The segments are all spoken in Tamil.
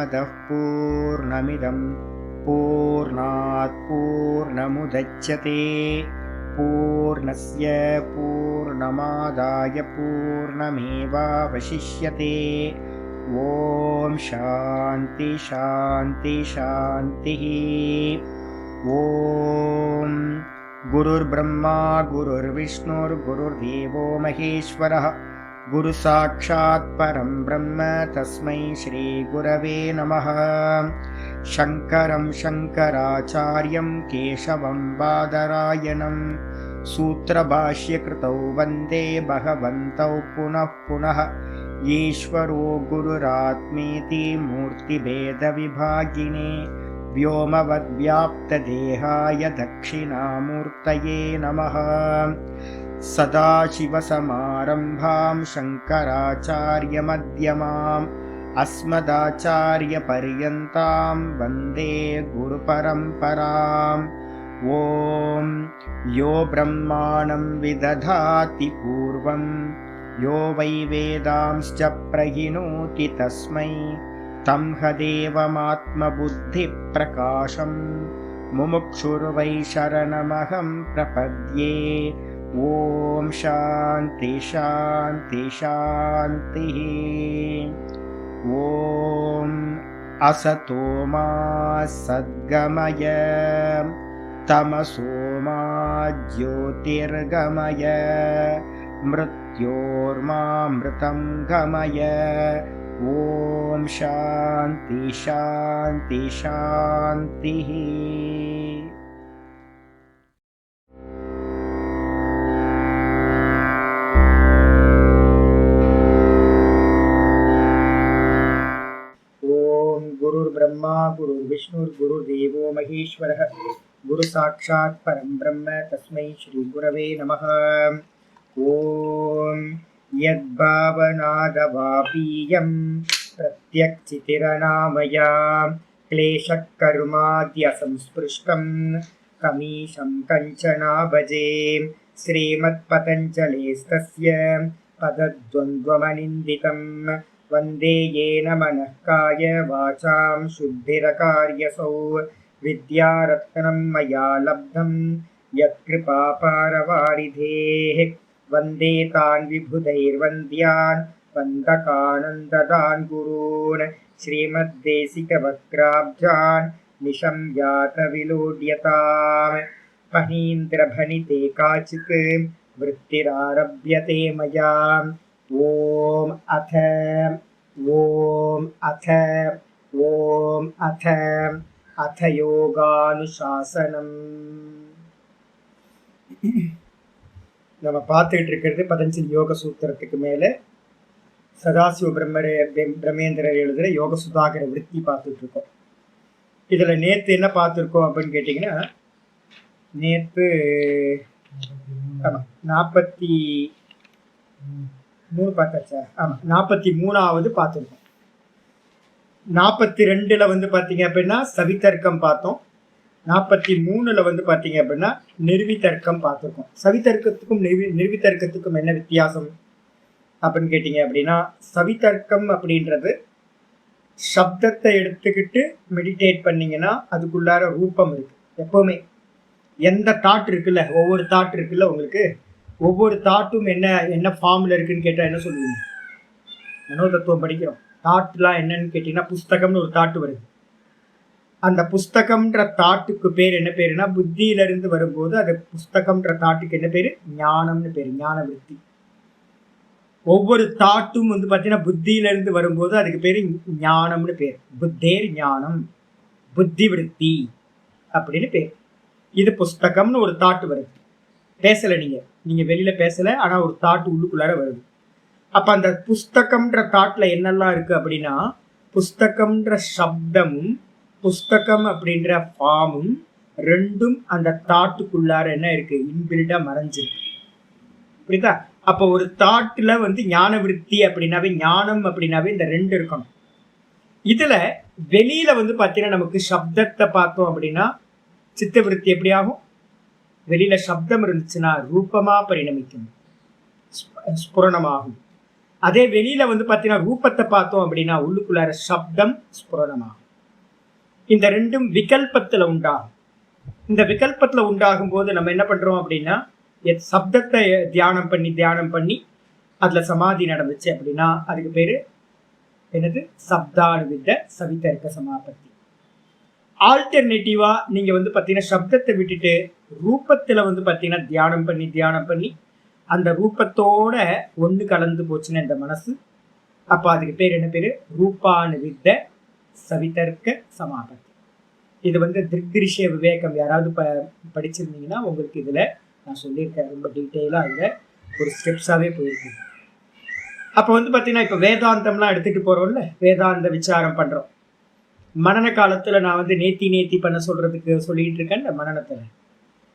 पूर्णमदः पूर्णमिदं पूर्णात् पूर्णमुदच्यते पूर्णस्य पूर्णमादाय पूर्णमेवावशिष्यते। ओम शांति शांति शांतिः। ओम गुरुर्ब्रह्मा गुरुर्विष्णुर्गुरुर्देवो महेश्वरः गुरु साक्षात् परं ब्रह्म तस्मै श्री गुरवे नमः। शंकरं शंकराचार्यं केशवं बादरायणं सूत्रभाष्यकृतौ वन्दे भगवन्तौ पुनः पुनः। ईश्वरो गुरुरात्मेति मूर्तिभेदविभागिने व्योमवद्व्याप्तदेहाय दक्षिणामूर्तये नमः। सदाशिवसमारम्भां शङ्कराचार्यमध्यमाम् अस्मदाचार्यपर्यन्तां वन्दे गुरुपरम्पराम्। ॐ यो ब्रह्माणं विदधाति पूर्वं यो वै वेदांश्च प्रहिणोति तस्मै तं हदेवमात्मबुद्धिप्रकाशं मुमुक्षुर्वै शरणमहं प्रपद्ये। ओम शांति शांति शांतिः। ओम असतो मा सद्गमय तमसो मा ज्योतिर्गमय मृत्योर्मामृतं गमय। ओम शांति शांति शांतिः। गुरुर्ब्रह्मा गुरुर्विष्णुर्गुरुर्देवो महेश्वरः गुरु साक्षात् परं ब्रह्म तस्मै श्री गुरवे नमः। ओम यद्भावनादवापीयं प्रत्यक्चितिरनामया क्लेशकर्माद्यसंस्पृष्टं कमीशं कञ्चना भजे। श्रीमत्पतञ्जलेस्तस्य पदद्वन्द्वमनिन्दितं वन्दे येन मनः काय वाचां शुद्धिरकार्यसौ। विद्यारत्नं मया लब्धं यत्कृपापारवारिधेः वन्दे तान् विबुधैर्वन्द्यान् वन्दकानन्ददान् गुरून्। श्रीमद्देशिकवक्त्राब्जान् निशम्यातविलोड्यताम्। फणीन्द्रभणिते काचित् वृत्तिरारभ्यते मया। ओम अथ अथ யோகானுசாசனம்। நம்ம பார்த்துக்கிட்டு இருக்கிறது பதஞ்சலி யோக சூத்திரத்துக்கு மேலே சதாசிவ பிரம்மேந்திரர் எழுதுகிற யோக சுதாகர விருத்தி பார்த்துட்டு இருக்கோம். இதில் நேற்று என்ன பார்த்துருக்கோம் அப்படின்னு கேட்டிங்கன்னா, நேற்று 43 பார்த்தாச்சா? ஆமாம், 43வது பார்த்துருக்கோம். 42ல் வந்து பார்த்தீங்க அப்படின்னா சவிதர்க்கம் பார்த்தோம். 43ல் வந்து பார்த்தீங்க அப்படின்னா நிர்விதர்க்கம் பார்த்துருக்கோம். சவிதர்க்கத்துக்கும் நிர்விதர்க்கத்துக்கும் என்ன வித்தியாசம் அப்படின்னு கேட்டிங்க அப்படின்னா, சவிதர்க்கம் அப்படின்றது சப்தத்தை எடுத்துக்கிட்டு மெடிடேட் பண்ணிங்கன்னா அதுக்குள்ளார ரூபம் இருக்குது. எப்போவுமே எந்த தாட் இருக்குல்ல, ஒவ்வொரு தாட் இருக்குல்ல, உங்களுக்கு ஒவ்வொரு தாட்டும் என்ன ஃபார்மில் இருக்குன்னு கேட்டால் என்ன சொல்லுவீங்க? மனோதத்துவம் படிக்கிறோம். தாட்லாம் என்னன்னு கேட்டிங்கன்னா, புஸ்தகம்னு ஒரு தாட்டு வருது. அந்த புஸ்தகம்ன்ற தாட்டுக்கு பேர் என்ன பேருனா, புத்தியிலிருந்து வரும்போது அது புஸ்தகம்ன்ற தாட்டுக்கு என்ன பேர்? ஞானம்னு பேர், ஞான விருத்தி. ஒவ்வொரு தாட்டும் வந்து பார்த்தீங்கன்னா புத்தியிலிருந்து வரும்போது அதுக்கு பேர் ஞானம்னு பேர். புத்தேர் ஞானம், புத்தி விருத்தி அப்படின்னு பேர். இது புஸ்தகம்னு ஒரு தாட்டு வருது. பேசலை, நீங்கள் வெளியில் பேசலை, ஆனால் ஒரு தாட்டு உள்ளுக்குள்ளார வருது. அப்போ அந்த புஸ்தகம்ன்ற தாட்டில் என்னெல்லாம் இருக்குது அப்படின்னா, புஸ்தகம்ன்ற சப்தமும் புஸ்தகம் அப்படின்ற ஃபார்மும் ரெண்டும் அந்த தாட்டுக்குள்ளார என்ன இருக்குது? இன்பில்டாக மறைஞ்சிருக்கு. புரியுதா? அப்போ ஒரு தாட்டில் வந்து ஞான விருத்தி அப்படின்னாவே, ஞானம் அப்படின்னாவே இந்த ரெண்டு இருக்கணும். இதில் வெளியில் வந்து பார்த்தீங்கன்னா நமக்கு சப்தத்தை பார்த்தோம் அப்படின்னா சித்த விருத்தி எப்படி ஆகும்? வெளியில் சப்தம் இருந்துச்சுன்னா ரூபமாக பரிணமிக்கும், ஸ்புரணமாகும். அதே வெளியில வந்து பாத்தீங்கன்னா ரூபத்தை பார்த்தோம் அப்படின்னா உள்ளுக்குள்ளார சப்தம் ஸ்புரணமாகும். இந்த ரெண்டும் விகல்பத்துல உண்டாகும். இந்த விகல்பத்துல உண்டாகும் போது நம்ம என்ன பண்றோம் அப்படின்னா சப்தத்தை தியானம் பண்ணி அதுல சமாதி நடந்துச்சு அப்படின்னா அதுக்கு பேரு என்னது? சப்தானுவித்த சவிதர்க்க சமாபத்தி. ஆல்டர்னேட்டிவா நீங்க வந்து பாத்தீங்கன்னா சப்தத்தை விட்டுட்டு ரூபத்துல வந்து பாத்தீங்கன்னா தியானம் பண்ணி அந்த ரூபத்தோட ஒண்ணு கலந்து போச்சுன்னா இந்த மனசு, அப்ப அதுக்கு பேர் என்ன பேரு? ரூபானுவித்த சவிதர்க்க சமாபத்தி. இது வந்து திருஷ்ய விவேகம் யாராவது படிச்சிருந்தீங்கன்னா உங்களுக்கு இதுல நான் சொல்லியிருக்கேன். ரொம்ப டீட்டெயிலா இதுல ஒரு ஸ்டெப்ஸாவே போயிருக்கு. அப்ப வந்து பாத்தீங்கன்னா இப்ப வேதாந்தம்லாம் எடுத்துட்டு போறோம்ல, வேதாந்த விசாரம் பண்றோம். மனன காலத்துல நான் வந்து நேத்தி பண்ண சொல்றதுக்கு சொல்லிட்டு இருக்கேன். மனநத்துல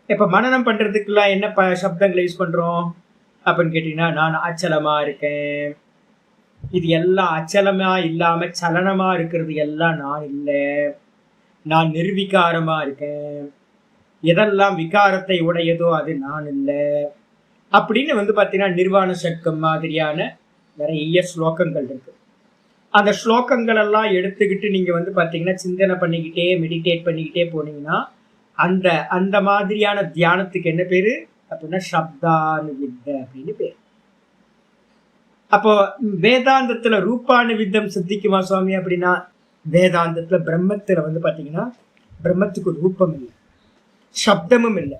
இப்ப மனனம் பண்றதுக்குலாம் என்ன சப்தங்களை யூஸ் பண்றோம் அப்படின்னு கேட்டீங்கன்னா, நான் அச்சலமா இருக்கேன், இது எல்லாம் அச்சலமா இல்லாம சலனமா இருக்கிறது எல்லாம் நான் இல்லை, நான் நிர்விகாரமா இருக்கேன், எதெல்லாம் விகாரத்தை உடையதோ அது நான் இல்லை அப்படின்னு வந்து பாத்தீங்கன்னா நிர்வாண சட்கம் மாதிரியான நிறைய ஸ்லோகங்கள் இருக்கு. அந்த ஸ்லோகங்கள் எல்லாம் எடுத்துக்கிட்டு நீங்க வந்து பாத்தீங்கன்னா சிந்தனை பண்ணிக்கிட்டே மெடிடேட் பண்ணிக்கிட்டே போனீங்கன்னா அந்த அந்த மாதிரியான தியானத்துக்கு என்ன பேரு அப்படின்னா சப்தானுவித்த அப்படின்னு பேரு. அப்போ வேதாந்தத்துல ரூபானுவித்தம் சித்திக்குமா சுவாமி அப்படின்னா, வேதாந்தத்துல பிரம்மத்துல வந்து பாத்தீங்கன்னா பிரம்மத்துக்கு ரூபம் இல்லை, சப்தமும் இல்லை.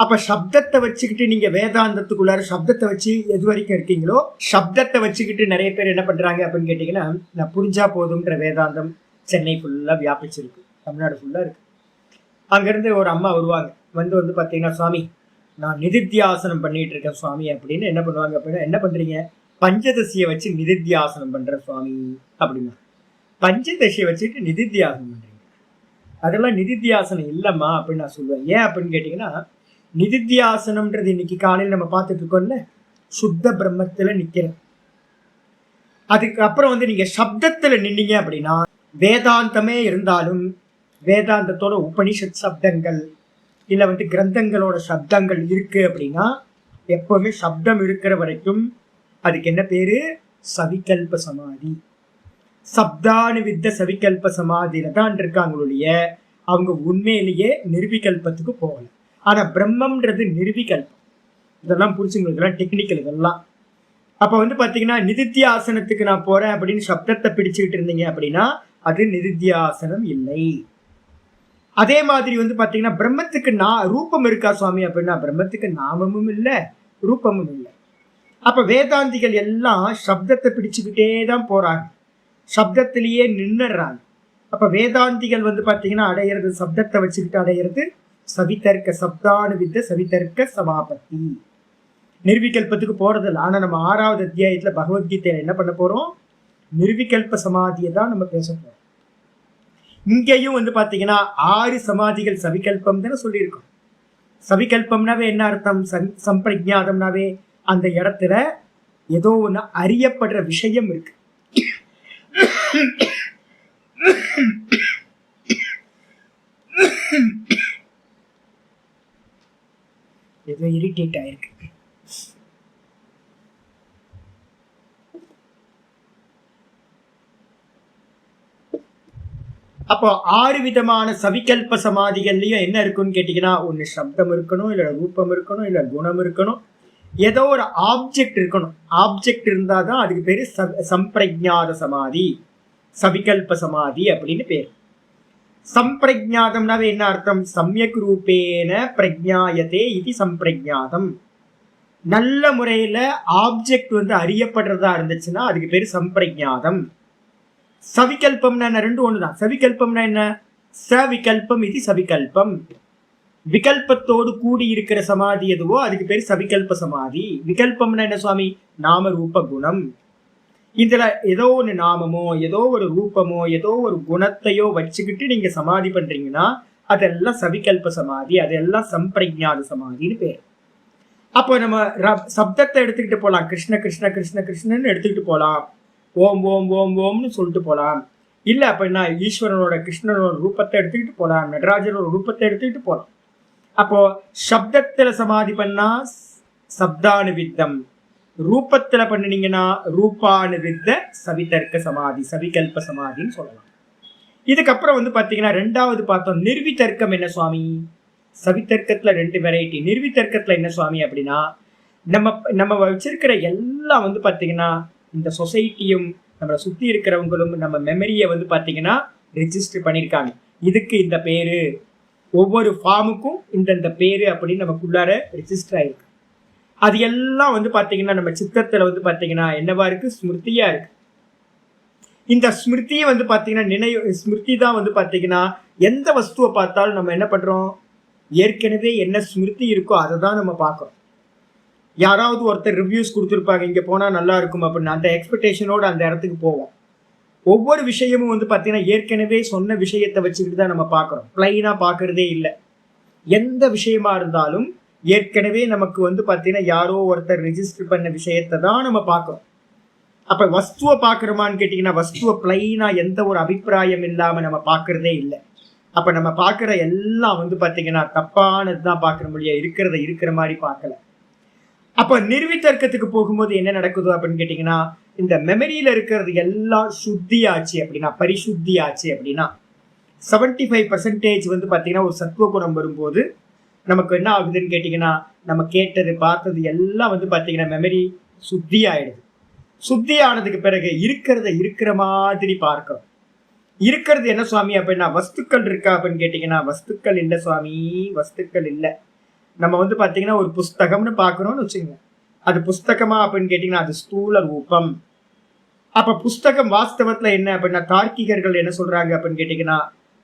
அப்ப சப்தத்தை வச்சுக்கிட்டு நீங்க வேதாந்தத்துக்குள்ளார சப்தத்தை வச்சு எது வரைக்கும் இருக்கீங்களோ சப்தத்தை வச்சுக்கிட்டு நிறைய பேர் என்ன பண்றாங்க அப்படின்னு கேட்டீங்கன்னா, நான் புரிஞ்சா போதும்ன்ற வேதாந்தம் சென்னை ஃபுல்லா வியாபிச்சிருக்கு, தமிழ்நாடு ஃபுல்லா இருக்கு. அங்கிருந்து ஒரு அம்மா வருவாங்க, வந்து பாத்தீங்கன்னா சுவாமி நான் நிதித்தியாசனம் பண்ணிட்டு இருக்கேன் சுவாமி அப்படின்னு. என்ன பண்ணுவாங்க அப்படின்னா, என்ன பண்றீங்க? பஞ்சதசியை வச்சு நிதித்தியாசனம் பண்ற சுவாமி அப்படின்னா. பஞ்சதசியை வச்சுட்டு நிதித்தியாசனம் பண்றீங்க, அதெல்லாம் நிதித்தியாசனம் இல்லம்மா அப்படின்னு நான் சொல்லுவேன். ஏன் அப்படின்னு கேட்டீங்கன்னா, நிதித்தியாசனம்ன்றது இன்னைக்கு காலையில் நம்ம பார்த்துட்டு இருக்கோம்ல, சுத்த பிரம்மத்துல நிக்கிறேன். அதுக்கப்புறம் வந்து நீங்க சப்தத்துல நின்னீங்க அப்படின்னா, வேதாந்தமே இருந்தாலும் வேதாந்தத்தோட உபனிஷத் சப்தங்கள் இல்ல வந்து கிரந்தங்களோட சப்தங்கள் இருக்கு அப்படின்னா, எப்பவுமே சப்தம் இருக்கிற வரைக்கும் அதுக்கு என்ன பேரு? சவிகல்ப சமாதி. சப்தானுவித்த சவிகல்ப சமாதியில தான் இருக்காங்களுடைய அவங்க உண்மையிலேயே நிர்விகல்பத்துக்கு போகல. ஆனா பிரம்மம்ன்றது நிர்விகல்பம். இதெல்லாம் புரிச்சுங்களுக்கு, இதெல்லாம் டெக்னிக்கல் இதெல்லாம். அப்ப வந்து பாத்தீங்கன்னா நிதித்தியாசனத்துக்கு நான் போறேன் அப்படின்னு சப்தத்தை பிடிச்சுக்கிட்டு இருந்தீங்க அப்படின்னா அது நிதித்தியாசனம் இல்லை. அதே மாதிரி வந்து பாத்தீங்கன்னா பிரம்மத்துக்கு ரூபம் இருக்கா சுவாமி அப்படின்னா, பிரம்மத்துக்கு நாமமும் இல்லை ரூபமும் இல்லை. அப்ப வேதாந்திகள் எல்லாம் சப்தத்தை பிடிச்சுக்கிட்டே தான் போறாங்க, சப்தத்திலேயே நின்னுறாங்க. அப்ப வேதாந்திகள் வந்து பாத்தீங்கன்னா அடையிறது சப்தத்தை வச்சுக்கிட்டு அடையிறது சவிதர்க்க சப்தானுவித்த சவிதர்க்க சமாபத்தி. நிர்விகல்பத்துக்கு போறது இல்லை. ஆனா நம்ம 6வது அத்தியாயத்துல பகவத்கீதையில என்ன பண்ண போறோம்? நிர்விகல்ப சமாதியை தான் நம்ம பேச போறோம். இங்கேயும் வந்து பாத்தீங்கன்னா 6 சமாதிகள் சவிகல்பம் தானே சொல்லியிருக்கோம். சவிகல்பம்னாவே என்ன அர்த்தம்? சம்பிரஜாதம்னாவே அந்த இடத்துல ஏதோ ஒண்ணு அறியப்படுற விஷயம் இருக்கு. ஏதோ இரிட்டேட் ஆயிருக்கு. அப்போ 6 விதமான சவிகல்ப சமாதிகள்லயும் என்ன இருக்குன்னு கேட்டீங்கன்னா, ஒண்ணு சப்தம் இருக்கணும், இல்ல ரூபம் இருக்கணும், இல்ல குணம் இருக்கணும், ஏதோ ஒரு ஆப்ஜெக்ட் இருக்கணும். ஆப்ஜெக்ட் இருந்தாதான் அதுக்கு பேரு சம்பிரஜாத சமாதி, சவிகல்ப சமாதி அப்படின்னு பேரு. சம்பிரஜாதம்னாவே என்ன அர்த்தம்? சமயக் ரூபேன பிரஜாயதே இது சம்பிரஜாதம். நல்ல முறையில ஆப்ஜெக்ட் வந்து அறியப்படுறதா இருந்துச்சுன்னா அதுக்கு பேரு சம்பிரஜாதம். சவிகல்பம்னா என்ன? ரெண்டும் ஒண்ணுதான். சவிகல்பம்னா என்ன? சவிகல்பம் இது சவிகல்பம். விகல்பத்தோடு கூடி இருக்கிற சமாதி எதுவோ அதுக்கு பேர் சவிகல்ப சமாதி. விகல்பம்னா என்ன சுவாமி? நாம ரூப குணம். இதுல ஏதோ ஒன்று நாமமோ ஏதோ ஒரு ரூபமோ ஏதோ ஒரு குணத்தையோ வச்சுக்கிட்டு நீங்க சமாதி பண்றீங்கன்னா அதெல்லாம் சவிகல்ப சமாதி, அதெல்லாம் சம்பிரஜாத சமாதின்னு பேர். அப்போ நம்ம சப்தத்தை எடுத்துக்கிட்டு போலாம், கிருஷ்ண கிருஷ்ண கிருஷ்ண கிருஷ்ணன்னு எடுத்துக்கிட்டு போலாம், ஓம் ஓம் ஓம் ஓம்னு சொல்லிட்டு போலாம். இல்லை அப்படின்னா ஈஸ்வரனோட கிருஷ்ணனோட ரூபத்தை எடுத்துக்கிட்டு போலாம், நடராஜனோட ரூபத்தை எடுத்துக்கிட்டு போலாம். அப்போ சப்தத்துல சமாதி பண்ணா சப்தானுவித்தம், ரூபத்துல பண்ணினீங்கன்னா ரூபானுவித்த சவிதர்க்க சமாதி, சவிகல்ப சமாதின்னு சொல்லலாம். இதுக்கப்புறம் வந்து பாத்தீங்கன்னா ரெண்டாவது பார்த்தோம் நிர்விதர்க்கம் என்ன சுவாமி. சவிதர்க்கத்துல 2 வெரைட்டி. நிர்விதர்க்கத்துல என்ன சுவாமி அப்படின்னா, நம்ம நம்ம வச்சிருக்கிற எல்லாம் வந்து பாத்தீங்கன்னா இந்த சொசைட்டியும் நம்மளை சுத்தி இருக்கிறவங்களும் நம்ம மெமரியை வந்து பாத்தீங்கன்னா ரெஜிஸ்டர் பண்ணியிருக்காங்க. இதுக்கு இந்த பேரு, ஒவ்வொரு ஃபார்முக்கும் இந்த பேரு அப்படின்னு நமக்குள்ளார ரெஜிஸ்டர் ஆயிருக்கு. அது எல்லாம் வந்து பாத்தீங்கன்னா நம்ம சித்தத்துல வந்து பாத்தீங்கன்னா என்னவா இருக்கு, ஸ்மிருதியா இருக்கு. இந்த ஸ்மிருதியை வந்து பாத்தீங்கன்னா ஸ்மிருதி தான் வந்து பாத்தீங்கன்னா எந்த வஸ்துவை பார்த்தாலும் நம்ம என்ன பண்றோம், ஏற்கனவே என்ன ஸ்மிருதி இருக்கோ அதை தான் நம்ம பார்க்கறோம். யாராவது ஒருத்தர் ரிவ்யூஸ் கொடுத்துருப்பாங்க, இங்க போனா நல்லா இருக்கும் அப்படின்னு, அந்த எக்ஸ்பெக்டேஷனோட அந்த இடத்துக்கு போவோம். ஒவ்வொரு விஷயமும் வந்து பாத்தீங்கன்னா ஏற்கனவே சொன்ன விஷயத்தை வச்சுக்கிட்டு தான் நம்ம பார்க்கறோம். பிளைனா பார்க்கறதே இல்லை. எந்த விஷயமா இருந்தாலும் ஏற்கனவே நமக்கு வந்து பாத்தீங்கன்னா யாரோ ஒருத்தர் ரெஜிஸ்டர் பண்ண விஷயத்தை தான் நம்ம பார்க்கறோம். அப்ப வஸ்துவை பார்க்கறோமான்னு கேட்டீங்கன்னா வஸ்துவை பிளைனா எந்த ஒரு அபிப்பிராயம் இல்லாம நம்ம பார்க்கறதே இல்லை. அப்ப நம்ம பார்க்கற எல்லாம் வந்து பாத்தீங்கன்னா தப்பானதுதான் பார்க்கற முடியாது, இருக்கிறத இருக்கிற மாதிரி பார்க்கல. அப்ப நிர்விதர்க்கத்துக்கு போகும்போது என்ன நடக்குது அப்படின்னு கேட்டீங்கன்னா, இந்த மெமரியில இருக்கிறது எல்லாம் சுத்தி ஆச்சு அப்படின்னா, பரிசுத்தி ஆச்சு அப்படின்னா 75% வந்து பாத்தீங்கன்னா ஒரு சத்துவ குணம் வரும்போது நமக்கு என்ன ஆகுதுன்னு கேட்டீங்கன்னா, நம்ம கேட்டது பார்த்தது எல்லாம் வந்து பாத்தீங்கன்னா மெமரி சுத்தி ஆயிடுது. சுத்தி ஆனதுக்கு பிறகு இருக்கிறத இருக்கிற மாதிரி பார்க்கிறோம். இருக்கிறது என்ன சுவாமி அப்படின்னா வஸ்துக்கள் இருக்கா அப்படின்னு கேட்டீங்கன்னா வஸ்துக்கள் இல்லை சுவாமி, வஸ்துக்கள் இல்லை. நம்ம வந்து பாத்தீங்கன்னா ஒரு புஸ்தகம்னு பாக்குறோம்னு வச்சுங்க, அது புஸ்தகமா அப்படின்னு கேட்டீங்கன்னா அது ஸ்தூல ரூபம். அப்ப புஸ்தகம் வாஸ்தவத்துல என்ன அப்படின்னா தார்க்கிகர்கள் என்ன சொல்றாங்க அப்படின்னு கேட்டீங்கன்னா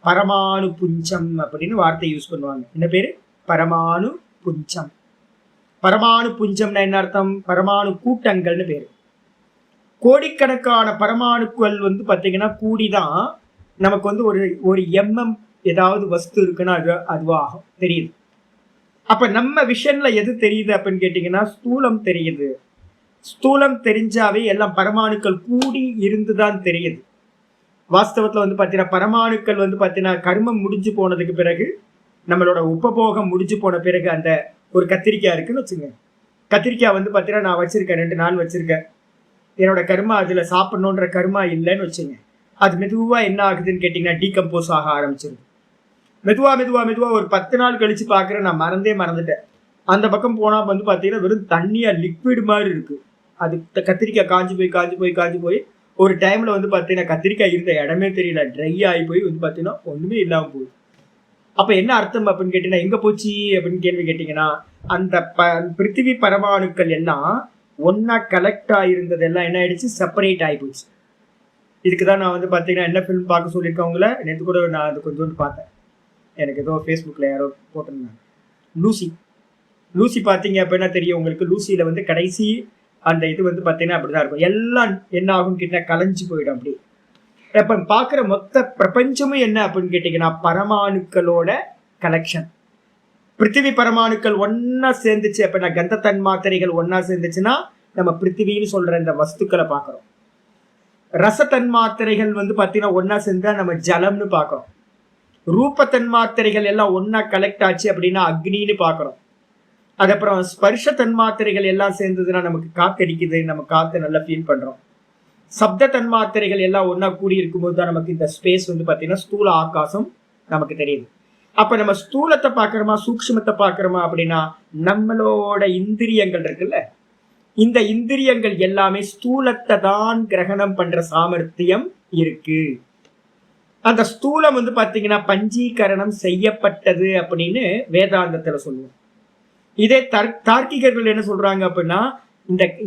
பரமாணு புஞ்சம் அப்படின்னு வார்த்தை யூஸ் பண்ணுவாங்க. என்ன பேரு, பரமாணு புஞ்சம். பரமாணு புஞ்சம்னா என்ன அர்த்தம், பரமாணு கூட்டங்கள்னு பேரு. கோடிக்கணக்கான பரமாணுக்கள் வந்து பாத்தீங்கன்னா கூடிதான் நமக்கு வந்து ஒரு எம்எம் ஏதாவது வஸ்து இருக்குன்னா அதுவாகும் தெரியுது. அப்ப நம்ம விஷன்ல எது தெரியுது அப்படின்னு கேட்டீங்கன்னா ஸ்தூலம் தெரியுது. ஸ்தூலம் தெரிஞ்சாவே எல்லாம் பரமாணுக்கள் கூடி இருந்துதான் தெரியுது. வாஸ்தவத்துல வந்து பாத்தீங்கன்னா பரமாணுக்கள் வந்து பாத்தீங்கன்னா கர்மம் முடிஞ்சு போனதுக்கு பிறகு, நம்மளோட உபபோகம் முடிஞ்சு போன பிறகு, அந்த ஒரு கத்திரிக்காய் இருக்குன்னு வச்சுங்க, கத்திரிக்காய் வந்து பாத்தீங்கன்னா நான் வச்சிருக்கேன் 2 நாள் வச்சிருக்கேன், என்னோட கர்மா அதுல சாப்பிடணுன்ற கர்மா இல்லைன்னு வச்சுங்க, அது மெதுவா என்ன ஆகுதுன்னு கேட்டீங்கன்னா டீகம்போஸ் ஆக ஆரம்பிச்சிருது. மெதுவா மெதுவா மெதுவா ஒரு 10 நாள் கழிச்சு பாக்குறேன், நான் மறந்துட்டேன். அந்த பக்கம் போனா வந்து பாத்தீங்கன்னா வெறும் தண்ணியா லிக்விட் மாதிரி இருக்கு. அது கத்திரிக்காய் காஞ்சு போய் ஒரு டைம்ல வந்து பாத்தீங்கன்னா கத்திரிக்காய் இருந்த இடமே தெரியல, ட்ரை ஆகி போய் வந்து பாத்தீங்கன்னா ஒண்ணுமே இல்லாம போகுது. அப்ப என்ன அர்த்தம் அப்படின்னு கேட்டீங்கன்னா எங்க போச்சு அப்படின்னு கேள்வி கேட்டீங்கன்னா, அந்த பிருத்திவி பரமாணுக்கள் எல்லாம் ஒன்னா கலெக்ட் ஆயிருந்தது எல்லாம் என்ன ஆயிடுச்சு, செப்பரேட் ஆகி போச்சு. இதுக்குதான் நான் வந்து பாத்தீங்கன்னா என்ன ஃபிலிம் பார்க்க சொல்லியிருக்கவங்கள நேற்று கூட நான் அது கொஞ்சோண்டு பார்த்தேன். எனக்கு ஏதோ ஃபேஸ்புக்ல யாரோ போட்டிருந்தாங்க. லூசி பார்த்தீங்க அப்படின்னா தெரியும் உங்களுக்கு. லூசியில வந்து கடைசி அந்த இது வந்து பார்த்தீங்கன்னா அப்படிதான் இருக்கும். எல்லாம் என்ன ஆகும் கிட்ட கலைஞ்சு போயிடும். அப்படி இப்ப பார்க்குற மொத்த பிரபஞ்சமும் என்ன அப்படின்னு கேட்டீங்கன்னா பரமாணுக்களோட கலெக்ஷன். பிருத்திவி பரமாணுக்கள் ஒன்னா சேர்ந்துச்சு அப்படின்னா, கந்த தன்மாத்திரைகள் ஒன்னா சேர்ந்துச்சுன்னா நம்ம பிருத்திவின்னு சொல்ற இந்த வஸ்துக்களை பார்க்குறோம். ரச தன்மாத்திரைகள் வந்து பார்த்தீங்கன்னா ஒன்னா சேர்ந்தா நம்ம ஜலம்னு பார்க்குறோம். ரூப தன்மாத்திரைகள் எல்லாம் ஒன்னா கலெக்ட் ஆச்சு அப்படின்னா அக்னின்னு பார்க்குறோம். அதுக்கப்புறம் ஸ்பர்ஷ தன்மாத்திரைகள் எல்லாம் சேர்ந்ததுன்னா நமக்கு காத்தடிக்குது, நம்ம காத்து நல்லா ஃபீல் பண்றோம். சப்த தன்மாத்திரைகள் எல்லாம் ஒன்னா கூடி இருக்கும்போது தான் நமக்கு இந்த ஸ்பேஸ் வந்து பார்த்தீங்கன்னா ஸ்தூல ஆகாசம் நமக்கு தெரியுது. அப்ப நம்ம ஸ்தூலத்தை பார்க்கறோமா சூக்ஷ்மத்தை பார்க்கறோமா அப்படின்னா, நம்மளோட இந்திரியங்கள் இருக்குல்ல, இந்த இந்திரியங்கள் எல்லாமே ஸ்தூலத்தை தான் கிரகணம் பண்ற சாமர்த்தியம் இருக்கு. அந்த ஸ்தூலம் வந்து பாத்தீங்கன்னா பஞ்சீகரணம் செய்யப்பட்டது அப்படின்னு வேதாந்தத்துல சொல்லுவோம். இதே தார்க்கிகர்கள் என்ன சொல்றாங்க அப்படின்னா,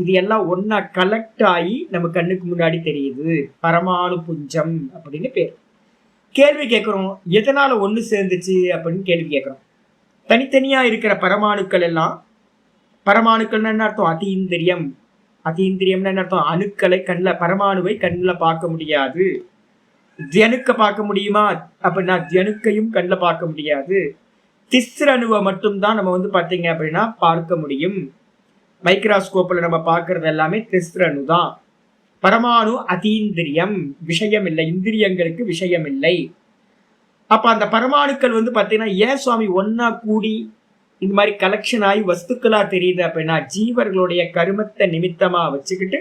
இது எல்லாம் ஒன்னா கலெக்ட் ஆகி நம்ம கண்ணுக்கு முன்னாடி தெரியுது, பரமாணு புஞ்சம் அப்படின்னு பேர். கேள்வி கேட்கிறோம், எதனால ஒண்ணு சேர்ந்துச்சு அப்படின்னு கேள்வி கேட்கிறோம். தனித்தனியா இருக்கிற பரமாணுக்கள் எல்லாம், பரமாணுக்கள்னு என்ன அர்த்தம், அதீந்திரியம். அதீந்திரியம்னு என்ன அர்த்தம், அணுக்களை கண்ணில், பரமாணுவை கண்ணில் பார்க்க முடியாது. தியனுக்க பார்க்க முடியுமா அப்படின்னா தியனுக்கையும் கண்ணில் பார்க்க முடியாது. திஸ்ரணுவை மட்டும்தான் நம்ம வந்து பார்த்தீங்க அப்படின்னா பார்க்க முடியும். மைக்ரோஸ்கோப்ல நம்ம பார்க்கறது எல்லாமே திஸ்ரணு தான். பரமாணு அதீந்திரியம், விஷயம் இல்லை, இந்திரியங்களுக்கு விஷயம் இல்லை. அப்ப அந்த பரமாணுக்கள் வந்து பார்த்தீங்கன்னா ஏன் சுவாமி ஒன்னா கூடி இந்த மாதிரி கலெக்ஷன் ஆகி வஸ்துக்களா தெரியுது அப்படின்னா ஜீவர்களுடைய கருமத்தை நிமித்தமா வச்சுக்கிட்டு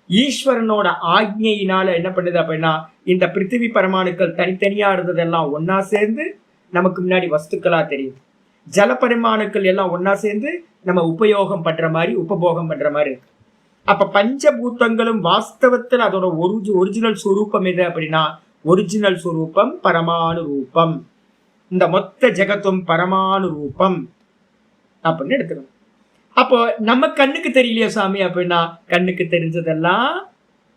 ஈஸ்வரனோட ஆக்ஞையினால என்ன பண்ணுது அப்படின்னா இந்த பிருத்திவி பரமாணுக்கள் தனித்தனியா இருந்ததெல்லாம் ஒன்னா சேர்ந்து நமக்கு முன்னாடி வஸ்துக்களா தெரியுது. ஜல பரமாணுக்கள் எல்லாம் ஒன்னா சேர்ந்து நம்ம உபயோகம் பண்ற மாதிரி உபபோகம் பண்ற மாதிரி இருக்கு. அப்ப பஞ்சபூத்தங்களும் வாஸ்தவத்தில் அதோட ஒரிஜினல் ஸ்வரூபம் எது அப்படின்னா ஒரிஜினல் ஸ்வரூபம் பரமாணு ரூபம். இந்த மொத்த ஜெகத்தும் பரமாணு ரூபம் அப்படின்னு எடுத்துக்கணும். அப்போ நம்ம கண்ணுக்கு தெரியலையா சாமி அப்படின்னா கண்ணுக்கு தெரிஞ்சதெல்லாம்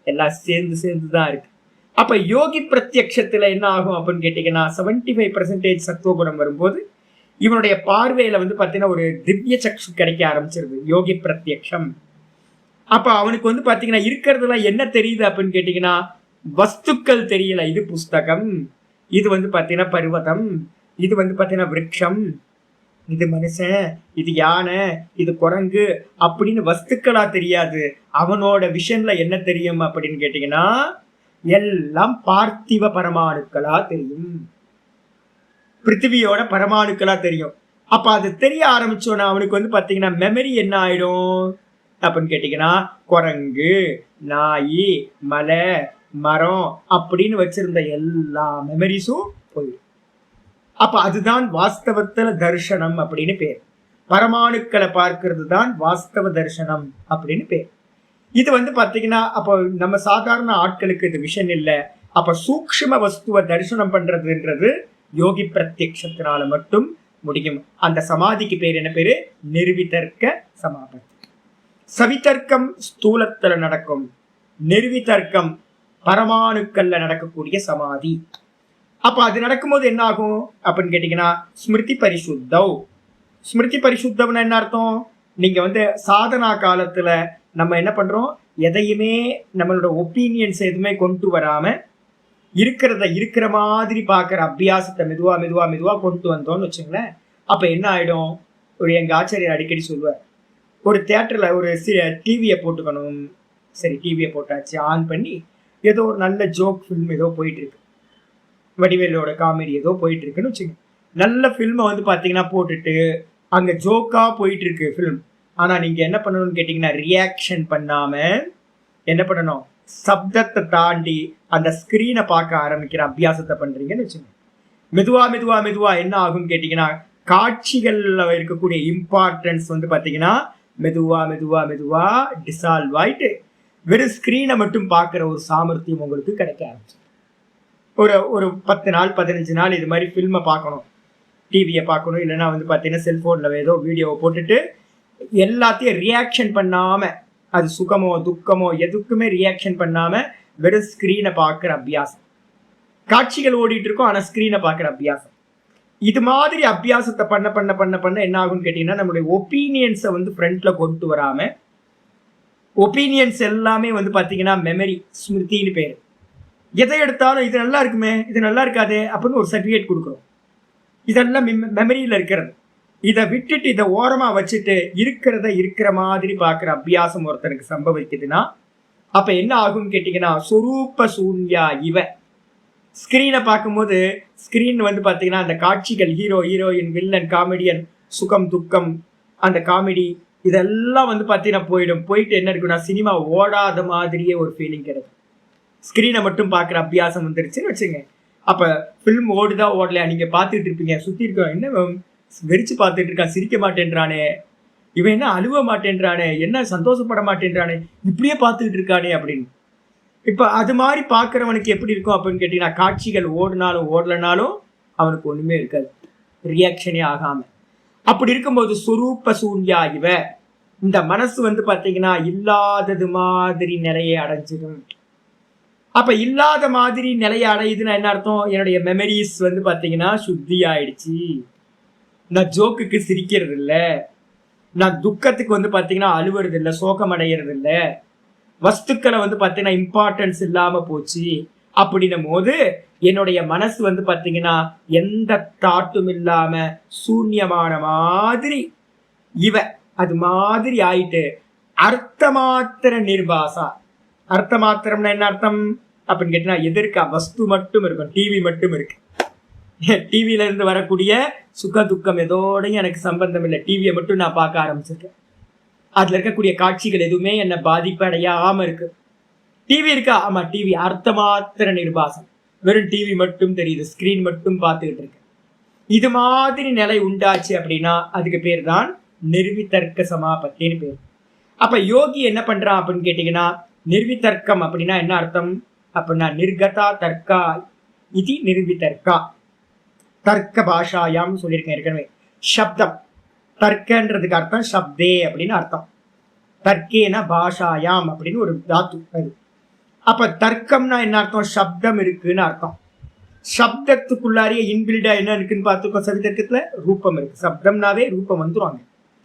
எல்லாம் சேர்ந்து சேர்ந்துதான் இருக்கு. அப்ப யோகி பிரத்யக்ஷத்துல என்ன ஆகும் அப்படின்னு கேட்டீங்கன்னா 75% சத்துவகுணம் வரும்போது இவனுடைய பார்வையில வந்து பாத்தீங்கன்னா ஒரு திவ்ய சக்ஷு கிடைக்க ஆரம்பிச்சிருது யோகி பிரத்யக்ஷம். அப்ப அவனுக்கு வந்து பாத்தீங்கன்னா இருக்கிறதுலாம் என்ன தெரியுது அப்படின்னு கேட்டீங்கன்னா வஸ்துக்கள் தெரியல. இது புஸ்தகம், இது வந்து பாத்தீங்கன்னா பர்வதம், இது வந்து பாத்தீங்கன்னா விருட்சம், இது மனுஷன், இது யானை, இது குரங்கு அப்படின்னு வஸ்துக்களா தெரியாது. அவனோட விஷன்ல என்ன தெரியும் அப்படின்னு கேட்டீங்கன்னா எல்லாம் பார்த்திவ பரமாணுக்களா தெரியும், பிருத்திவியோட பரமாணுக்களா தெரியும். அப்ப அது தெரிய ஆரம்பிச்சோன்னா அவனுக்கு வந்து பாத்தீங்கன்னா மெமரி என்ன ஆயிடும் அப்படின்னு கேட்டீங்கன்னா குரங்கு, நாய், மலை, மரம் அப்படின்னு வச்சிருந்த எல்லா மெமரிஸும் போயிடும். அப்ப அதுதான் வாஸ்தவத்துல தர்சனம் அப்படின்னு பேர். பரமாணுக்களை பார்க்கிறது தான் வாஸ்தவ தர்சனம் அப்படின்னு பேர். இது வந்து பாத்தீங்கன்னா அப்போ நம்ம சாதாரண ஆட்களுக்கு இது விஷயம் இல்லை. அப்ப சூக்ஷ்ம வஸ்துவ தரிசனம் பண்றதுன்றது யோகி பிரத்யக்ஷத்தினால மட்டும் முடியும். அந்த சமாதிக்கு பேர் என்ன பேரு? நிர்விதர்க்க சமாதி. சவிதர்க்கம் ஸ்தூலத்துல நடக்கும், நிர்விதர்க்கம் பரமாணுக்கள்ல நடக்கக்கூடிய சமாதி. அப்ப அது நடக்கும்போது என்ன ஆகும் அப்படின்னு கேட்டீங்கன்னா ஸ்மிருதி பரிசுத்தவ். ஸ்மிருதி பரிசுத்தவ்னா என்ன அர்த்தம்? நீங்க வந்து சாதனா காலத்துல நம்ம என்ன பண்றோம், எதையுமே நம்மளோட ஒப்பீனியன்ஸ் எதுவுமே கொண்டு வராம இருக்கிறத இருக்கிற மாதிரி பாக்குற அபியாசத்தை மெதுவா மெதுவா மெதுவா கொண்டு வந்தோம்னு வச்சுங்களேன். அப்ப என்ன ஆயிடும், ஒரு எங்க ஆச்சாரியர் அடிக்கடி சொல்லுவார், ஒரு தியேட்டர்ல ஒரு டிவியை போட்டுக்கணும். சரி, டிவியை போட்டாச்சு, ஆன் பண்ணி ஏதோ ஒரு நல்ல ஜோக் ஃபில்ம் ஏதோ போயிட்டு இருக்கு, வடிவேலோட காமெடி ஏதோ போயிட்டு இருக்குன்னு வச்சுங்க. நல்ல ஃபில்மை வந்து பாத்தீங்கன்னா போட்டுட்டு அங்க ஜோக்கா போயிட்டு இருக்கு ஃபில்ம். ஆனா நீங்க என்ன பண்ணணும்னு கேட்டீங்கன்னா ரியாக்ஷன் பண்ணாம என்ன பண்ணணும், சப்தத்தை தாண்டி அந்த ஸ்கிரீனை பார்க்க ஆரம்பிக்கிற அபியாசத்தை பண்றீங்கன்னு வச்சுங்க. மெதுவா மெதுவா மெதுவா என்ன ஆகும்னு கேட்டீங்கன்னா காட்சிகள்ல இருக்கக்கூடிய இம்பார்ட்டன்ஸ் வந்து பாத்தீங்கன்னா மெதுவா மெதுவா மெதுவா டிசால்வ் ஆயிட்டு வெறும் ஸ்கிரீனை மட்டும் பார்க்குற ஒரு சாமர்த்தியம் உங்களுக்கு கிடைக்க ஆரம்பிச்சு. ஒரு 10 நாள் 15 நாள் இது மாதிரி ஃபில்மை பார்க்கணும், டிவியை பார்க்கணும், இல்லைன்னா வந்து பார்த்தீங்கன்னா செல்ஃபோனில் ஏதோ வீடியோவை போட்டுட்டு எல்லாத்தையும் ரியாக்ஷன் பண்ணாமல், அது சுகமோ துக்கமோ எதுக்குமே ரியாக்ஷன் பண்ணாமல் வெறும் ஸ்க்ரீனை பார்க்குற அபியாசம். காட்சிகள் ஓடிட்டு இருக்கோம் ஆனால் ஸ்க்ரீனை பார்க்குற அபியாசம். இது மாதிரி அபியாசத்தை பண்ண பண்ண பண்ண பண்ண என்ன ஆகும்னு கேட்டிங்கன்னா நம்மளுடைய ஒப்பீனியன்ஸை வந்து ஃப்ரண்ட்டில் கொண்டு வராமல், ஒப்பீனியன்ஸ் எல்லாமே வந்து பார்த்தீங்கன்னா மெமரி, ஸ்மிருதின்னு பேர். எதை எடுத்தாலும் இது நல்லா இருக்குமே, இது நல்லா இருக்காது அப்படின்னு ஒரு சர்டிஃபிகேட் கொடுக்குறோம். இதெல்லாம் மெமரியில் இருக்கிறது. இதை விட்டுட்டு இதை ஓரமாக வச்சுட்டு இருக்கிறத இருக்கிற மாதிரி பார்க்குற அபியாசம் ஒருத்தனுக்கு சம்பவிக்குதுன்னா அப்போ என்ன ஆகும்னு கேட்டிங்கன்னா சொரூப சூன்யா இவ. ஸ்க்ரீனை பார்க்கும்போது ஸ்க்ரீன் வந்து பார்த்தீங்கன்னா அந்த காட்சிகள், ஹீரோ ஹீரோயின், வில்லன், காமெடியன், சுகம் துக்கம், அந்த காமெடி இதெல்லாம் வந்து பார்த்தீங்கன்னா போயிட்டு என்ன இருக்குன்னா சினிமா ஓடாத மாதிரியே ஒரு ஃபீலிங் கிடைக்கும். ஸ்க்ரீனை மட்டும் பார்க்குற அபியாசம் வந்துருச்சுன்னு வச்சுங்க. அப்போ ஃபில்ம் ஓடுதா ஓடலையா நீங்கள் பார்த்துட்டு இருப்பீங்க, சுற்றி இருக்கோம் என்ன வெறிச்சு பார்த்துட்டு இருக்கான், சிரிக்க மாட்டேன்றானே, இவன் என்ன அழுவ மாட்டேன்றானே, என்ன சந்தோஷப்பட மாட்டேன்றானே, இப்படியே பார்த்துக்கிட்டு இருக்கானே அப்படின்னு. இப்போ அது மாதிரி பார்க்குறவனுக்கு எப்படி இருக்கும் அப்படின்னு கேட்டிங்கன்னா காட்சிகள் ஓடினாலும் ஓடலைனாலும் அவனுக்கு ஒன்றுமே இருக்காது, ரியாக்ஷனே ஆகாமல். அப்படி இருக்கும்போது சுரூப்ப சூன்யா இவ, இந்த மனசு வந்து பார்த்தீங்கன்னா இல்லாதது மாதிரி நிலையை அடைஞ்சிடும். அப்ப இல்லாத மாதிரி நிலையை அடையுதுன்னா என்ன அர்த்தம், என்னுடைய மெமரிஸ் வந்து பார்த்தீங்கன்னா சுத்தி ஆயிடுச்சு, நான் ஜோக்குக்கு சிரிக்கிறது இல்லை, நான் துக்கத்துக்கு வந்து பார்த்தீங்கன்னா அழுவுறது இல்லை, சோகம் அடைகிறது இல்லை, வஸ்துக்களை வந்து பார்த்தீங்கன்னா இம்பார்ட்டன்ஸ் இல்லாமல் போச்சு. அப்படின்னும் போது என்னுடைய மனசு வந்து பார்த்தீங்கன்னா எந்த தாட்டும் இல்லாம சூன்யமான மாதிரி இவ அது மாதிரி ஆயிட்டு அர்த்தமாத்திர நிர்பாசா. அர்த்தமாத்திரம்னா என்ன அர்த்தம் அப்படின்னு கேட்டீங்கன்னா எதிர்க்க வஸ்து மட்டும் இருக்கும், டிவி மட்டும் இருக்கு, டிவியில இருந்து வரக்கூடிய சுக துக்கம் எதோடையும் எனக்கு சம்பந்தம் இல்லை. டிவியை மட்டும் நான் பார்க்க ஆரம்பிச்சிருக்கேன். அதுல இருக்கக்கூடிய காட்சிகள் எதுவுமே என்ன பாதிப்பு அடையாம இருக்கு. டிவி இருக்கா? ஆமா, டிவி அர்த்தமாத்திர நிர்பாசம். வெறும் டிவி மட்டும் தெரியுது, ஸ்கிரீன் மட்டும் பார்த்துக்கிட்டு இருக்கு. இது மாதிரி நிலை உண்டாச்சு அப்படின்னா அதுக்கு பேர் தான் நிர்விதர்க்க சமாபத்தின்னு பேர். அப்ப யோகி என்ன பண்றான் அப்படின்னு கேட்டீங்கன்னா, நிர்விதர்க்கம் அப்படின்னா என்ன அர்த்தம் அப்படின்னா, நிர்கதா தர்க்கா இது நிர்விதர்க்கா. தர்க்க பாஷாயாம் சொல்லியிருக்கேன் ஏற்கனவே. சப்தம் தர்க்கன்றதுக்கு அர்த்தம் சப்தே அப்படின்னு அர்த்தம். தர்க்கேன பாஷாயாம் அப்படின்னு ஒரு தாத்து அது. அப்ப தர்க்கம்னா என்ன அர்த்தம்? சப்தம் இருக்குன்னு அர்த்தம். சப்தத்துக்குள்ளாரியே இன்பில்டா என்ன இருக்குன்னு பார்த்துக்கோ. சவிதர்க்கத்துல ரூபம் இருக்கு. சப்தம்னாவே ரூபம் வந்துருவாங்க.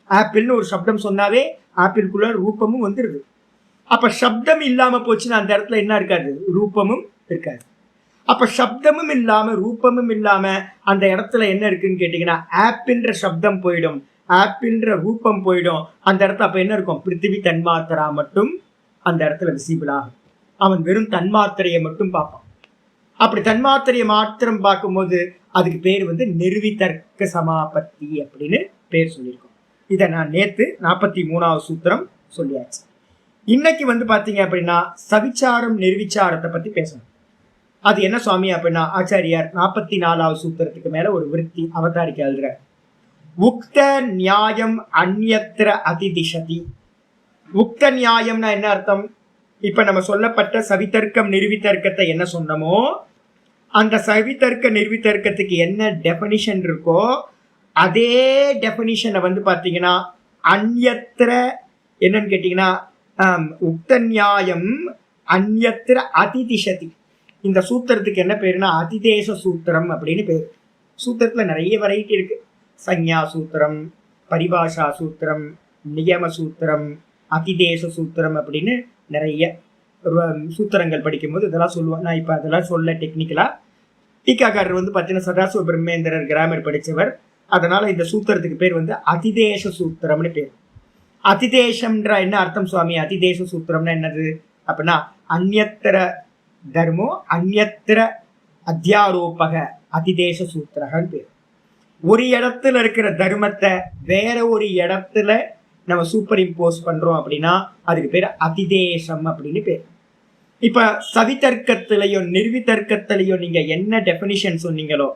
ஆப்பிள்னு ஒரு சப்தம் சொன்னாவே ஆப்பிள்குள்ள ரூபமும் வந்துருது. அப்ப சப்தம் இல்லாம போச்சுன்னா அந்த இடத்துல என்ன இருக்காது? ரூபமும் இருக்காது. அப்ப சப்தமும் இல்லாம ரூபமும் இல்லாம அந்த இடத்துல என்ன இருக்குன்னு கேட்டீங்கன்னா, ஆப்பிள்ன்ற சப்தம் போயிடும், ஆப்பிள்ன்ற ரூபம் போயிடும். அந்த இடத்துல அப்ப என்ன இருக்கும்? பிருத்திவி தன்மாத்திரா மட்டும் அந்த இடத்துல விசிபிள் ஆகும். அவன் வெறும் தன்மாத்திரையை மட்டும் பார்ப்பான். அப்படி தன்மாத்திரையை மாத்திரம் பார்க்கும்போது அதுக்கு பேர் நிர்விதர்க்க சமாபத்தி அப்படின்னு பேர் சொல்லியிருக்கோம். இதை நான் நேத்து 43வது சூத்திரம் சொல்லியாச்சு. இன்னைக்கு பாத்தீங்க அப்படின்னா சவிச்சாரம் நிர்விச்சாரத்தை பத்தி பேசணும். அது என்ன சுவாமி அப்படின்னா, ஆச்சாரியார் 44வது சூத்திரத்துக்கு மேல ஒரு விருத்தி அவதாரிக்க எழுதுற. உக்த நியாயம் அந்யத்ர அதிதிஷதி. உக்த நியாயம்னா என்ன அர்த்தம்? இப்ப நம்ம சொல்லப்பட்ட சவிதர்க்கம் நிர்விதர்க்கத்தை என்ன சொன்னமோ அந்த சவிதர்க்க நிர்விதர்க்கத்துக்கு என்ன டெபனிஷன் இருக்கோ அதே டெபனிஷனை பாத்தீங்கன்னா அந்யத்ர என்னன்னு கேட்டீங்கன்னா, உக்த நியாயம் அந்யத்ர அதிதிஷதி. இந்த சூத்திரத்துக்கு என்ன பேருன்னா அதிதேச சூத்திரம் அப்படின்னு பேரு. சூத்திரத்துல நிறைய வெரைட்டி இருக்கு. சஞ்ஞா சூத்திரம், பரிபாஷா சூத்திரம், நியம சூத்திரம், அதிதேச சூத்திரம் அப்படின்னு நிறைய சூத்திரங்கள் படிக்கும்போது இதெல்லாம் சொல்லுவேன். நான் இப்ப அதெல்லாம் சொல்ல டெக்னிக்கலா. டீக்காக்காரர் பார்த்தீங்கன்னா சதாசிவ பிரம்மேந்திரர் கிராமர் படித்தவர். அதனால இந்த சூத்திரத்துக்கு பேர் அதிதேச சூத்திரம்னு பேர். அதிதேசம்ன்ற என்ன அர்த்தம் சுவாமி? அதிதேச சூத்திரம்னா என்னது அப்படின்னா, அந்யத்திர தர்மோ அந்யத்திர அத்தியாரோபக அதிதேச சூத்திரகன்னு பேர். ஒரு இடத்துல இருக்கிற தர்மத்தை வேற ஒரு இடத்துல நம்ம சூப்பர் இம்போஸ் பண்றோம் அப்படின்னா அதுக்கு பேர் அதிதேசம் அப்படின்னு பேர். இப்ப சவிதர்க்கத்திலையோ நிர்விதர்க்கத்திலையோ நீங்க என்ன டெபினிஷன் சொன்னீங்களோ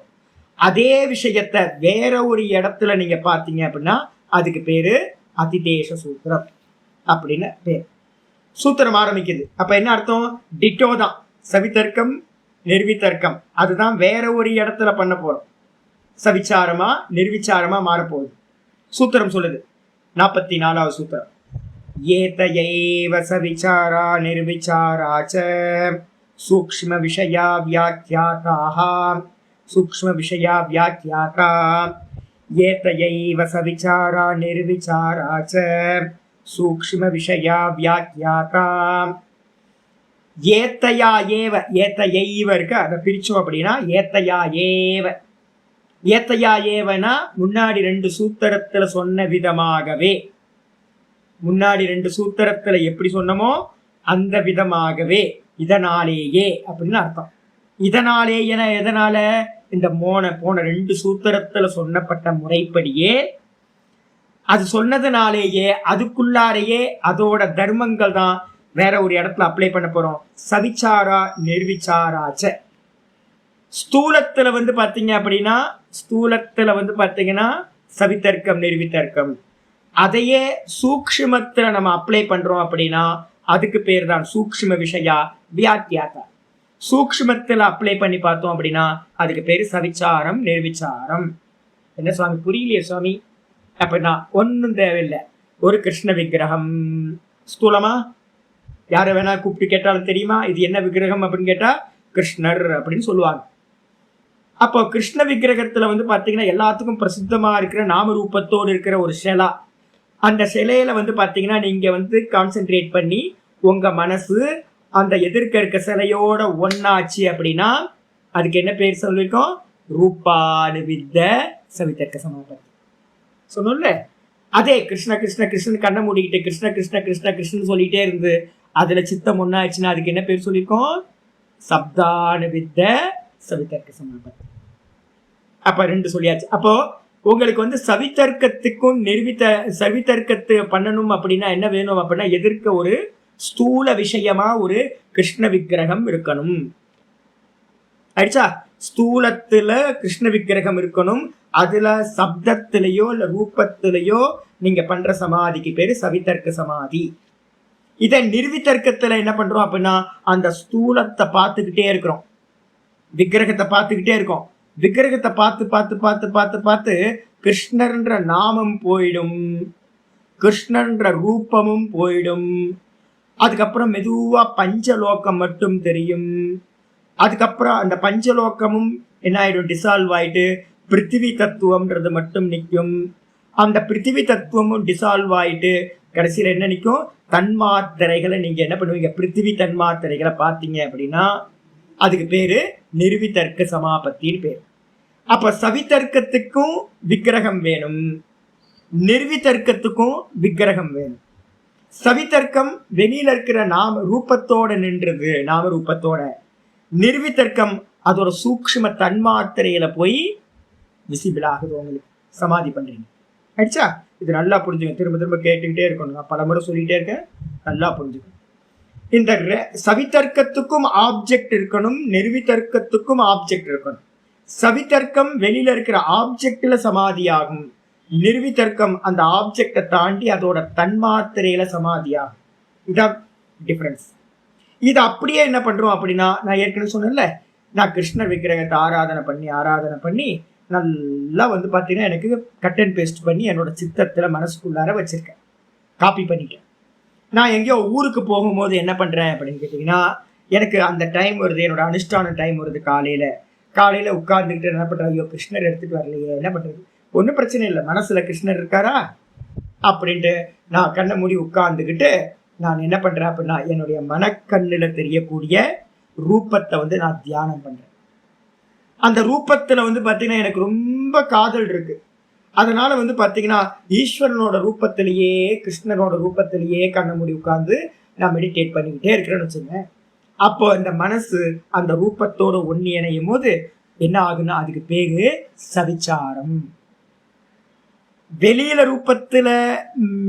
அதே விஷயத்த வேற ஒரு இடத்துல நீங்க பாத்தீங்க அப்படின்னா அதுக்கு பேரு அதிதேச சூத்திரம் அப்படின்னு பேர். சூத்திரம் ஆரம்பிக்குது. அப்ப என்ன அர்த்தம்? டிட்டோ தான். சவிதர்க்கம் நிர்விதர்க்கம் அதுதான் வேற ஒரு இடத்துல பண்ண போறோம். சவிச்சாரமா நிர்விச்சாரமா மாறப்போகுது. சூத்திரம் சொல்லுது 44வது சூத்திரம். ஏதயைவ சவிச்சாரா நிர்விச்சாராச்ச சூக்ஷ்ம விஷயா வியாக்கியாதாஹ. சூக்ஷ்ம விஷயா வியாக்கியாதா ஏதயைவ சவிச்சாரா நிர்விச்சாராச்ச சூக்ஷ்ம விஷயா வியாக்கியாதா. ஏத்தையா ஏவ, ஏத்தையைவ இருக்கு, அதை பிரிச்சோம் அப்படின்னா ஏத்தையா ஏவ. ஏத்தையா ஏவனா முன்னாடி 2 சூத்திரத்துல சொன்ன விதமாகவே, முன்னாடி 2 சூத்திரத்துல எப்படி சொன்னமோ அந்த விதமாகவே, இதனாலேயே அப்படின்னு அர்த்தம். இதனாலேயே எதனால? இந்த போன 2 சூத்திரத்துல சொன்னப்பட்ட முறைப்படியே அது சொன்னதுனாலேயே அதுக்குள்ளாரையே அதோட தர்மங்கள் தான் வேற ஒரு இடத்துல அப்ளை பண்ண போறோம். சவிச்சாரா நிர்விச்சாராச்ச. ஸ்தூலத்துல பாத்தீங்க அப்படின்னா, ஸ்தூலத்துல பாத்தீங்கன்னா சவிதர்க்கம் நிர்விதர்க்கம். அதையே சூக்ஷ்மத்துல நம்ம அப்ளை பண்றோம் அப்படின்னா அதுக்கு பேர் தான் சூக்ஷ்ம விஷயா வியாக்கியாதா. சூக்ஷ்மத்துல அப்ளை பண்ணி பார்த்தோம் அப்படின்னா அதுக்கு பேரு சவிச்சாரம் நிர்விச்சாரம். என்ன சுவாமி புரியலையே சுவாமி? அப்படின்னா ஒன்னும் தேவையில்லை. ஒரு கிருஷ்ண விக்கிரகம் ஸ்தூலமா யாரை வேணா கூப்பிட்டு கேட்டாலும் தெரியுமா இது என்ன விக்கிரகம் அப்படின்னு கேட்டா கிருஷ்ணர் அப்படின்னு சொல்லுவாங்க. அப்போ கிருஷ்ண விக்கிரகத்துல பாத்தீங்கன்னா எல்லாத்துக்கும் பிரசித்தமா இருக்கிற நாம ரூபத்தோடு இருக்கிற ஒரு சிலை. அந்த சிலையில பாத்தீங்கன்னா நீங்க கான்சென்ட்ரேட் பண்ணி உங்க மனசு அந்த எதிர்க்க இருக்க சிலையோட ஒன்னாச்சு அப்படின்னா அதுக்கு என்ன பேர் சொல்லியிருக்கோம்? ரூபானுவித்த சவிதர்க்க சமாபத்தி சொன்னோம்ல. அதே கிருஷ்ண கிருஷ்ண கிருஷ்ணன் கண்ணை மூடிக்கிட்டு கிருஷ்ண கிருஷ்ண கிருஷ்ண கிருஷ்ணன் சொல்லிட்டே இருந்து அதுல சித்தம் ஒன்னாச்சுன்னா அதுக்கு என்ன பேர் சொல்லியிருக்கோம்? சப்தானுவித்த சவிதர்க்க சமாபத்தி. அப்ப 2 சொல்லியாச்சு. அப்போ உங்களுக்கு வந்து சவித்தர்க்கத்துக்கும் சவித்தர்க்கத்து பண்ணணும் அப்படின்னா என்ன வேணும் அப்படின்னா, எதிர்க்க ஒரு ஸ்தூல விஷயமா ஒரு கிருஷ்ண விக்கிரகம் இருக்கணும். ஆயிடுச்சா? ஸ்தூலத்துல கிருஷ்ண விக்கிரகம் இருக்கணும். அதுல சப்தத்திலேயோ இல்ல ரூபத்திலேயோ நீங்க பண்ற சமாதிக்கு பேரு சவித்தர்க்க சமாதி. இதை நிர்வித்தர்க்கத்துல என்ன பண்றோம் அப்படின்னா, அந்த ஸ்தூலத்தை பார்த்துக்கிட்டே இருக்கிறோம், விக்கிரகத்தை பார்த்துக்கிட்டே இருக்கோம். விக்கிரகத்தை பார்த்து பார்த்து பார்த்து பார்த்து பார்த்து கிருஷ்ணர்ன்ற நாமம் போயிடும், கிருஷ்ணன்ற ரூபமும் போயிடும். அதுக்கப்புறம் மெதுவா பஞ்சலோகம் மட்டும் தெரியும். அதுக்கப்புறம் அந்த பஞ்சலோகமும் என்ன ஆயிடும், டிசால்வ் ஆயிட்டு பிருத்திவி தத்துவம்ன்றது மட்டும் நிற்கும். அந்த பிருத்திவி தத்துவமும் டிசால்வ் ஆயிட்டு கடைசியில் என்ன நிற்கும், தன்மாத்திரைகளை நீங்க என்ன பண்ணுவீங்க, பிருத்திவி தன்மாத்திரைகளை பார்த்தீங்க அப்படின்னா அதுக்கு பேரு நிர்விதர்க்க சமாபத்தின்னு பேர். அப்ப சவிதர்க்கத்துக்கும் விக்கிரகம் வேணும், நிர்விதர்க்கத்துக்கும் விக்கிரகம் வேணும். சவிதர்க்கம் வெளியில இருக்கிற நாம ரூபத்தோட நின்றது, நாம ரூபத்தோட. நிர்விதர்க்கம் அதோட சூக்ஷ்ம தன்மாத்திரையில போய் விசிபிள் ஆகுது, உங்களுக்கு சமாதி பண்றீங்க. ஆயிடுச்சா? இது நல்லா புரிஞ்சுக்கணும், திரும்ப திரும்ப கேட்டுக்கிட்டே இருக்கணும், நான் பல முறை சொல்லிட்டே இருக்கேன், நல்லா புரிஞ்சுக்கணும். இந்த சவிதர்க்கத்துக்கும் ஆப்ஜெக்ட் இருக்கணும், நிர்விதர்க்கத்துக்கும் ஆப்ஜெக்ட் இருக்கணும். சவிதர்க்கம் வெளியில இருக்கிற ஆப்ஜெக்ட்ல சமாதி ஆகும், நிர்விதர்க்கம் அந்த ஆப்ஜெக்டை தாண்டி அதோட தன்மாத்திரையில சமாதி ஆகும். இதான் டிஃபரன்ஸ். இது அப்படியே என்ன பண்றோம் அப்படின்னா, நான் ஏற்கனவே சொன்னேன்ல, நான் கிருஷ்ணர் விக்கிரகத்தை ஆராதனை பண்ணி நல்லா வந்து பார்த்தீங்கன்னா எனக்கு கட் அண்ட் பேஸ்ட் பண்ணி என்னோட சித்தத்துல மனசுக்குள்ளார வச்சிருக்கேன், காப்பி பண்ணிட்டேன். நான் எங்கேயோ ஊருக்கு போகும்போது என்ன பண்றேன் அப்படின்னு கேட்டீங்கன்னா, எனக்கு அந்த டைம் வருது, என்னோட அனுஷ்டான டைம் வருது. காலையில உட்கார்ந்துக்கிட்டு என்ன பண்றேன், ஐயோ கிருஷ்ணர் எடுத்துட்டு வரலையே, என்ன பண்றது, ஒன்றும் பிரச்சனை இல்லை, மனசுல கிருஷ்ணர் இருக்காரா அப்படின்ட்டு நான் கண்ணை மூடி உட்கார்ந்துக்கிட்டு நான் என்ன பண்றேன் அப்படின்னா, என்னுடைய மனக்கண்ணுல தெரியக்கூடிய ரூபத்தை வந்து நான் தியானம் பண்றேன். அந்த ரூபத்துல வந்து பாத்தீங்கன்னா எனக்கு ரொம்ப காதல் இருக்கு. அதனால வந்து பாத்தீங்கன்னா ஈஸ்வரனோட ரூபத்திலேயே, கிருஷ்ணனோட ரூபத்திலேயே கண்ணை மூடி உட்கார்ந்து நான் மெடிடேட் பண்ணிக்கிட்டே இருக்கிறேன்னு வச்சுங்க. அப்போ இந்த மனசு அந்த ரூபத்தோட ஒண்ணு இணையும் போது என்ன ஆகுன்னா அதுக்கு பேரு சவிச்சாரம். வெளியில ரூபத்துல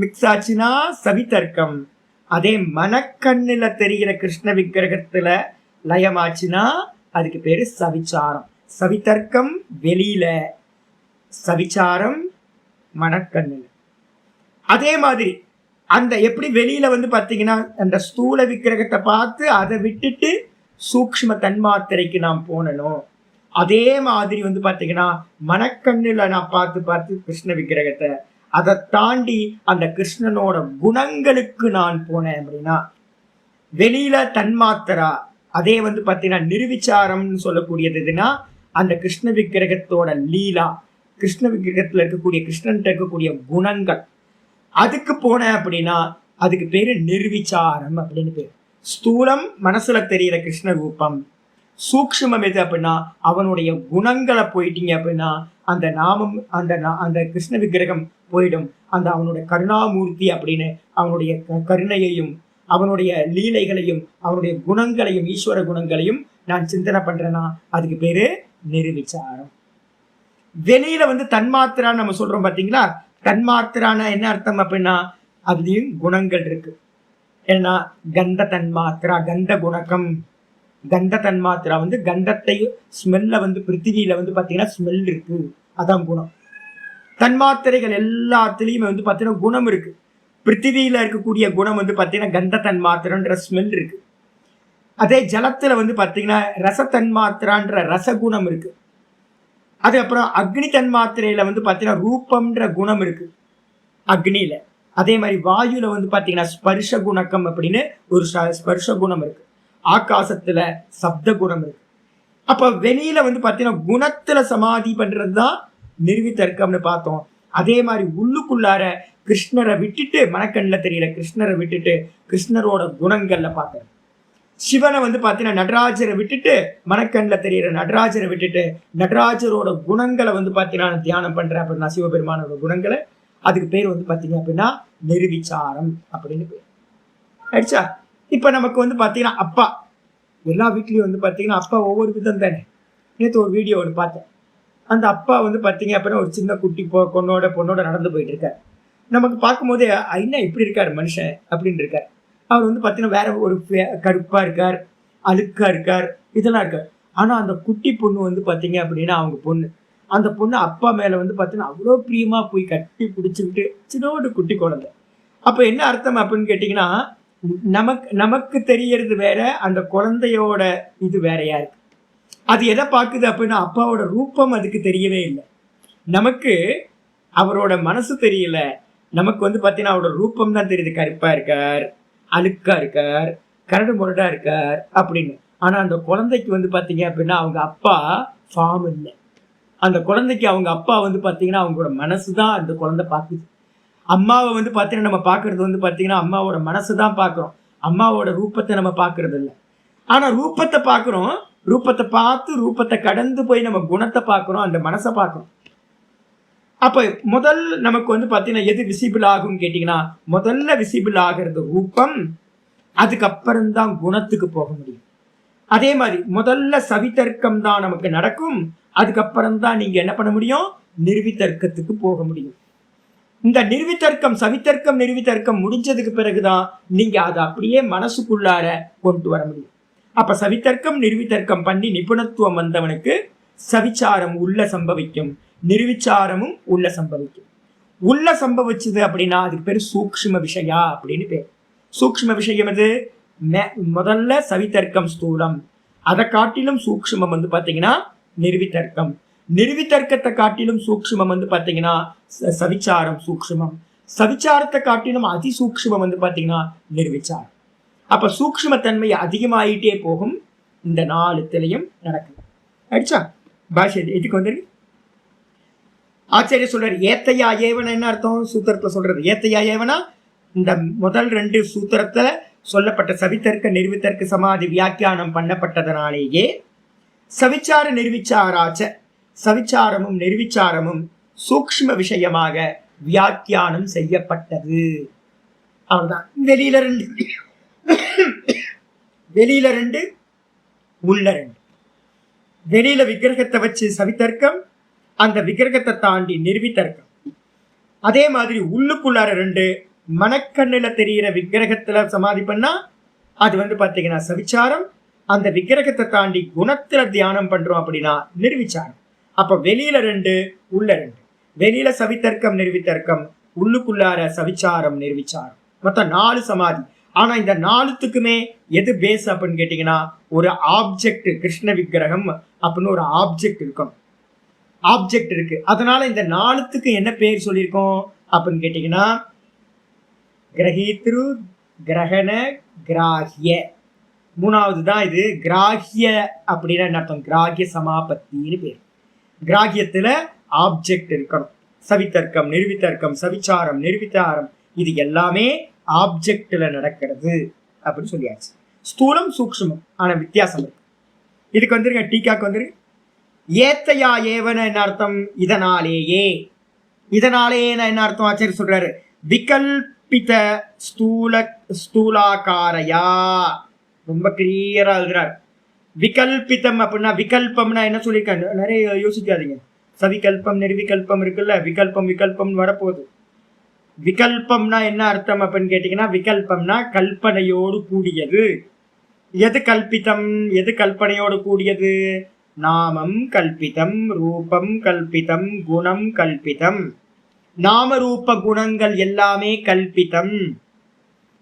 மிக்ஸ் ஆச்சுன்னா சவிதர்க்கம், அதே மனக்கண்ணுல தெரிகிற கிருஷ்ண விக்கிரகத்துல லயமாச்சுன்னா அதுக்கு பேரு சவிச்சாரம். சவிதர்க்கம் வெளியில, சவிச்சாரம் மனக்கண்ணுல. அதே மாதிரி அந்த எப்படி வெளியில வந்து பாத்தீங்கன்னா அந்த ஸ்தூல விக்கிரகத்தை பார்த்து அதை விட்டுட்டு சூக்ஷ்ம தன்மாத்திரைக்கு நாம் போனணும், அதே மாதிரி வந்து பாத்தீங்கன்னா மனக்கண்ணுல நான் பார்த்து பார்த்து கிருஷ்ண விக்கிரகத்தை, அதை தாண்டி அந்த கிருஷ்ணனோட குணங்களுக்கு நான் போனேன் அப்படின்னா வெளியில தன்மாத்திரா. அதே வந்து பாத்தீங்கன்னா நிர்விச்சாரம்னு சொல்லக்கூடியது எதுனா அந்த கிருஷ்ண விக்கிரகத்தோட லீலா, கிருஷ்ண விக்கிரகத்துல இருக்கக்கூடிய கிருஷ்ணன் இருக்கக்கூடிய குணங்கள், அதுக்கு போனேன் அப்படின்னா அதுக்கு பேரு நிர்விச்சாரம் அப்படின்னு பேரு. ஸ்தூலம் மனசுல தெரிகிற கிருஷ்ண ரூபம், சூக்ஷ்மம் எது அப்படின்னா அவனுடைய குணங்களை போயிட்டீங்க அப்படின்னா அந்த நாமம் அந்த கிருஷ்ண விக்கிரகம் போயிடும். அந்த அவனுடைய கருணாமூர்த்தி அப்படின்னு அவனுடைய கருணையையும் அவனுடைய லீலைகளையும் அவனுடைய குணங்களையும் ஈஸ்வர குணங்களையும் நான் சிந்தனை பண்றேன்னா அதுக்கு பேரு நிர்விச்சாரம். வெளியில வந்து தன்மாத்திரான்னு நம்ம சொல்றோம் பாத்தீங்களா, தன்மாத்திரான என்ன அர்த்தம் அப்படின்னா அதுலயும் குணங்கள் இருக்கு. ஏன்னா கந்த தன்மாத்திரா, கந்த குணக்கம். கந்த தன்மாத்திரா வந்து கந்தத்தையும் ஸ்மெல்ல வந்து பிருத்திவியில வந்து பாத்தீங்கன்னா ஸ்மெல் இருக்கு, அதான் குணம். தன்மாத்திரைகள் எல்லாத்துலயுமே வந்து பாத்தீங்கன்னா குணம் இருக்கு. பிருத்திவியில இருக்கக்கூடிய குணம் வந்து பாத்தீங்கன்னா கந்த தன்மாத்திரன்ற ஸ்மெல் இருக்கு. அதே ஜலத்துல வந்து பாத்தீங்கன்னா ரச தன்மாத்திரான்ற ரசகுணம் இருக்கு. அதுக்கப்புறம் அக்னி தன்மாத்திரையில வந்து பாத்தீங்கன்னா ரூபம்ன்ற குணம் இருக்கு அக்னியில. அதே மாதிரி வாயுல வந்து பாத்தீங்கன்னா ஸ்பர்ஷ குணக்கம் அப்படின்னு ஒரு ஸ்பர்ஷ குணம் இருக்கு. ஆகாசத்துல சப்த குணம் இருக்கு. அப்ப வெளியில வந்து பாத்தீங்கன்னா குணத்துல சமாதி பண்றதுதான் நிர்விதர்க்கம்னு பார்த்தோம். அதே மாதிரி உள்ளுக்குள்ளார கிருஷ்ணரை விட்டுட்டு, மனக்கண்ணுல தெரியல கிருஷ்ணரை விட்டுட்டு கிருஷ்ணரோட குணங்கள்ல பார்த்தேன். சிவனை வந்து பாத்தீங்கன்னா நடராஜரை விட்டுட்டு, மனக்கண்ணுல தெரியற நடராஜரை விட்டுட்டு நடராஜரோட குணங்களை வந்து பாத்தீங்கன்னா தியானம் பண்றேன் அப்படின்னா சிவபெருமானோட குணங்களை, அதுக்கு பேர் வந்து பாத்தீங்க அப்படின்னா நிர்விச்சாரம் அப்படின்னு பேர். ஆயிடுச்சா? இப்ப நமக்கு வந்து பாத்தீங்கன்னா அப்பா, எல்லா வீட்லயும் வந்து பாத்தீங்கன்னா அப்பா ஒவ்வொரு விதம் தானே. நேற்று ஒரு வீடியோ ஒன்று பார்த்தேன். அந்த அப்பா வந்து பார்த்தீங்க அப்படின்னா ஒரு சின்ன குட்டி பொண்ணோட நடந்து போயிட்டு இருக்காரு. நமக்கு பார்க்கும்போதே என்ன இப்படி இருக்காரு மனுஷன் அப்படின்னு இருக்கார். அவர் வந்து பார்த்தீங்கன்னா வேற ஒரு கருப்பா இருக்கார், அழுக்கா இருக்கார், இதெல்லாம் இருக்கார். ஆனா அந்த குட்டி பொண்ணு வந்து பார்த்தீங்க அப்படின்னா அவங்க பொண்ணு. அந்த பொண்ணு அப்பா மேல வந்து பார்த்தீங்கன்னா அவ்வளோ பிரியமா போய் கட்டி பிடிச்சிக்கிட்டு சின்னோடு குட்டி குழந்தை. அப்ப என்ன அர்த்தம் அப்படின்னு கேட்டீங்கன்னா, நமக்கு தெரியறது வேற, அந்த குழந்தையோட இது வேறையா இருக்கு. அது எதை பார்க்குது அப்படின்னா அப்பாவோட ரூபம் அதுக்கு தெரியவே இல்லை. நமக்கு அவரோட மனசு தெரியல. நமக்கு வந்து பார்த்தீங்கன்னா அவரோட ரூபம் தான் தெரியுது. கருப்பா இருக்கார், அழுக்கா இருக்கார், கரடு முரடா இருக்கார் அப்படின்னு. ஆனா அந்த குழந்தைக்கு வந்து பார்த்தீங்க அப்படின்னா அவங்க அப்பா ஃபார்ம் இல்லை. அந்த குழந்தைக்கு அவங்க அப்பா வந்து பார்த்தீங்கன்னா அவங்களோட மனசு தான் அந்த குழந்தை பார்க்குது. அம்மாவை வந்து பார்த்தீங்கன்னா நம்ம பார்க்கறது வந்து பார்த்தீங்கன்னா அம்மாவோட மனசு தான் பார்க்குறோம். அம்மாவோட ரூபத்தை நம்ம பார்க்கறது இல்லை. ஆனா ரூபத்தை பார்க்குறோம். ரூபத்தை பார்த்து ரூபத்தை கடந்து போய் நம்ம குணத்தை பார்க்குறோம், அந்த மனசை பார்க்குறோம். அப்ப முதல் நமக்கு வந்து பார்த்தீங்கன்னா எது விசிபிள் ஆகும்னு கேட்டீங்கன்னா, முதல்ல விசிபிள் ஆகிறது ரூபம், அதுக்கப்புறம் தான் குணத்துக்கு போக முடியும். அதே மாதிரி முதல்ல சவிதர்க்கம் தான் நமக்கு நடக்கும், அதுக்கப்புறம் தான் நீங்க என்ன பண்ண முடியும், நிர்வித்தர்க்கத்துக்கு போக முடியும். இந்த நிர்வித்தர்க்கம் சவிதர்க்கம் நிர்வித்தர்க்கம் முடிஞ்சதுக்கு பிறகுதான் நீங்க அதை அப்படியே மனசுக்குள்ளார கொண்டு வர முடியும். அப்ப சவிதர்க்கம் நிர்வித்தர்க்கம் பண்ணி நிபுணத்துவம் வந்தவனுக்கு சவிச்சாரம் உள்ள சம்பவிக்கும், நிர்விச்சாரமும் உள்ள சம்பவிக்கும். உள்ள சம்பவிச்சது அப்படின்னா அதுக்கு பேர் சூக்ஷ்ம விஷயா அப்படின்னு பேர். சூக்ஷ்ம விஷயம் அது முதல்ல சவிதர்க்கம் ஸ்தூலம், அதை காட்டிலும் சூக்ஷ்மம் வந்து பாத்தீங்கன்னா நிர்வித்தர்க்கம். நிர்வித்தர்க்கத்தை காட்டிலும் சூக்ஷ்மம் வந்து பாத்தீங்கன்னா சவிச்சாரம் சூக்ஷ்மம். சவிச்சாரத்தை காட்டிலும் அதிசூக்ஷ்மம் வந்து பாத்தீங்கன்னா நிர்விச்சாரம். அப்ப சூக்ஷ்மத்தன்மை அதிகமாயிட்டே போகும். இந்த 4 நடக்குது. அடிச்சா பாஷை இதுக்கு வந்து ஆச்சாரிய சொல்றாரு ஏத்தையா ஏவன. என்ன அர்த்தம் சூத்திரத்துல சொல்றது? ஏத்தையா ஏவனா இந்த முதல் 2 சூத்திரத்துல சொல்லப்பட்ட சவிதர்க்க நிர்வித்தர்க்க சமாதி வியாக்கியானம் பண்ணப்பட்டதனாலேயே சவிச்சார நிர்விச்சாராச்ச, சவிச்சாரமும் நிர்விச்சாரமும் சூக்ஷ்ம விஷயமாக வியாக்கியானம் செய்யப்பட்டது. அவ்வளவுதான். வெளியில 2 உள்ள 2. வெளியில விக்கிரகத்தை வச்சு சவிதர்க்கம், அந்த விக்கிரகத்தை தாண்டி நிர்வித்தர்க்கம். அதே மாதிரி உள்ளுக்குள்ளார 2 மனக்கண்ணுல தெரிகிற விக்கிரகத்துல சமாதி பண்ணா அது வந்து பாத்தீங்கன்னா சவிச்சாரம். அந்த விக்கிரகத்தை தாண்டி குணத்துல தியானம் பண்றோம் அப்படின்னா நிர்விச்சாரம். அப்ப வெளியில 2 உள்ள 2. வெளியில சவிதர்க்கம் நிர்வித்தர்க்கம், உள்ளுக்குள்ளார சவிச்சாரம் நிர்விச்சாரம். மொத்தம் 4 சமாதி. ஆனா இந்த 4த்துக்குமே எது பேஸ் அப்படின்னு கேட்டீங்கன்னா ஒரு ஆப்ஜெக்ட், கிருஷ்ண விக்கிரகம் அப்படின்னு ஒரு ஆப்ஜெக்ட் இருக்கணும். ஆப்ஜெக்ட் இருக்கு. அதனால இந்த 4த்துக்கு என்ன பேர் சொல்லியிருக்கோம் அப்படின்னு கேட்டீங்கன்னா கிரகீத்ரு, கிரகண, கிராஹ்ய. 3வது தான் இது. கிராஹ்ய அப்படின்னா என்ன அர்த்தம்? கிராஹ்ய சமாபத்தின்னு பேர். கிராஹ்யத்துல ஆப்ஜெக்ட் இருக்கணும். சவிதர்க்கம் நிர்வித்தர்க்கம் சவிச்சாரம் நிர்விச்சாரம் இது எல்லாமே ஆப்ஜெக்ட்ல நடக்கிறது அப்படின்னு சொல்லியாச்சு. ஸ்தூலம் சூக்ஷ்மம் ஆனா வித்தியாசம் இருக்கு. இதுக்கு வந்துருங்க டீக்காக்கு வந்துரு. ஏத்தையா ஏவன என்ன அர்த்தம்? இதனாலேயே. இதனாலேயே என்ன அர்த்தம்? ஆச்சரிய சொல்றாரு விகல்பித ஸ்தூலாகாரையா. ரொம்ப கிளியரா எழுதுறாரு. விகல்பிதம் அப்படின்னா விகல்பம்னா என்ன சொல்லியிருக்காங்க? நிறைய யோசிக்காதீங்க. சவிகல்பம் நிர்விகல்பம் இருக்குல்ல, விகல்பம் விகல்பம் வரப்போகுது. விகல்பம்னா என்ன அர்த்தம் அப்படின்னு கேட்டீங்கன்னா விகல்பம்னா கல்பனையோடு கூடியது. எது கல்பிதம், எது கல்பனையோடு கூடியது? நாமம் கல்பிதம், ரூபம் கல்பிதம், குணம் கல்பிதம். நாம ரூப குணங்கள் எல்லாமே கல்பிதம்.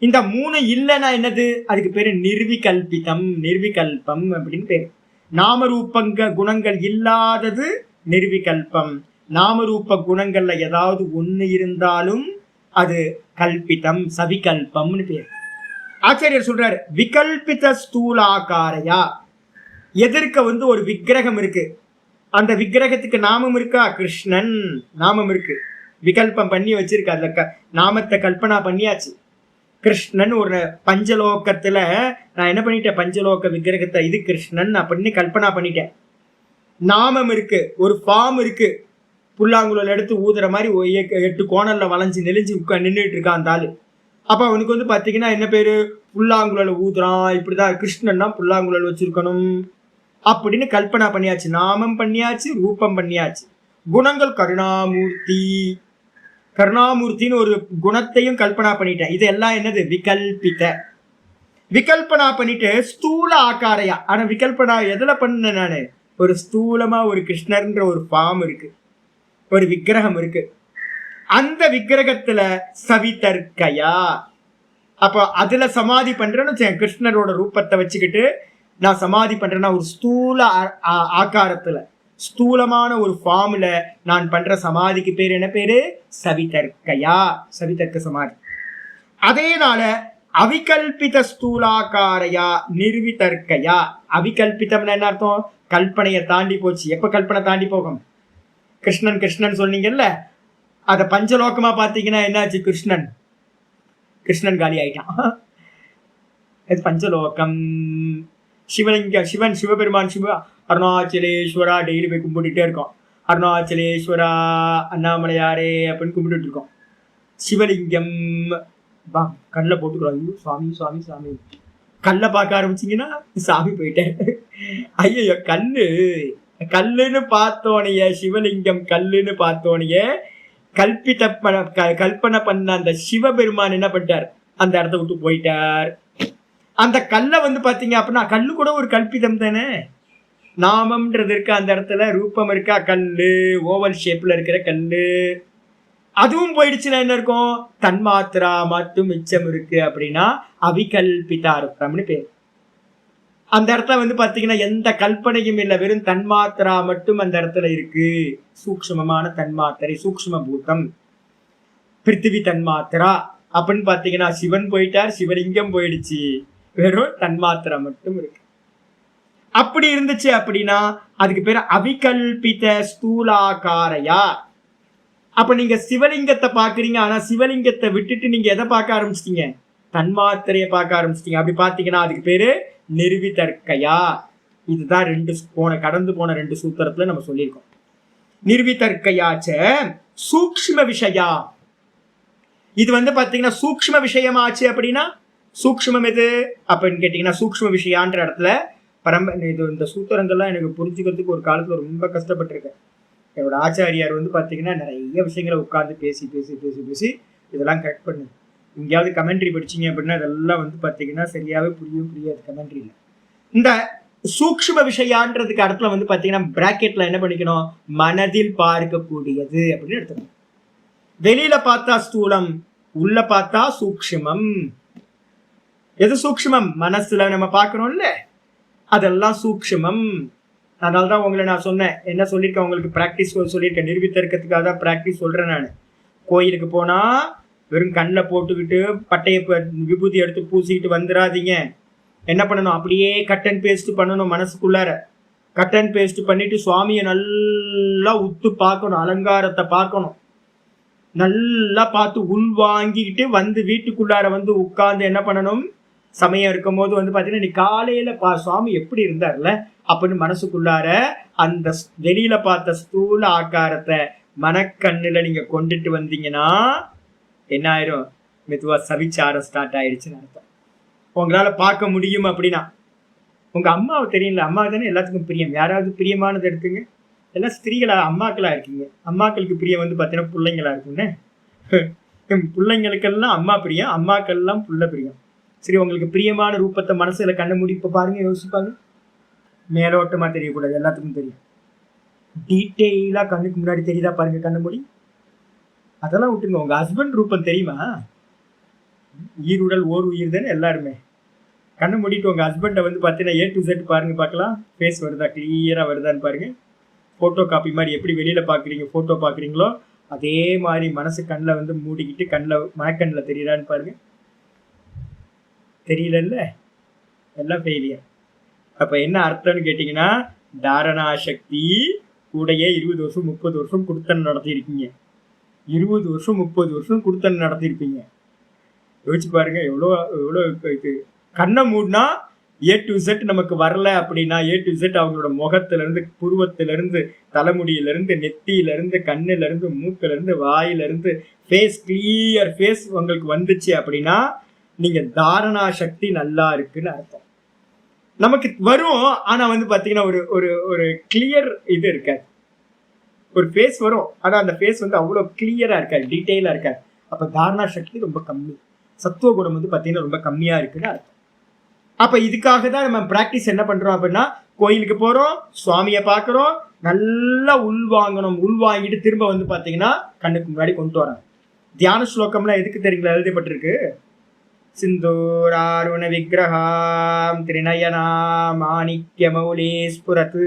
இந்த 3 இல்லைன்னா என்னது? அதுக்கு பேரு நிர்விகல்பிதம், நிர்விகல்பம் அப்படின்னு பேரு. நாம ரூபங்க குணங்கள் இல்லாதது நிர்விகல்பம். நாம ரூப குணங்கள்ல ஏதாவது ஒண்ணு இருந்தாலும் அது கல்பிதம், சவிகல்பம்னு பேர். ஆச்சாரியர் சொல்றாரு விகல்பித ஸ்தூலாகாரையா. எதிர்க்க வந்து ஒரு விக்கிரகம் இருக்கு. அந்த விக்கிரகத்துக்கு நாமம் இருக்கா? கிருஷ்ணன் நாமம் இருக்கு. விகல்பம் பண்ணி வச்சிருக்கு. அதுல நாமத்தை கல்பனா பண்ணியாச்சு. கிருஷ்ணன் ஒரு பஞ்சலோகத்துல நான் என்ன பண்ணிட்டேன்? பஞ்சலோக விக்கிரகத்தை இது கிருஷ்ணன் அப்படின்னு கல்பனா பண்ணிட்டேன். நாமம் இருக்கு, ஒரு ஃபார்ம் இருக்கு. புல்லாங்குழல் எடுத்து ஊதுற மாதிரி 8 கோணல்ல வளைஞ்சு நெளிஞ்சு நின்றுட்டு இருக்கான் அந்த ஆளு. அப்ப அவனுக்கு வந்து பாத்தீங்கன்னா என்ன பேரு? புல்லாங்குழல் ஊதுறான். இப்படிதான் கிருஷ்ணன்னா புல்லாங்குழல் வச்சிருக்கணும், அப்படின்னு கல்பனா பண்ணியாச்சு. நாமம் பண்ணியாச்சு, ரூபம் பண்ணியாச்சு. குணங்கள் கருணாமூர்த்தி. கருணாமூர்த்தின்னு ஒரு குணத்தையும் கல்பனா பண்ணிட்டேன். இதெல்லாம் என்னது? விகல்பித. விகல்பனா பண்ணிட்டு ஸ்தூல ஆக்காரையா. ஆனா விகல்பனா எதுல பண்ண? நானு ஒரு ஸ்தூலமா ஒரு கிருஷ்ணர்ன்ற ஒரு ஃபார்ம் இருக்கு, ஒரு விக்கிரகம் இருக்கு. அந்த விக்கிரகத்துல சவிதர்க்கையா. அப்ப அதுல சமாதி பண்றேன்னு கிருஷ்ணரோட ரூபத்தை வச்சுக்கிட்டு நான் சமாதி பண்றேன்னா ஒரு ஸ்தூல ஆக்காரத்துல ஸ்தூலமான ஒரு ஃபார்ம்ல நான் பண்ற சமாதிக்கு பேர் என்ன பேரு? சவிதர்க்கையா, சவிதர்க்க சமாதி. அதேனால அவிகல்பித ஸ்தூலாக்காரையா நிர்விதர்க்கையா. அவிகல்பிதம்னு என்ன அர்த்தம்? கல்பனையை தாண்டி போச்சு. எப்ப கல்பனை தாண்டி போகும்? கிருஷ்ணன் கிருஷ்ணன் சொன்னீங்கல்ல, அத பஞ்சலோகமா பாத்தீங்கன்னா என்னாச்சு? கிருஷ்ணன் காலி ஆயிட்டான். பஞ்சலோகம். சிவலிங்கம், சிவன் சிவபெருமான் சிவ அருணாச்சலேஸ்வரா டெய்லி போய் கும்பிட்டுட்டே இருக்கோம். அருணாச்சலேஸ்வரா அண்ணாமலையாரே அப்படின்னு கும்பிட்டு இருக்கோம். சிவலிங்கம் கல்ல போட்டுக்கிறோம். ஐயோ சுவாமி சுவாமி சுவாமி. கல்லை பார்க்க ஆரம்பிச்சிங்கன்னா சாமி போயிட்டாரு. ஐயோ கல்லுன்னு பார்த்தோனைய, சிவலிங்கம் கல்லுன்னு பார்த்தோனைய கல்பனை பண்ண அந்த சிவபெருமான் என்ன பண்ணிட்டார்? அந்த இடத்த விட்டு போயிட்டார். அந்த கல்லை பாத்தீங்க அப்படின்னா கல்லு கூட ஒரு கல்பிதம் தானே. நாமம்ன்றது இருக்கு அந்த இடத்துல, ரூபம் இருக்கா, கல்லு ஓவல் ஷேப்ல இருக்கிற கல்லு, அதுவும் போயிடுச்சுன்னா என்ன இருக்கும்? தன்மாத்திரா மட்டும் மிச்சம் இருக்கு. அப்படின்னா அவிகல்பிதா ரூபம்னு பேர். அந்த இடத்துல பாத்தீங்கன்னா எந்த கல்பனையும் இல்லை, வெறும் தன்மாத்திரா மட்டும் அந்த இடத்துல இருக்கு. சூக்ஷ்மமான தன்மாத்திரை, சூக்ஷ்ம பூதம், பிருத்திவி தன்மாத்திரா அப்படின்னு பாத்தீங்கன்னா சிவன் போயிட்டார், சிவலிங்கம் போயிடுச்சு, வெறும் தன்மாத்திரா மட்டும் இருக்கு. அப்படி இருந்துச்சு அப்படின்னா அதுக்கு பேர் அவிகல்பித ஸ்தூலாகாரையா. அப்ப நீங்க சிவலிங்கத்தை பாக்குறீங்க, ஆனா சிவலிங்கத்தை விட்டுட்டு நீங்க எதை பார்க்க ஆரம்பிச்சிட்டீங்க? தன்மாத்திரையை பார்க்க ஆரம்பிச்சிட்டீங்க. அப்படி பாத்தீங்கன்னா அதுக்கு பேரு நிர்விதர்க்கையா. இதுதான் கடந்து போன 2 சூத்திரத்துல நம்ம சொல்லியிருக்கோம். நிர்விதர்க்கையாச்ச சூக்ஷ்ம விஷயா. இது பாத்தீங்கன்னா சூக்ஷ்ம விஷயமாச்சு. அப்படின்னா சூக்ஷ்மம் எது அப்படின்னு கேட்டீங்கன்னா சூக்ஷ்ம விஷயான்ற இடத்துல இந்த சூத்திரங்கள்லாம் எனக்கு புரிஞ்சுக்கிறதுக்கு ஒரு காலத்துல ரொம்ப கஷ்டப்பட்டிருக்கேன். என்னோட ஆச்சாரியார் பாத்தீங்கன்னா நிறைய விஷயங்களை உட்கார்ந்து பேசி பேசி பேசி பேசி இதெல்லாம் கரெக்ட் பண்ணுது. எங்கேயாவது கமெண்ட்ரி படிச்சீங்க அப்படின்னா அதெல்லாம் பாத்தீங்கன்னா சரியாவே புரியாது கமெண்ட்ரியில. இந்த சூக்ஷ்ம விஷயான்றதுக்கு இடத்துல பாத்தீங்கன்னா பிராக்கெட்ல என்ன பண்ணிக்கணும்? மனதில் பார்க்கக்கூடியது அப்படின்னு எடுத்துக்கணும். வெளியில பார்த்தா ஸ்தூலம், உள்ள பார்த்தா சூக்ஷ்மம். எது சூக்ஷ்மம்? மனசுல நம்ம பார்க்கறோம்ல, அதெல்லாம் சூக்ஷ்மம். அதனால்தான் உங்களை நான் சொன்னேன், என்ன சொல்லியிருக்கேன் உங்களுக்கு? பிராக்டிஸ் சொல்லியிருக்கேன். நிரூபித்திருக்கிறதுக்காக தான் பிராக்டிஸ் சொல்றேன் நான். கோயிலுக்கு போனா வெறும் கண்ணில் போட்டுக்கிட்டு பட்டையை விபூதி எடுத்து பூசிக்கிட்டு வந்துடாதீங்க. என்ன பண்ணணும்? அப்படியே கட் அண்ட் பேஸ்ட் பண்ணணும். மனசுக்குள்ளார கட் அண்ட் பேஸ்ட் பண்ணிட்டு சுவாமியை நல்லா உத்து பார்க்கணும், அலங்காரத்தை பார்க்கணும், நல்லா பார்த்து உள்வாங்கிக்கிட்டு வீட்டுக்குள்ளார உட்கார்ந்து என்ன பண்ணணும்? சமயம் இருக்கும் போது பாத்தீங்கன்னா நீ காலையில சுவாமி எப்படி இருந்தார்ல அப்படின்னு மனசுக்குள்ளார அந்த வெளியில பார்த்த ஸ்தூல ஆக்காரத்தை மனக்கண்ணுல நீங்க கொண்டுட்டு வந்தீங்கன்னா என்ன ஆயிரும்? மெதுவா சவிச்சாரம் ஸ்டார்ட் ஆயிடுச்சுன்னு அர்த்தம். உங்களால பார்க்க முடியும். அப்படின்னா உங்க அம்மாவை தெரியல, அம்மா தானே எல்லாத்துக்கும் பிரியம். யாராவது பிரியமானது எடுத்துங்க. எல்லாம் ஸ்திரீகளா அம்மாக்களா இருக்கீங்க. அம்மாக்களுக்கு பிரியம் பாத்தீங்கன்னா பிள்ளைங்களா இருக்குன்னு. பிள்ளைங்களுக்கெல்லாம் அம்மா பிரியம், அம்மாக்கள்லாம் புள்ள பிரியம். சரி, உங்களுக்கு பிரியமான ரூபத்தை மனசுல கண்ண மூடி இப்ப பாருங்க, யோசிப்பாங்க. மேலோட்டமா தெரியக்கூடாது, எல்லாத்துக்கும் தெரியும். டீட்டெயிலா கண்ணுக்கு முன்னாடி தெரியுதா பாருங்க கண்ண மூடி. அதெல்லாம் விட்டுங்க. உங்க ஹஸ்பண்ட் ரூபம் தெரியுமா? ஈருடல் ஓர் உயிர் தானே எல்லாருமே. கண்ணை மூடிட்டு உங்க ஹஸ்பண்டை பாத்தீங்கன்னா A to Z பாருங்க, பார்க்கலாம். ஃபேஸ் வருதா, கிளியரா வருதான்னு பாருங்க. போட்டோ காப்பி மாதிரி எப்படி வெளியில பாக்குறீங்க, போட்டோ பாக்குறீங்களோ அதே மாதிரி மனசு கண்ணில் மூடிக்கிட்டு மனக்கண்ணில் தெரியறான்னு பாருங்க. தெரியல, எல்லாம் ஃபெயிலியர். அப்ப என்ன அர்த்தம்னு கேட்டீங்கன்னா தாரணா சக்தி கூடையே 20 வருஷம் 30 வருஷம் குடுத்தன் நடத்தியிருக்கீங்க. 20 வருஷம் 30 வருஷம் குடுத்தன் நடத்தியிருப்பீங்க. யோசிச்சு பாருங்க எவ்வளோ இது. கண்ணை மூடினா A to Z நமக்கு வரல அப்படின்னா A to Z அவங்களோட முகத்துல இருந்து, புருவத்தில இருந்து, தலைமுடியில இருந்து, நெத்தியில இருந்து, கண்ணுல இருந்து, மூக்குல இருந்து, வாயில இருந்து ஃபேஸ் கிளியர் ஃபேஸ் உங்களுக்கு வந்துச்சு அப்படின்னா நீங்க தாரணா சக்தி நல்லா இருக்குன்னு அர்த்தம். நமக்கு வரும். ஆனா வந்து பாத்தீங்கன்னா ஒரு ஒரு ஒரு கிளியர் இது இருக்காது. ஒரு ஃபேஸ் வரும், ஆனா அந்த ஃபேஸ் வந்து அவ்வளவு கிளியரா இருக்காது, டீட்டெயிலா இருக்காது. அப்ப தாரணா சக்தி ரொம்ப கம்மி, சத்துவ குணம் வந்து பாத்தீங்கன்னா ரொம்ப கம்மியா இருக்குன்னு அர்த்தம். அப்ப இதுக்காக தான் நம்ம பிராக்டிஸ் என்ன பண்றோம் அப்படின்னா, கோயிலுக்கு போறோம், சுவாமியை பார்க்கிறோம், நல்லா உள்வாங்கணும், உள்வாங்கிட்டு திரும்ப வந்து பாத்தீங்கன்னா கண்ணுக்கு முன்னாடி கொண்டு வரோம். தியான ஸ்லோகம்லாம் எதுக்கு தெரியுங்களா எழுதப்பட்டிருக்கு? சிந்தூராருண விக்கிரகாம் திரிநயனா மாணிக்ய மௌலி ஸ்புரத்து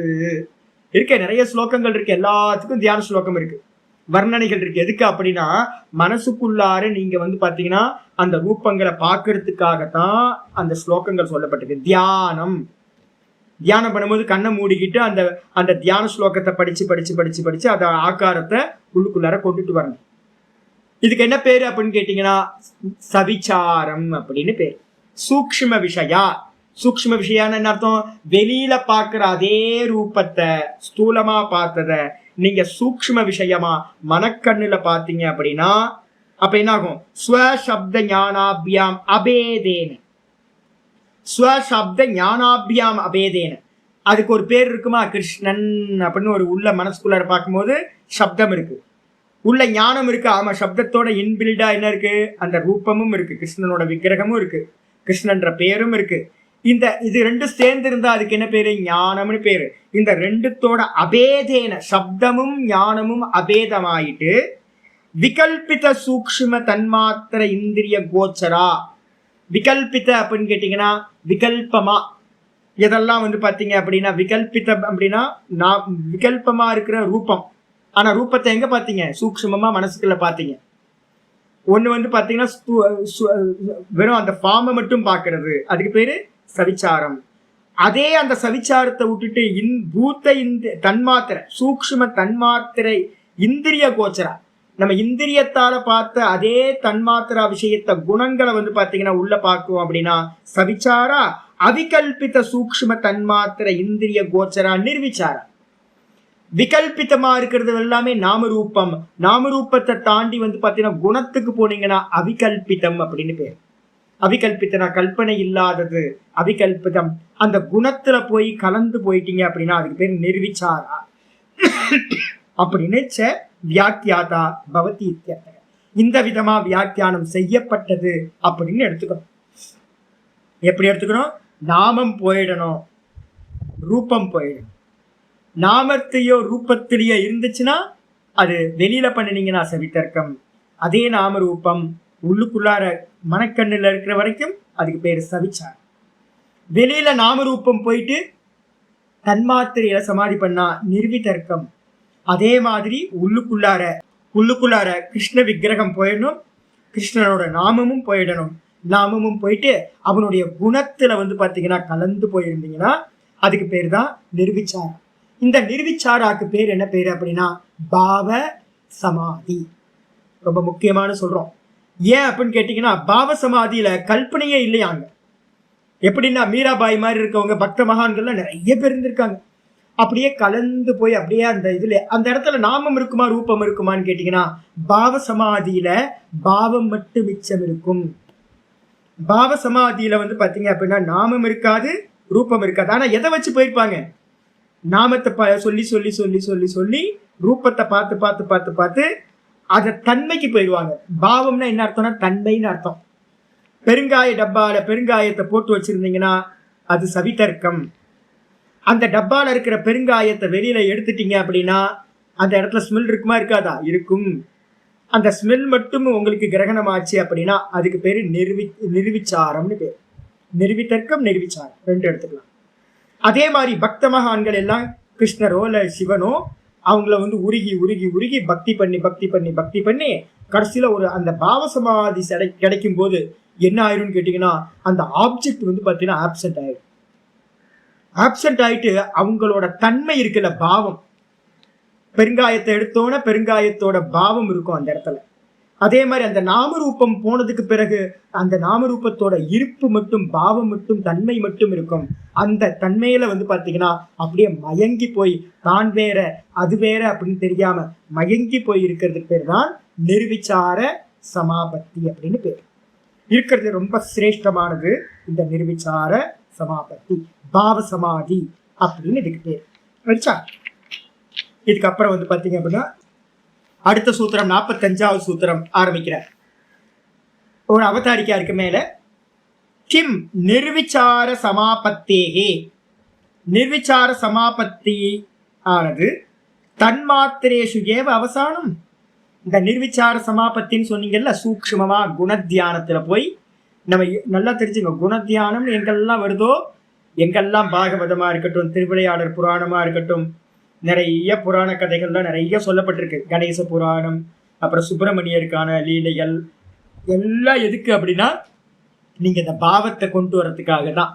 இருக்க. நிறைய ஸ்லோகங்கள் இருக்கு, எல்லாத்துக்கும் தியான ஸ்லோகம் இருக்கு, வர்ணனைகள் இருக்கு. எதுக்கு அப்படின்னா மனசுக்குள்ளார நீங்க வந்து பாத்தீங்கன்னா அந்த ரூபங்களை பார்க்கறதுக்காகத்தான் அந்த ஸ்லோகங்கள் சொல்லப்பட்டிருக்கு. தியானம் தியானம் பண்ணும்போது கண்ணை மூடிக்கிட்டு அந்த அந்த தியான ஸ்லோகத்தை படிச்சு படிச்சு படிச்சு படிச்சு அந்த ஆக்காரத்தை உள்ளுக்குள்ளார கொண்டுட்டு வரணும். இதுக்கு என்ன பேரு அப்படின்னு கேட்டீங்கன்னா சவிச்சாரம் அப்படின்னு பேரு. சூக்ஷ்ம விஷயா, சூக்ஷ்ம விஷயான்னு என்ன அர்த்தம்? வெளியில பாக்குற அதே ரூபத்தை ஸ்தூலமா பார்த்தத நீங்க சூக்ஷ்ம விஷயமா மனக்கண்ணுல பாத்தீங்க அப்படின்னா அப்ப என்ன ஆகும்? ஸ்வசப்த ஞானாபியாம் அபேதேன, ஸ்வசப்த ஞானாபியாம் அபேதேன. அதுக்கு ஒரு பேர் இருக்குமா? கிருஷ்ணன் அப்படின்னு ஒரு உள்ள மனசுக்குள்ளார பார்க்கும்போது சப்தம் இருக்கு, உள்ள ஞானம் இருக்கு. ஆமா, சப்தத்தோட இன்பில்டா என்ன இருக்கு? அந்த ரூபமும் இருக்கு, கிருஷ்ணனோட விக்கிரகமும் இருக்கு, கிருஷ்ணன்ற பேரும் இருக்கு. இந்த இது ரெண்டும் சேர்ந்து இருந்தா அதுக்கு என்ன பேரு? ஞானம்னு பேரு. இந்த ரெண்டுத்தோட அபேதேன, சப்தமும் ஞானமும் அபேதமாயிட்டு விகல்பித சூக்ஷ்ம தன்மாத்திர இந்திரிய கோச்சரா. விகல்பித அப்படின்னு கேட்டீங்கன்னா விகல்பமா, இதெல்லாம் வந்து பாத்தீங்க அப்படின்னா விகல்பிதம் அப்படின்னா விகல்பமா இருக்கிற ரூபம். ஆனா ரூபத்தை எங்க பாத்தீங்க? சூக்ஷ்மமா மனசுக்குள்ள பாத்தீங்க. ஒண்ணு வந்து பாத்தீங்கன்னா வெறும் அந்த ஃபார்மை மட்டும் பாக்குறது, அதுக்கு பேரு சவிச்சாரம். அதே அந்த சவிச்சாரத்தை விட்டுட்டு பூத்த தன்மாத்திரை, சூக்ஷ்ம தன்மாத்திரை இந்திரிய கோச்சரா, நம்ம இந்திரியத்தால பார்த்த அதே தன்மாத்திரா விஷயத்த குணங்களை வந்து பாத்தீங்கன்னா உள்ள பார்க்கும் அப்படின்னா சவிச்சாரா. அவிகல்பித சூக்ஷ்ம தன்மாத்திர இந்திரிய கோச்சரா நிர்விச்சாரா. விகல்பித்தமா இருக்கிறது எல்லாமே நாமரூபம். நாமரூபத்தை தாண்டி வந்து பாத்தீங்கன்னா குணத்துக்கு போனீங்கன்னா அவிகல்பிதம் அப்படின்னு பேர். அவிகல்பித்தனா கல்பனை இல்லாதது, அவிகல்பிதம். அந்த குணத்துல போய் கலந்து போயிட்டீங்க அப்படின்னா அதுக்கு பேர் நிர்விச்சாரா அப்படின்னு வியாக்கியாதா பவதி இத்தியர்த்தக. இந்த விதமா வியாக்கியானம் செய்யப்பட்டது அப்படின்னு எடுத்துக்கணும். எப்படி எடுத்துக்கணும்? நாமம் போயிடணும், ரூபம் போயிடணும். நாமத்தையோ ரூபத்திலேயோ இருந்துச்சுன்னா அது வெளியில பண்ணினீங்கன்னா சவிதர்க்கம். அதே நாம ரூபம் உள்ளுக்குள்ளார மனக்கண்ணுல இருக்கிற வரைக்கும் அதுக்கு பேரு சவிச்சாரம். வெளியில நாம ரூபம் போயிட்டு தன்மாத்திரையில சமாதி பண்ணா நிர்விதர்க்கம். அதே மாதிரி உள்ளுக்குள்ளார கிருஷ்ண விக்கிரகம் போயிடணும், கிருஷ்ணனோட நாமமும் போயிடணும். நாமமும் போயிட்டு அவனுடைய குணத்துல வந்து பாத்தீங்கன்னா கலந்து போயிருந்தீங்கன்னா அதுக்கு பேர் தான் நிர்விச்சாரம். இந்த நிர்விச்சாராக்கு பேர் என்ன பேரு அப்படின்னா பாவ சமாதி. ரொம்ப முக்கியமான சொல்றோம். ஏன் அப்படின்னு கேட்டீங்கன்னா பாவ சமாதியில கல்பனையே இல்லையாங்க. எப்படின்னா மீராபாய் மாதிரி இருக்கவங்க பக்த மகான்கள்லாம் நிறைய பேர் இருந்திருக்காங்க. அப்படியே கலந்து போய் அப்படியே அந்த இதுல அந்த இடத்துல நாமம் இருக்குமா ரூபம் இருக்குமான்னு கேட்டீங்கன்னா பாவ சமாதியில பாவம் மட்டும் மிச்சம் இருக்கும். பாவ சமாதியில வந்து பாத்தீங்க அப்படின்னா நாமம் இருக்காது, ரூபம் இருக்காது. ஆனா எதை வச்சு போயிருப்பாங்க? நாமத்தை சொல்லி சொல்லி சொல்லி சொல்லி சொல்லி ரூபத்தை பார்த்து பார்த்து பார்த்து பார்த்து அதை தன்மைக்கு போயிடுவாங்க. பாவம்னா என்ன அர்த்தம்னா தன்மைன்னு அர்த்தம். பெருங்காய டப்பால பெருங்காயத்தை போட்டு வச்சிருந்தீங்கன்னா அது சவிதர்க்கம். அந்த டப்பால இருக்கிற பெருங்காயத்தை வெளியில எடுத்துட்டீங்க அப்படின்னா அந்த இடத்துல ஸ்மெல் இருக்குமா இருக்காதா? இருக்கும். அந்த ஸ்மெல் மட்டும் உங்களுக்கு கிரகணம் ஆச்சு அப்படின்னா அதுக்கு பேரு நிர்விச்சாரம்னு பேரு. நிர்விதர்க்கம் நிர்விச்சாரம் ரெண்டு எடுத்துக்கலாம். அதே மாதிரி பக்த மகான்கள் எல்லாம் கிருஷ்ணரோ இல்ல சிவனோ அவங்கள வந்து உருகி உருகி உருகி பக்தி பண்ணி பக்தி பண்ணி பக்தி பண்ணி கடைசியில ஒரு அந்த பாவசமாதி கிடைக்கும் போது என்ன ஆயிரும்னு கேட்டீங்கன்னா அந்த ஆப்ஜெக்ட் வந்து பாத்தீங்கன்னா ஆப்சென்ட் ஆயிடும். ஆப்சென்ட் ஆயிட்டு அவங்களோட தன்மை இருக்குல்ல பாவம், பெருங்காயத்தை எடுத்தோன்னா பெருங்காயத்தோட பாவம் இருக்கும் அந்த இடத்துல. அதே மாதிரி அந்த நாமரூபம் போனதுக்கு பிறகு அந்த நாமரூபத்தோட இருப்பு மட்டும் பாவம் மட்டும் தன்மை மட்டும் இருக்கும். அந்த தன்மையில வந்து பாத்தீங்கன்னா அப்படியே மயங்கி போய் தான் வேற அது வேற அப்படின்னு தெரியாம மயங்கி போய் இருக்கிறதுக்கு பேர் தான் நிர்விச்சார சமாபத்தி அப்படின்னு பேர். இருக்கிறது ரொம்ப சிரேஷ்டமானது இந்த நிர்விச்சார சமாபத்தி. பாவ சமாதி அப்படின்னு இதுக்கு பேர். வச்சா இதுக்கப்புறம் வந்து பாத்தீங்க அப்படின்னா அடுத்த சூத்திரம் 45வது சூத்திரம் ஆரம்பிக்கிறார். ஒரு அவதாரிக்கா இருக்கு மேல. கிம் நிர்விச்சார சமாபத்தேகே, நிர்விச்சார சமாபத்தி ஆனது தன்மாத்திரேஷு ஏவ அவசானம். இந்த நிர்விச்சார சமாபத்தின்னு சொன்னீங்கல்ல, சூக்ஷ்மமா குணத்தியானத்துல போய் நம்ம நல்லா தெரிஞ்சுங்க. குணத்தியானம் எங்கெல்லாம் வருதோ, எங்கெல்லாம் பாகவதமா இருக்கட்டும், திருவிளையாடல் புராணமா இருக்கட்டும், நிறைய புராண கதைகள்லாம் நிறைய சொல்லப்பட்டிருக்கு. கணேச புராணம், அப்புறம் சுப்பிரமணியருக்கான லீலைகள் எல்லாம் எதுக்கு அப்படின்னா நீங்க இந்த பாவத்தை கொண்டு வர்றதுக்காக தான்.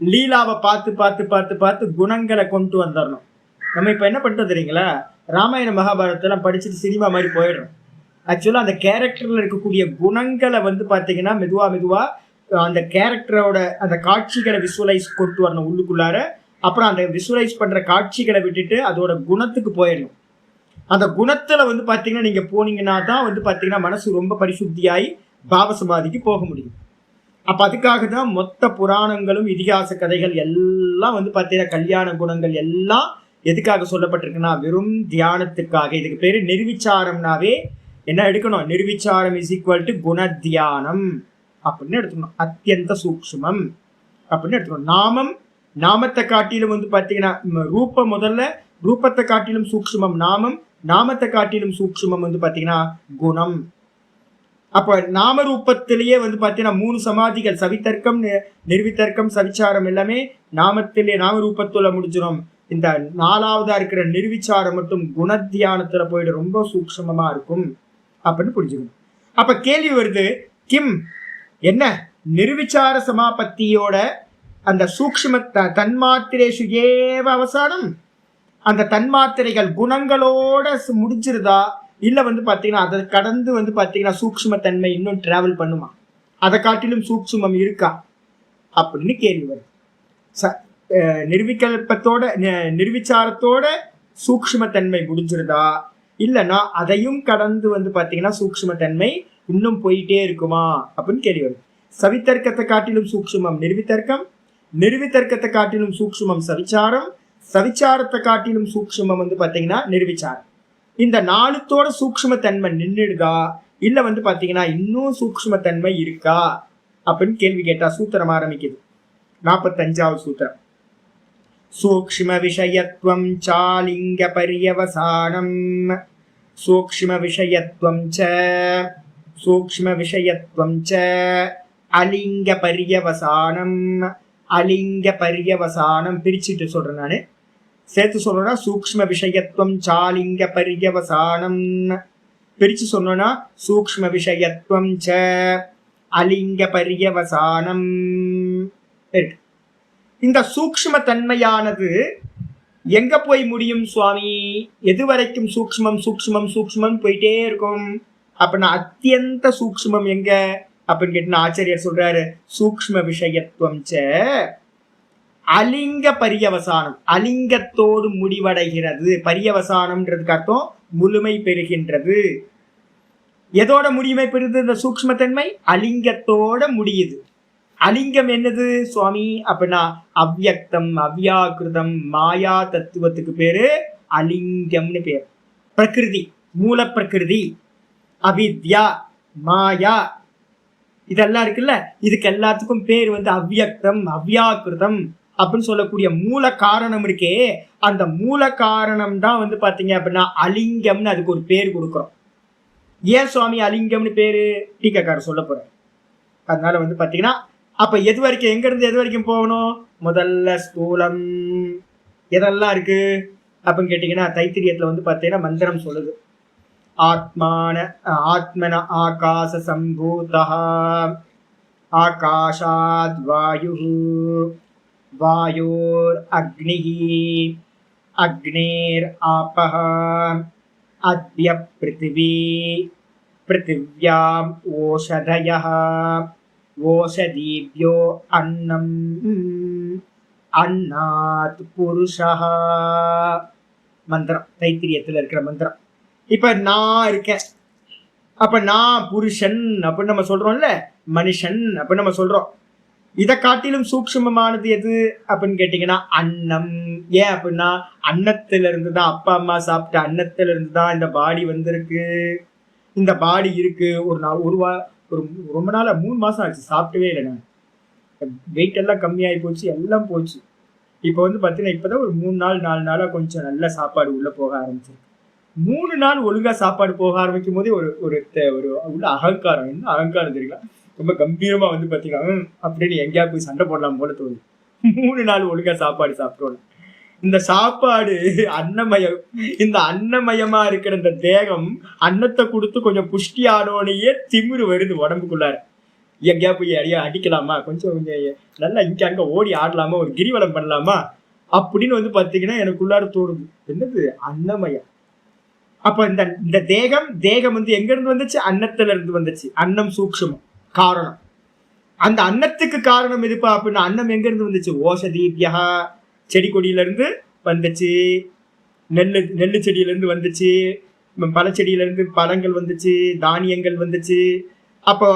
லீலாவை பார்த்து பார்த்து பார்த்து பார்த்து குணங்களை கொண்டு வந்துடணும். நம்ம இப்ப என்ன பண்ணிட்டு தெரியுங்களா, ராமாயண மகாபாரதத்தெல்லாம் படிச்சுட்டு சினிமா மாதிரி போயிடுறோம். ஆக்சுவலா அந்த கேரக்டர்ல இருக்கக்கூடிய குணங்களை வந்து பாத்தீங்கன்னா மெதுவா அந்த கேரக்டரோட அந்த காட்சிகளை விசுவலைஸ் கொண்டு வரணும் உள்ளுக்குள்ளார. அப்புறம் அந்த விசுவலைஸ் பண்ற காட்சிகளை விட்டுட்டு அதோட குணத்துக்கு போயிடணும். அந்த குணத்துல வந்து பாத்தீங்கன்னா நீங்க போனீங்கன்னா தான் வந்து பாத்தீங்கன்னா மனசு ரொம்ப பரிசுத்தியாகி பாவசமாதிக்கு போக முடியும். அப்ப அதுக்காக தான் மொத்த புராணங்களும் இதிகாச கதைகள் எல்லாம் வந்து பாத்தீங்கன்னா கல்யாண குணங்கள் எல்லாம் எதுக்காக சொல்லப்பட்டிருக்குன்னா வெறும் தியானத்துக்காக. இதுக்கு பேரு நிர்விச்சாரம்னாவே என்ன எடுக்கணும், நிர்விச்சாரம் இஸ் ஈக்குவல் டு குணத்தியானம் அப்படின்னு எடுத்துக்கணும். அத்தியந்த சூக்ஷ்மம் அப்படின்னு எடுத்துக்கணும். நாமம் நாமத்தை காட்டிலும் வந்து பாத்தீங்கன்னா ரூபம் முதல்ல, ரூபத்தை காட்டிலும் சூக்ஷ்மம் நாமம், நாமத்தை காட்டிலும் சூக்ஷ்மம் வந்து பாத்தீங்கன்னா குணம். அப்ப நாம ரூபத்திலேயே வந்து பாத்தீங்கன்னா 3 சமாதிகள், சவித்தர்க்கம், நிர்வித்தர்க்கம், சவிச்சாரம் எல்லாமே நாமத்திலே நாம ரூபத்துல முடிஞ்சிடும். இந்த 4வதா இருக்கிற நிர்விச்சாரம் மட்டும் குணத்தியானத்துல போயிட்டு ரொம்ப சூக்ஷ்மமா இருக்கும் அப்படின்னு புரிஞ்சுக்கணும். அப்ப கேள்வி வருது, கிம் என்ன நிர்விச்சார சமாபத்தியோட அந்த சூக்ஷ்ம தன்மாத்திரேஷு ஏவ அவசானம், அந்த தன்மாத்திரைகள் குணங்களோட முடிஞ்சிருதா, இல்ல வந்து பாத்தீங்கன்னா அதை கடந்து வந்து பாத்தீங்கன்னா சூக்ஷ்ம தன்மை இன்னும் டிராவல் பண்ணுமா, அதை காட்டிலும் சூக்ஷ்மம் இருக்கா அப்படின்னு கேள்வி வருது. நிர்விகல்பத்தோட நிர்விச்சாரத்தோட சூக்ஷ்ம தன்மை முடிஞ்சிருதா, இல்லைன்னா அதையும் கடந்து வந்து பாத்தீங்கன்னா சூக்ஷ்ம தன்மை இன்னும் போயிட்டே இருக்குமா அப்படின்னு கேள்வி வருது. சவித்தர்க்கத்தை காட்டிலும் சூக்ஷ்மம் நிர்வித்தர்க்கம், நிர்வித்தர்க்கத்தை காட்டிலும் சூக்ஷ்மம் சவிச்சாரம், சவிச்சாரத்தை காட்டிலும் சூக்ஷ்மம் வந்து பாத்தீங்கன்னா நிர்விச்சாரம். இந்த 4தோட சூக்ஷ்ம தன்மை நின்றுடுதா, இல்ல வந்து பாத்தீங்கன்னா இன்னும் சூக்ஷ்ம தன்மை இருக்கா அப்படின்னு கேள்வி கேட்டா சூத்திரம் ஆரம்பிக்குது. 45வது சூத்திரம். சூக்ஷ்ம விஷயத்துவம் சாலிங்க பரியவசானம், சூக்ஷ்ம விஷயத்துவம் ச, சூக்ஷ்ம விஷயத்துவம் ச அலிங்க பரியவசானம். அலிங்க பரியவசானம் பிரிச்சுட்டு சொல்றேன் நானு, சேர்த்து சொல்லணும்னா சூக்ஷ்ம விஷயத்துவம் சாலிங்க பரியவசானம், பிரிச்சு சொன்னோம்னா சூக்ஷ்ம விஷயத்துவம் ச அலிங்க பரியவசானம் இருக்கு. இந்த சூக்ஷ்ம தன்மையானது எங்க போய் முடியும் சுவாமி, எது வரைக்கும் சூக்ஷ்மம் சூக்ஷ்மம் சூக்ஷ்மம் போயிட்டே இருக்கும் அப்படின்னா அத்தியந்த சூக்ஷ்மம் எங்க அப்படின்னு கேட்டு ஆச்சரியர் சொல்றாரு, சூக்ஷ்ம விஷயத்துவம் ச அலிங்க பரியவசானம், அலிங்கத்தோடு முடிவடைகிறது. பரியவசானம்ன்றதுக்கு அர்த்தம் முழுமை பெறுகின்றது. எதோட முழுமை பெறுது இந்த சூக்ஷ்ம தன்மை, அலிங்கத்தோட முடியுது. அலிங்கம் என்னது சுவாமி அப்படின்னா அவ்யக்தம் அவ்யாக்கிருதம் மாயா தத்துவத்துக்கு பேரு அலிங்கம்னு பேர். பிரகிருதி, மூல பிரகிருதி, அவித்யா, மாயா இதெல்லாம் இருக்குல்ல, இதுக்கு எல்லாத்துக்கும் பேர் வந்து அவ்யக்தம் அவ்யாக்கிருதம் அப்படின்னு சொல்லக்கூடிய மூல காரணம் இருக்கே, அந்த மூல காரணம் தான் வந்து பாத்தீங்க அப்படின்னா அலிங்கம்னு அதுக்கு ஒரு பேர் கொடுக்குறோம். ஏன் சுவாமி அலிங்கம்னு பேரு டீக்காக்காரர் சொல்ல போற. அதனால வந்து பாத்தீங்கன்னா அப்ப எது வரைக்கும், எங்க இருந்து எது வரைக்கும் போகணும், முதல்ல ஸ்தூலம் எதெல்லாம் இருக்கு அப்படின்னு கேட்டீங்கன்னா தைத்திரியத்துல வந்து பாத்தீங்கன்னா மந்திரம் சொல்லுது, ஆத்மான ஆத்மன ஆகாச சம்பூதா, ஆகாஷாத் வாயுஹு, வாயோர் அக்னிஹி, அக்னேர் ஆபஹ, அத்ய பிருத்திவி, பிருத்திவ்யாம் ஓஷதயஹ, ஓஷதீப்யோ அன்னம், அன்னாத் புருஷஹ. மந்திரம் தைத்திரியத்துல இருக்கிற மந்திரம். இப்ப நான் இருக்கேன், அப்ப நான் புருஷன் அப்படின்னு நம்ம சொல்றோம்ல, மனுஷன் அப்படின்னு நம்ம சொல்றோம். இதை காட்டிலும் சூக்ஷ்மமானது எது அப்படின்னு கேட்டீங்கன்னா அன்னம். ஏன் அப்படின்னா அன்னத்துல இருந்து தான், அப்பா அம்மா சாப்பிட்ட அன்னத்துல இருந்து தான் இந்த பாடி வந்திருக்கு. இந்த பாடி இருக்கு. ஒரு நாள் ஒரு ரொம்ப நாளா 3 மாசம் ஆச்சு சாப்பிட்டவே இல்லை. நான் வெயிட் எல்லாம் கம்மியாகி போச்சு, எல்லாம் போச்சு. இப்போ வந்து பார்த்தீங்கன்னா இப்போதான் ஒரு 3 நாள் 4 நாளா கொஞ்சம் நல்ல சாப்பாடு உள்ள போக ஆரம்பிச்சிருக்கு. 3 நாள் ஒழுங்கா சாப்பாடு போக ஆரம்பிக்கும் போதே ஒரு ஒரு உள்ள அகங்காரம், என்ன அகங்காரம் தெரியல, ரொம்ப கம்பீரமா வந்து பார்த்தீங்கன்னா அப்படின்னு எங்கேயா போய் சண்டை போடலாம் போல தோணுது. 3 நாள் ஒழுங்கா சாப்பாடு சாப்பிட்டோம். இந்த சாப்பாடு அன்னமயம். இந்த அன்னமயமா இருக்கிற இந்த தேகம் அன்னத்தை கொடுத்து கொஞ்சம் புஷ்டி ஆனோனையே திமிரு வருது உடம்புக்குள்ளார. எங்கேயா போய் யாரையா அடிக்கலாமா, கொஞ்சம் நல்லா இங்க அங்க ஓடி ஆடலாமா, ஒரு கிரிவலம் பண்ணலாமா அப்படின்னு வந்து பாத்தீங்கன்னா எனக்குள்ளார தோணுது. என்னது அன்னமயம். அப்ப இந்த தேகம் வந்து எங்க இருந்து வந்துச்சு? அன்னத்துல இருந்து வந்துச்சு. அன்னம் சூக்ஷ்மம் காரணம். அந்த அன்னத்துக்கு காரணம் எதுப்பா அப்படின்னா அன்னம் எங்க இருந்து வந்துச்சு? ஓஷதீபியா, செடி கொடியில இருந்து வந்துச்சு. நெல்லு செடியில இருந்து வந்துச்சு. பழச்செடியில இருந்து பழங்கள் வந்துச்சு, தானியங்கள் வந்துச்சு. அப்போ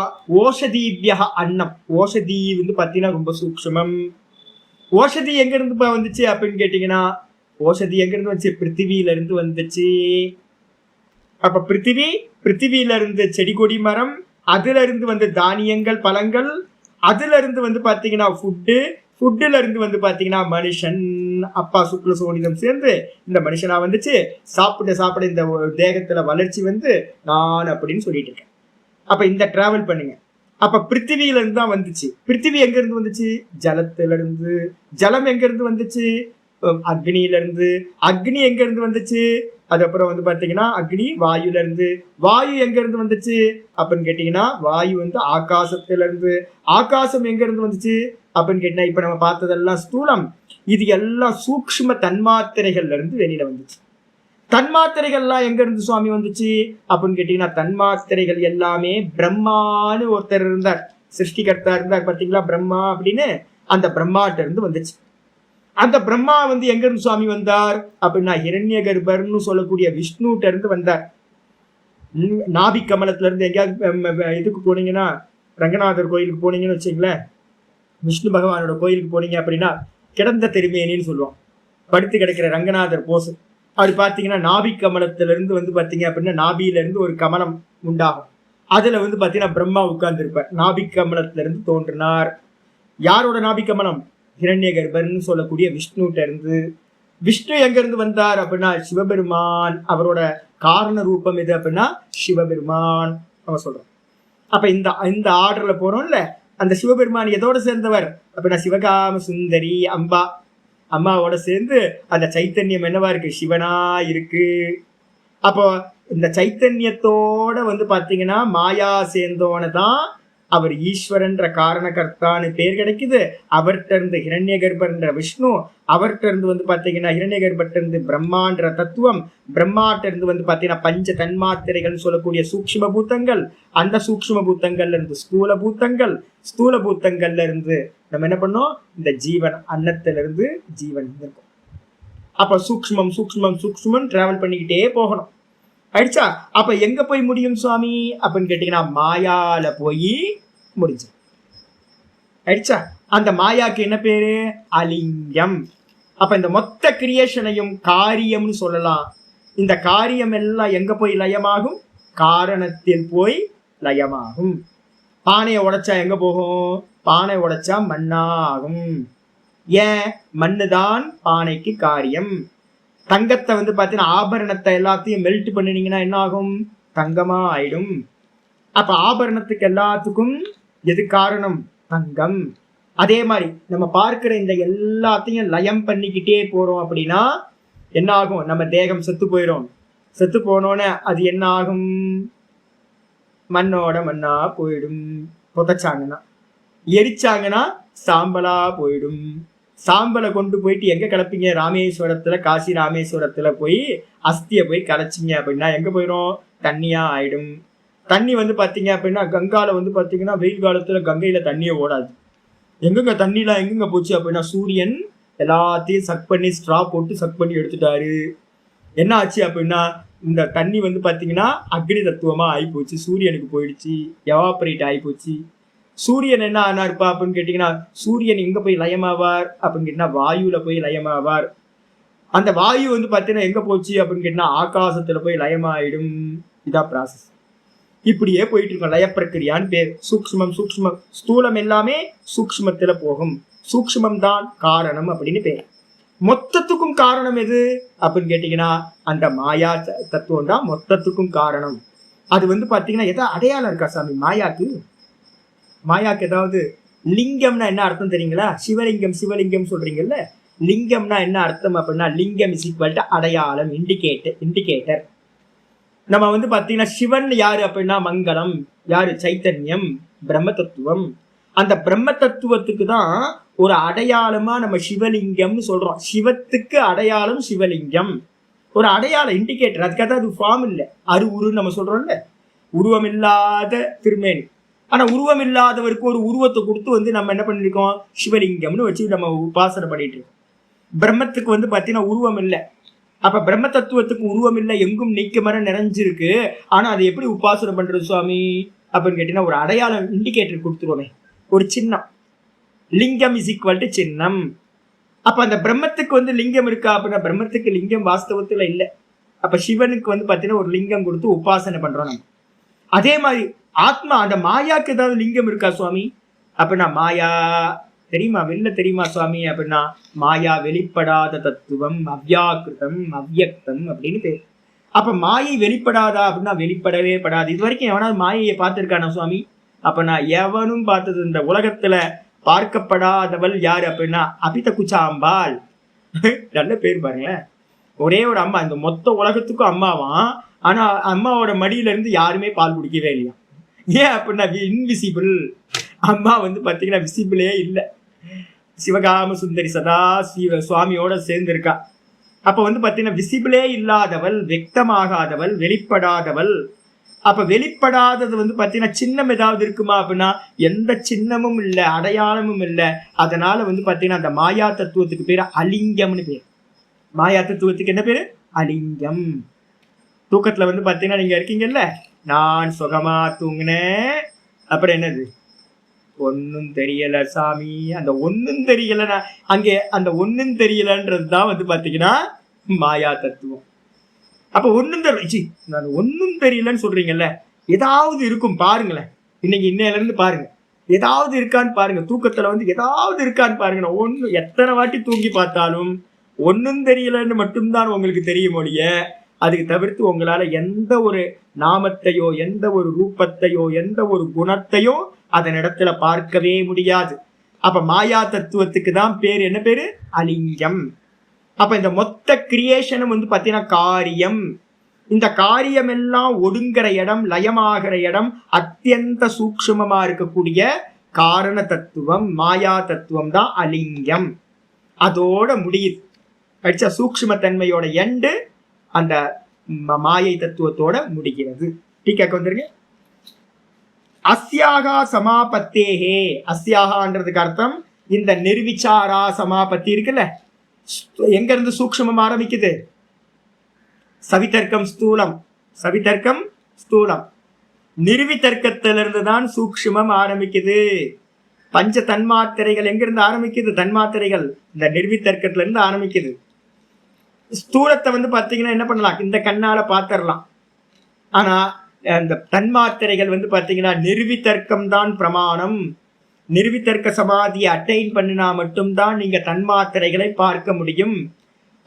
ஓஷதீபியா அன்னம். ஓஷதி வந்து பார்த்தீங்கன்னா ரொம்ப சூக்ஷ்மம். ஓஷதி எங்க இருந்து வந்துச்சு அப்படின்னு கேட்டீங்கன்னா ஓஷதி எங்க இருந்து வந்துச்சு? பிருத்திவியில இருந்து வந்துச்சு. அப்ப பிருத்திவியில இருந்து செடி கொடி மரம், அதுல இருந்து வந்து தானியங்கள் பழங்கள், அதுல இருந்து வந்து பாத்தீங்கன்னா ஃபுட்டுல இருந்து வந்து பாத்தீங்கன்னா மனுஷன். அப்பா சுக்ல சோனிதம் சேர்ந்து இந்த மனுஷனா வந்துச்சு. சாப்பிட இந்த தேகத்துல வளர்ச்சி வந்து நான் அப்படின்னு சொல்லிட்டு இருக்கேன். அப்ப இந்த டிராவல் பண்ணுங்க. அப்ப பிருத்திவியில இருந்து தான் வந்துச்சு. பிருத்திவி எங்க இருந்து வந்துச்சு? ஜலத்துல இருந்து. ஜலம் எங்க இருந்து வந்துச்சு? அக்னியில இருந்து. அக்னி எங்க இருந்து வந்துச்சு? அதுக்கப்புறம் வந்து பாத்தீங்கன்னா அக்னி வாயுல இருந்து. வாயு எங்க இருந்து வந்துச்சு அப்படின்னு கேட்டீங்கன்னா வாயு வந்து ஆகாசத்துல இருந்து. ஆகாசம் எங்க இருந்து வந்துச்சு அப்படின்னு கேட்டீங்கன்னா இப்ப நம்ம பார்த்ததெல்லாம் ஸ்தூலம். இது எல்லாம் சூக்ஷ்ம தன்மாத்திரைகள்ல இருந்து வெளியில வந்துச்சு. தன்மாத்திரைகள்லாம் எங்க இருந்து சுவாமி வந்துச்சு அப்படின்னு கேட்டீங்கன்னா தன்மாத்திரைகள் எல்லாமே பிரம்மான்னு ஒருத்தர் இருந்தார், சிருஷ்டிகர்த்தா இருந்தார் பார்த்தீங்களா, பிரம்மா அப்படின்னு. அந்த பிரம்மாட்ட இருந்து வந்துச்சு. அந்த பிரம்மா வந்து எங்க இருந்து சுவாமி வந்தார் அப்படின்னா ஹிரண்ய கர்ப்பர்னு சொல்லக்கூடிய விஷ்ணுட்ட இருந்து வந்தார். நாபி கமலத்துல இருந்து எங்கேயாவது இதுக்கு போனீங்கன்னா, ரங்கநாதர் கோயிலுக்கு போனீங்கன்னு வச்சுங்களேன், விஷ்ணு பகவானோட கோயிலுக்கு போனீங்க அப்படின்னா கிடந்த திருமேனின்னு சொல்லுவோம். படுத்து கிடக்கிற ரங்கநாதர் போஸ். அப்படி பார்த்தீங்கன்னா நாபி கமலத்துல இருந்து வந்து பார்த்தீங்க அப்படின்னா நாபியில இருந்து ஒரு கமலம் உண்டாகும். அதுல வந்து பார்த்தீங்கன்னா பிரம்மா உட்கார்ந்து இருப்பார். நாபி கமலத்துல இருந்து தோன்றினார். யாரோட நாபி கமலம்? ஹிரண்ய கர்ப்பர்னு சொல்லக்கூடிய விஷ்ணுட்ட இருந்து. விஷ்ணு எங்க இருந்து வந்தார் அப்படின்னா சிவபெருமான். அவரோட காரண ரூபம் எது அப்படின்னா சிவபெருமான் நம்ம சொல்றோம். அப்ப இந்த ஆர்டர்ல போறோம்ல, அந்த சிவபெருமான் எதோட சேர்ந்தவர் அப்படின்னா சிவகாம சுந்தரி அம்மாவோட சேர்ந்து அந்த சைத்தன்யம் என்னவா இருக்கு? சிவனா இருக்கு. அப்போ இந்த சைத்தன்யத்தோட வந்து பாத்தீங்கன்னா மாயா சேர்ந்தோன்னு தான் அவர் ஈஸ்வரன்ற காரணகர்த்தான்னு பேர் கிடைக்குது. அவர்கிட்ட இருந்து ஹிரண்ய கர்ப்பர்ன்ற விஷ்ணு, அவர்கிட்ட இருந்து வந்து பாத்தீங்கன்னா ஹிரண்ய கர்ப்பர்ட்ட இருந்து பிரம்மான்ற தத்துவம், பிரம்மாட்ட இருந்து வந்து பாத்தீங்கன்னா பஞ்ச தன்மாத்திரைகள் சொல்லக்கூடிய சூக்ஷ்ம பூத்தங்கள், அந்த சூக்ஷ்ம பூத்தங்கள்ல இருந்து ஸ்தூல பூத்தங்கள், ஸ்தூல பூத்தங்கள்ல இருந்து நம்ம என்ன பண்ணோம்? இந்த ஜீவன், அன்னத்துல இருந்து ஜீவன் இருக்கும். அப்ப சூக்ஷ்மம் சூக்ஷ்மம் சூக்ஷ்மம் டிராவல் பண்ணிக்கிட்டே போகணும். ஆயிடுச்சா? அப்ப எங்க போய் முடியும் சுவாமி அப்படின்னு கேட்டீங்கன்னா மாயால போய் முடிஞ்சு. ஆயிடுச்சா? அந்த மாயாக்கு என்ன பேரு? அலிங்கம். அப்ப இந்த மொத்த கிரியேஷனையும் காரியம்னு சொல்லலாம். இந்த காரியம் எல்லாம் எங்க போய் லயமாகும்? காரணத்தில் போய் லயமாகும். பானையை உடைச்சா எங்க போகும்? பானை உடைச்சா மண்ணாகும். ஏன்? மண்ணுதான் பானைக்கு காரியம். தங்கத்தை வந்து பார்த்தீங்கன்னா ஆபரணத்தை எல்லாத்தையும் மெல்ட் பண்ணினீங்கன்னா என்ன ஆகும்? தங்கமா ஆயிடும். அப்ப ஆபரணத்துக்கு எல்லாத்துக்கும் எது காரணம்? தங்கம். அதே மாதிரி நம்ம பார்க்கிற இந்த எல்லாத்தையும் லயம் பண்ணிக்கிட்டே போறோம் அப்படின்னா என்ன ஆகும்? நம்ம தேகம் செத்து போயிடும். செத்து போனோன்னு அது என்ன ஆகும்? மண்ணோட மண்ணா போயிடும். புதைச்சாங்கன்னா, எரிச்சாங்கன்னா சாம்பலா போயிடும். சாம்பலை கொண்டு போயிட்டு எங்க கலப்பீங்க? ராமேஸ்வரத்துல, காசி ராமேஸ்வரத்துல போய் அஸ்தியை போய் கலைச்சிங்க அப்படின்னா எங்க போயிடும்? தண்ணியா ஆயிடும். தண்ணி வந்து பாத்தீங்க அப்படின்னா கங்கால வந்து பாத்தீங்கன்னா வெயில் காலத்துல கங்கையில தண்ணியே ஓடாது. எங்கெங்க தண்ணிலாம் எங்கெங்க போச்சு அப்படின்னா சூரியன் எல்லாத்தையும் சக் பண்ணி ஸ்ட்ரா போட்டு சக் பண்ணி எடுத்துட்டாரு. என்ன ஆச்சு அப்படின்னா இந்த தண்ணி வந்து பாத்தீங்கன்னா அக்னி தத்துவமா ஆயிப்போச்சு. சூரியனுக்கு போயிடுச்சு, எவாபரேட் ஆயிப்போச்சு. சூரியன் என்ன ஆனார்ப்பா அப்படின்னு கேட்டீங்கன்னா, சூரியன் எங்க போய் லயமாவார் அப்படின்னு கேட்டீங்கன்னா வாயுல போய் லயமாவார். அந்த வாயு வந்து பார்த்தீங்கன்னா எங்க போச்சு அப்படின்னு கேட்டீங்கன்னா ஆகாசத்துல போய் லயமாயிடும். இதான் ப்ராசஸ். இப்படியே போயிட்டு இருக்கோம். லய பிரக்கிரியான்னு பேர். சூக்ஷ்மம் சூக்ஷ்மம் ஸ்தூலம் எல்லாமே சூக்ஷ்மத்துல போகும். சூக்ஷ்மம் தான் காரணம் அப்படின்னு பேர். மொத்தத்துக்கும் காரணம் எது அப்படின்னு கேட்டீங்கன்னா அந்த மாயா தத்துவம் தான் மொத்தத்துக்கும் காரணம். அது வந்து பாத்தீங்கன்னா ஏதாவது அடையாளம் இருக்கா சாமி மாயாக்கு? மாயாக்கு ஏதாவது லிங்கம்னா என்ன அர்த்தம் தெரியுங்களா? சிவலிங்கம் சிவலிங்கம் சொல்றீங்கல்ல, லிங்கம்னா என்ன அர்த்தம் அப்படின்னா லிங்கம் இஸ் ஈக்வல் டு அடையாளம், இண்டிகேட்டர். நம்ம வந்து பாத்தீங்கன்னா சிவன் யாரு அப்படின்னா மங்களம், யாரு சைத்தன்யம், பிரம்ம தத்துவம். அந்த பிரம்ம தத்துவத்துக்கு தான் ஒரு அடையாளமா நம்ம சிவலிங்கம்னு சொல்றோம். சிவத்துக்கு அடையாளம் சிவலிங்கம், ஒரு அடையாளம், இண்டிகேட்டர். அதுக்காக அது ஃபார்ம் இல்லை, உருன்னு நம்ம சொல்றோம்ல, உருவம் இல்லாத திருமேனி. ஆனா உருவம் இல்லாதவருக்கு ஒரு உருவத்தை கொடுத்து வந்து நம்ம என்ன பண்ணிருக்கோம், சிவலிங்கம்னு வச்சு நம்ம உபாசனை பண்ணிட்டு இருக்கோம். பிரம்மத்துக்கு வந்து பாத்தீங்கன்னா உருவம் இல்லை. அப்ப பிரம்ம தத்துவத்துக்கு உருவம் இல்லை, எங்கும் நீக்கமர நிறைஞ்சிருக்கு. ஆனா அதை எப்படி உபாசனை பண்றது சுவாமி அப்படின்னு கேட்டீங்கன்னா ஒரு அடையாளம், இண்டிகேட்டர் கொடுத்துருவோமே, ஒரு சின்னம். லிங்கம் இஸ் ஈக்வல் டு சின்னம். அப்ப அந்த பிரம்மத்துக்கு வந்து லிங்கம் இருக்கா அப்படின்னா பிரம்மத்துக்கு லிங்கம் வாஸ்தவத்துல இல்லை. அப்ப சிவனுக்கு வந்து பாத்தீங்கன்னா ஒரு லிங்கம் கொடுத்து உபாசனை பண்றோம் நம்ம. அதே மாதிரி ஆத்மா அந்த மாயாக்கு ஏதாவது லிங்கம் இருக்கா சுவாமி அப்படின்னா மாயா தெரியுமா, வெளில தெரியுமா சுவாமி அப்படின்னா மாயா வெளிப்படாத தத்துவம், அவ்யாக்கிருதம், அவ்யக்தம் அப்படின்னு பேர். அப்ப மாயை வெளிப்படாதா அப்படின்னா வெளிப்படவே படாது. இது வரைக்கும் எவனாவது மாயையை பார்த்திருக்கானா சுவாமி அப்படின்னா எவனும் பார்த்தது. இந்த உலகத்துல பார்க்கப்படாதவள் யாரு அப்படின்னா அபித குச்சாம்பாள். நல்ல பேர் பாருங்களேன். ஒரே ஒரு அம்மா, இந்த மொத்த உலகத்துக்கும் அம்மாவான். ஆனா அம்மாவோட மடியில இருந்து யாருமே பால் குடிக்கவே இல்லையா. ஏன் அப்படின்னா இன்விசிபிள். அம்மா வந்து பாத்தீங்கன்னா விசிபிளே இல்லை. சிவகாம சுந்தரி சதா சுவாமியோட சேர்ந்து இருக்கா. அப்ப வந்து பாத்தீங்கன்னா விசிபிளே இல்லாதவள், வெக்தமாகாதவள், வெளிப்படாதவள். அப்ப வெளிப்படாதது வந்து பாத்தீங்கன்னா சின்னம் ஏதாவது இருக்குமா அப்படின்னா எந்த சின்னமும் இல்லை, அடையாளமும் இல்லை. அதனால வந்து பாத்தீங்கன்னா அந்த மாயா தத்துவத்துக்கு பேரு அலிங்கம்னு பேர். மாயா தத்துவத்துக்கு என்ன பேரு? அலிங்கம். தூக்கத்துல வந்து பாத்தீங்கன்னா நீங்க இருக்கீங்கல்ல, நான் சுகமா தூங்கினேன், அப்புறம் என்னது, ஒன்னும் தெரியல சாமி. அந்த ஒன்னும் தெரியலன்னா அங்கே அந்த ஒன்னும் தெரியலன்றது தான் வந்து பாத்தீங்கன்னா மாயா தத்துவம். அப்ப ஒன்னும் தெரியல, நான் ஒன்னும் தெரியலன்னு சொல்றீங்கல்ல, ஏதாவது இருக்கும் பாருங்களேன். இன்னைக்கு இன்னையில இருந்து பாருங்க, ஏதாவது இருக்கான்னு பாருங்க. தூக்கத்துல வந்து ஏதாவது இருக்கான்னு பாருங்க. ஒன்னு எத்தனை வாட்டி தூங்கி பார்த்தாலும் ஒன்னும் தெரியலன்னு மட்டும்தான் உங்களுக்கு தெரியும் ஒழிய அதுக்கு தவிர்த்து உங்களால எந்த ஒரு நாமத்தையோ எந்த ஒரு ரூபத்தையோ எந்த ஒரு குணத்தையோ அதன் இடத்துல பார்க்கவே முடியாது. அப்ப மாயா தத்துவத்துக்கு தான் பேர் என்ன பேரு? அலிங்கம். அப்ப இந்த மொத்த கிரியேஷனும் வந்து பாத்தீங்கன்னா காரியம். இந்த காரியம் எல்லாம் ஒடுங்குற இடம், லயமாகிற இடம், அத்தியந்த சூக்ஷ்மமா இருக்கக்கூடிய காரண தத்துவம், மாயா தத்துவம் தான் அலிங்கம். அதோட முடியுது. படிச்ச சூக்ஷ்ம தன்மையோட எண்டு அந்த மாயை தத்துவத்தோட முடிகிறது. டீக்காக்கு வந்துருங்க. அஸ்யாகா சமாபத்தேஹே. அஸ்யாகான்றதுக்கு அர்த்தம் இந்த நிர்விச்சாரா சமாபத்தி இருக்குல்ல, எங்க இருந்து சூக்ஷ்மம் ஆரம்பிக்குது? சவிதர்க்கம் ஸ்தூலம், சவிதர்க்கம் ஸ்தூலம். நிர்விதர்க்கத்திலிருந்து தான் சூக்ஷ்மம் ஆரம்பிக்குது. பஞ்ச தன்மாத்திரைகள் எங்க இருந்து ஆரம்பிக்குது? தன்மாத்திரைகள் இந்த நிர்விதர்க்கத்துல இருந்து ஆரம்பிக்குது. ஸ்தூலத்தை வந்து பாத்தீங்கன்னா என்ன பண்ணலாம், இந்த கண்ணால பாத்திரலாம். ஆனா அந்த தன்மாத்திரைகள் வந்து பாத்தீங்கன்னா நிர்விதர்க்கம் தான் பிரமாணம். நிர்விதர்க்க சமாதியை அட்டைன் பண்ணினா மட்டும்தான் நீங்க தன்மாத்திரைகளை பார்க்க முடியும்.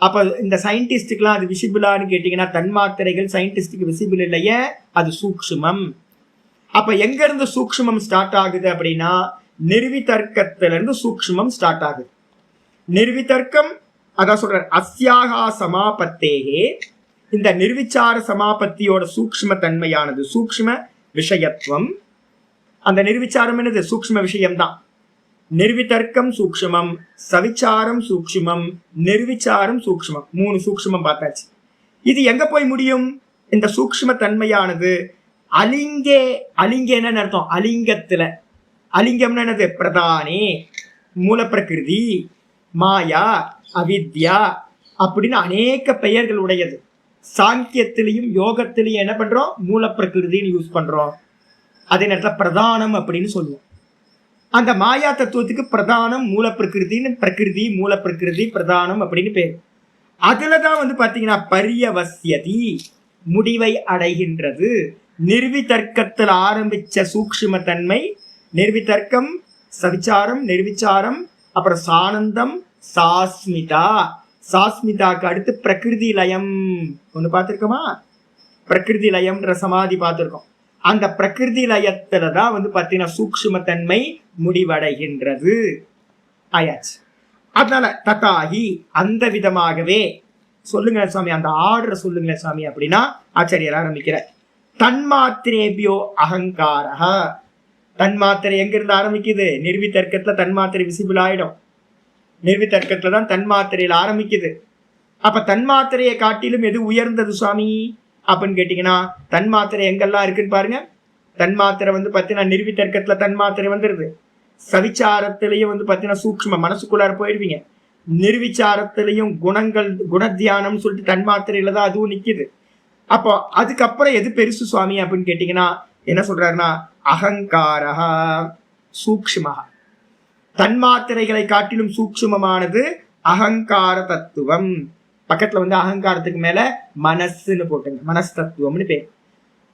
அப்ப இந்த சயின்டிஸ்டுக்கெல்லாம் அது விசிபிளான்னு கேட்டீங்கன்னா தன்மாத்திரைகள் சயின்டிஸ்டுக்கு விசிபிள் இல்லையே, அது சூக்ஷ்மம். அப்ப எங்க இருந்து சூக்ஷ்மம் ஸ்டார்ட் ஆகுது அப்படின்னா நிர்விதர்க்கத்திலிருந்து சூக்ஷ்மம் ஸ்டார்ட் ஆகுது. நிர்விதர்க்கம் அதான் சொல்றார், அஸ்யாகா சமாபத்தேகே. இந்த நிர்விச்சார சமாபத்தியோட சூக்ஷ்ம தன்மையானது சூக்ஷ்ம விஷயத்துவம். அந்த நிர்விச்சாரம் என்னது? சூக்ஷ்ம விஷயம்தான். நிர்விதர்க்கம் சூக்ஷ்மம், சவிச்சாரம் சூக்ஷ்மம், நிர்விச்சாரம் சூக்ஷ்மம். 3 சூக்ஷ்மம் பார்த்தாச்சு. இது எங்க போய் முடியும்? இந்த சூக்ஷ்ம தன்மையானது அலிங்கே. அலிங்கே என்ன அர்த்தம்? அலிங்கத்துல. அலிங்கம்னா என்னது? பிரதானே, மூல பிரகிருதி, மாயா, அவித்யா அப்படின்னு அநேக பெயர்கள் உடையது. சாங்கியத்திலையும் யோகத்திலையும் என்ன பண்றோம்? மூல பிரகிருதின்னு யூஸ் பண்றோம். அதே நேரத்தில் பிரதானம் அப்படின்னு சொல்லுவோம். அந்த மாயா தத்துவத்துக்கு பிரதானம் மூல பிரகிருதின்னு, பிரகிருதி மூல பிரகிருதி பிரதானம் அப்படின்னு பேர். அதுலதான் வந்து பாத்தீங்கன்னா பரியவசியதி முடிவை அடைகின்றது. நிர்விதர்க்கத்தில் ஆரம்பிச்ச சூக்ஷ்ம தன்மை, நிர்விதர்க்கம், சவிச்சாரம், நிர்விச்சாரம், அப்புறம் சானந்தம், சாஸ்மிதா. சாஸ்மிதாக்கு அடுத்து பிரகிருதி லயம் ஒண்ணு பார்த்திருக்கோமா? பிரகிருதி லயம்ன்ற சமாதி பார்த்திருக்கோம். அந்த பிரகிருதி லயத்துல தான் வந்து பாத்தீங்கன்னா சூக்ஷ்ம தன்மை முடிவடைகின்றது. ஆயாச்சு. அதனால ததாகி அந்த விதமாகவே சொல்லுங்க சுவாமி, அந்த ஆர்டர் சொல்லுங்க சுவாமி அப்படின்னா ஆச்சாரியர் ஆரம்பிக்கிற தன்மாத்திரேபியோ அகங்காரா. தன்மாத்திரை எங்க இருந்து ஆரம்பிக்குது? நிர்விதர்க்கத்துல தன்மாத்திரை விசிபிள் ஆயிடும். நிர்விதர்க்கத்துல தான் தன்மாத்திரையில் ஆரம்பிக்குது. அப்ப தன்மாத்திரையை காட்டிலும் எது உயர்ந்தது சுவாமி அப்படின்னு கேட்டீங்கன்னா, தன்மாத்திரை எங்கெல்லாம் இருக்குன்னு பாருங்க. தன்மாத்திரை வந்து பாத்தீங்கன்னா நிர்விதர்க்கத்துல தன்மாத்திரை வந்துருது. சவிச்சாரத்திலையும் வந்து பாத்தீங்கன்னா சூக்ஷ்ம மனசுக்குள்ளார போயிடுவீங்க. நிர்விச்சாரத்திலையும் குணங்கள், குணத்தியானம் சொல்லிட்டு தன்மாத்திரையில தான் அதுவும் நிக்குது. அப்போ அதுக்கப்புறம் எது பெருசு சுவாமி அப்படின்னு கேட்டீங்கன்னா என்ன சொல்றாருன்னா, அகங்காரா சூக்ஷ்மஹா. தன்மாத்திரைகளை காட்டிலும் சூக்ஷ்மமானது அகங்கார தத்துவம். பக்கத்துல வந்து அகங்காரத்துக்கு மேல மனசுன்னு போட்டுங்க, மனசு தத்துவம்னு பேர்.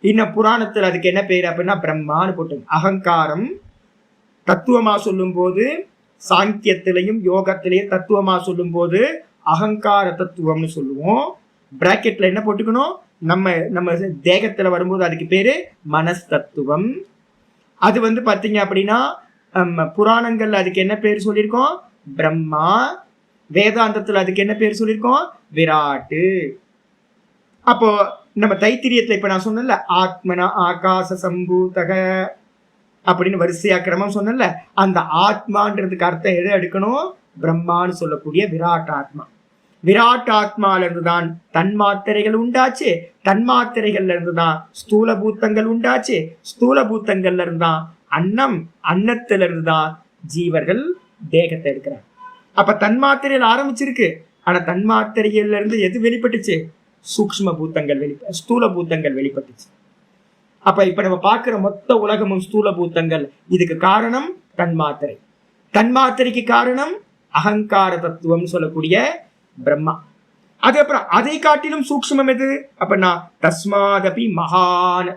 இன்னும் புராணத்துல அதுக்கு என்ன பேர் அப்படின்னா பிரம்மான்னு போட்டுங்க. அகங்காரம் தத்துவமா சொல்லும் போது, சாங்கியத்திலையும் யோகத்திலையும் தத்துவமா சொல்லும் போது அகங்கார தத்துவம்னு சொல்லுவோம். பிராக்கெட்ல என்ன போட்டுக்கணும், நம்ம நம்ம தேகத்துல வரும்போது அதுக்கு பேரு மனஸ் தத்துவம். அது வந்து பாத்தீங்க அப்படின்னா புராணங்கள்ல அதுக்கு என்ன பேர் சொல்லியிருக்கோம்? பிரம்மா. வேதாந்தத்துல அதுக்கு என்ன பேர் சொல்லியிருக்கோம்? விராட்டு. அப்போ நம்ம தைத்திரியத்துல இப்ப நான் சொன்னேன்ல, ஆத்மனா ஆகாச சம்பூதக அப்படின்னு வரிசையா கிரமம் சொன்னேன்ல, அந்த ஆத்மான்றதுக்கு அர்த்தம் எது எடுக்கணும்? பிரம்மான்னு சொல்லக்கூடிய விராட் ஆத்மா. விராட் ஆத்மால இருந்துதான் தன்மாத்திரைகள் உண்டாச்சு. தன்மாத்திரைகள்ல இருந்துதான் ஸ்தூல பூத்தங்கள் உண்டாச்சு. ஸ்தூல பூத்தங்கள்ல இருந்தான் அன்னம், அன்னத்துல இருந்துதான் ஜீவர்கள் தேகத்தை எடுக்கிறாங்க. அப்ப தன்மாத்திரையில் ஆரம்பிச்சிருக்கு. ஆனா தன்மாத்திரையில இருந்து எது வெளிப்பட்டுச்சு? சூக்ஷ்ம பூத்தங்கள் ஸ்தூல பூத்தங்கள் வெளிப்பட்டுச்சு. அப்ப இப்ப நம்ம பார்க்கிற மொத்த உலகமும் ஸ்தூல பூத்தங்கள். இதுக்கு காரணம் தன்மாத்திரை. தன்மாத்திரைக்கு காரணம் அகங்கார தத்துவம் சொல்லக்கூடிய பிரம்மா. அதுக்கப்புறம் அதை காட்டிலும் சூக்ஷ்மம் எது அப்படின்னா தஸ்மாதபி மகான்.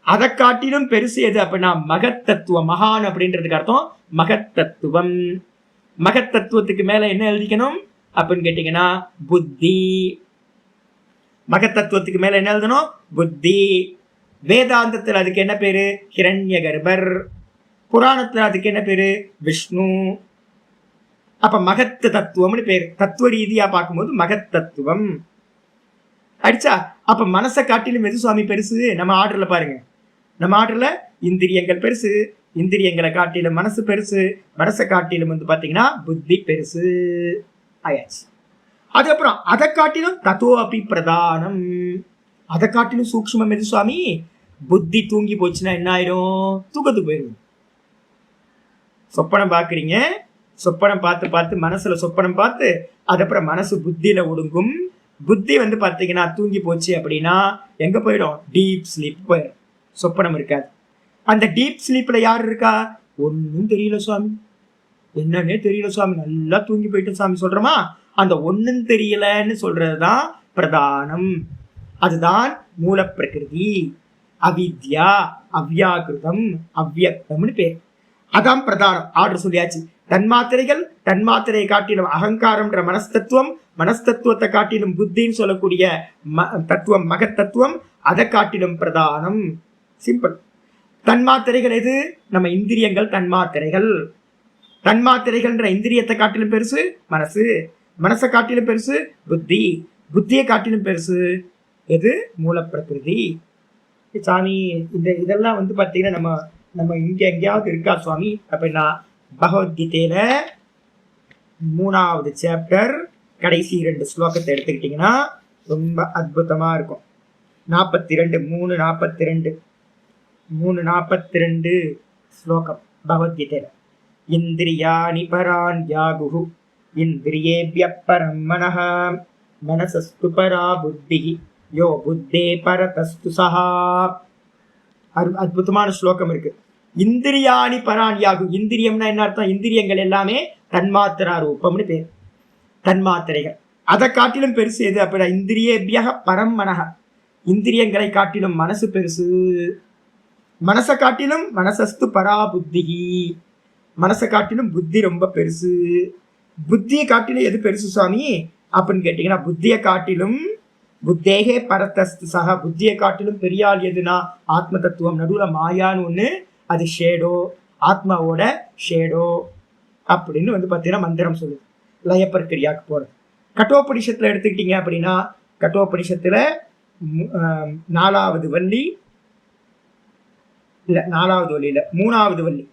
அதை காட்டிலும் பெருசு எது அப்படின்னா மகத் தத்துவம். மகான் அப்படின்றதுக்கு அர்த்தம் மகத் தத்துவம். மகத் தத்துவத்துக்கு மேல என்ன எழுதிக்கணும் அப்படின்னு கேட்டீங்கன்னா புத்தி. மகத் தத்துவத்துக்கு மேல என்ன எழுதணும்? புத்தி. வேதாந்தத்தில் அதுக்கு என்ன பேரு? ஹிரண்ய கர்ப்பர். புராணத்துல அதுக்கு என்ன பேரு? விஷ்ணு. அப்ப மகத்து தத்துவம்னு பேரு. தத்துவ ரீதியா பார்க்கும்போது மகத் தத்துவம் அடிச்சா. அப்ப மனசை காட்டிலும் எது சுவாமி பெருசு? நம்ம ஆர்டர்ல பாருங்க. நம்ம ஆர்டர்ல இந்திரியங்கள் பெருசு, இந்திரியங்களை காட்டிலும் மனசு பெருசு, மனசை காட்டிலும் வந்து பாத்தீங்கன்னா புத்தி பெருசு ஆயாச்சு. அதுக்கப்புறம் அதை காட்டிலும் தத்துவ அப்பி பிரதானம். அதை காட்டிலும் சூக்ஷ்மம் எது சுவாமி? புத்தி தூங்கி போச்சுன்னா என்ன ஆயிரும்? தூக்கத்துக்கு போயிடும். சொப்பனம் பாக்குறீங்க, சொப்பனம் பார்த்து பார்த்து மனசுல சொப்பனம் பார்த்து அதுக்கப்புறம் மனசு புத்தியில ஒடுங்கும். புத்தி வந்து பாத்தீங்கன்னா தூங்கி போச்சு அப்படின்னா எங்க போயிடும்? டீப் ஸ்லீப் போயிடும். சொப்பனம் இருக்காது. அந்த டீப் ஸ்லீப்ல யார் இருக்கா? ஒன்னும் தெரியல சுவாமி, என்னன்னே தெரியல சுவாமி, நல்லா தூங்கி போயிட்டு சாமி சொல்றோமா? அந்த ஒன்னும் தெரியலன்னு சொல்றதுதான் பிரதானம். அதுதான் மூல பிரகிருதி. அவித்யா, அவ்யாகிருதம், அவ்யக்தம்னு பேர். அதான் பிரதானம். ஆர்டர் சொல்லியாச்சு. தன்மாத்திரைகள், தன்மாத்திரையை காட்டிலும் அகங்காரம்ன்ற மனஸ்தத்துவம், மனஸ்தத்துவத்தை காட்டிலும் புத்தின்னு சொல்லக்கூடிய தத்துவம் மகத் தத்துவம், அதை காட்டிலும் பிரதானம். சிம்பிள். தன்மாத்திரைகள் எது? நம்ம இந்திரியங்கள் தன்மாத்திரைகள். தன்மாத்திரைகள்ன்ற இந்திரியத்தை காட்டிலும் பெருசு மனசு, மனசை காட்டிலும் பெருசு புத்தி, புத்தியை காட்டிலும் பெருசு எது? மூல பிரகிருதி. சாமி இதெல்லாம் வந்து பாத்தீங்கன்னா நம்ம நம்ம இங்க எங்கேயாவது இருக்கா சுவாமி அப்படின்னா பகவத்கீதையில 3வது சாப்டர் கடைசி 2 ஸ்லோகத்தை எடுத்துக்கிட்டீங்கன்னா ரொம்ப அற்புதமா இருக்கும். 42 342 ஸ்லோகம் பகவத்கீதையில. இந்திரியாணி பரான் யாகுஹு இந்திரியேப்ய பரம் மனஹ மனசஸ்து பரா புத்திஹி யோ புத்தே பரதஸ்து சஹா. அற்புதமான ஸ்லோகம் இருக்கு. இந்திரியாணி பராணியாகும். இந்திரியம்னா என்ன அர்த்தம்? இந்திரியங்கள் எல்லாமே தன்மாத்திரா ரூபம்னு பேர். தன்மாத்திரைகள். அதை காட்டிலும் பெருசு எது அப்படின்னா இந்திரியேபியக பரம் மனக. இந்திரியங்களை காட்டிலும் மனசு பெருசு. மனசை காட்டிலும் மனசஸ்து பரா புத்தி. மனசை காட்டிலும் புத்தி ரொம்ப பெருசு. புத்தியை காட்டிலும் எது பெருசு சுவாமி அப்படின்னு கேட்டீங்கன்னா புத்தியை காட்டிலும் புத்தேகே பரத்தஸ்து சக. புத்தியை காட்டிலும் பெரியாள் எதுனா ஆத்ம தத்துவம். நடுவில் மாயான்னு ஒன்று, அது ஷேடோ, ஆத்மாவோட ஷேடோ அப்படின்னு வந்து பார்த்தீங்கன்னா மந்திரம் சொல்லுது. லய பிரக்கிரியாவுக்கு போகிறது. கட்டோபனிஷத்தில் எடுத்துக்கிட்டீங்க அப்படின்னா கட்டோபனிஷத்தில் 4வது வள்ளி இல்லை 4வது வள்ளி இல்லை 3வது வள்ளி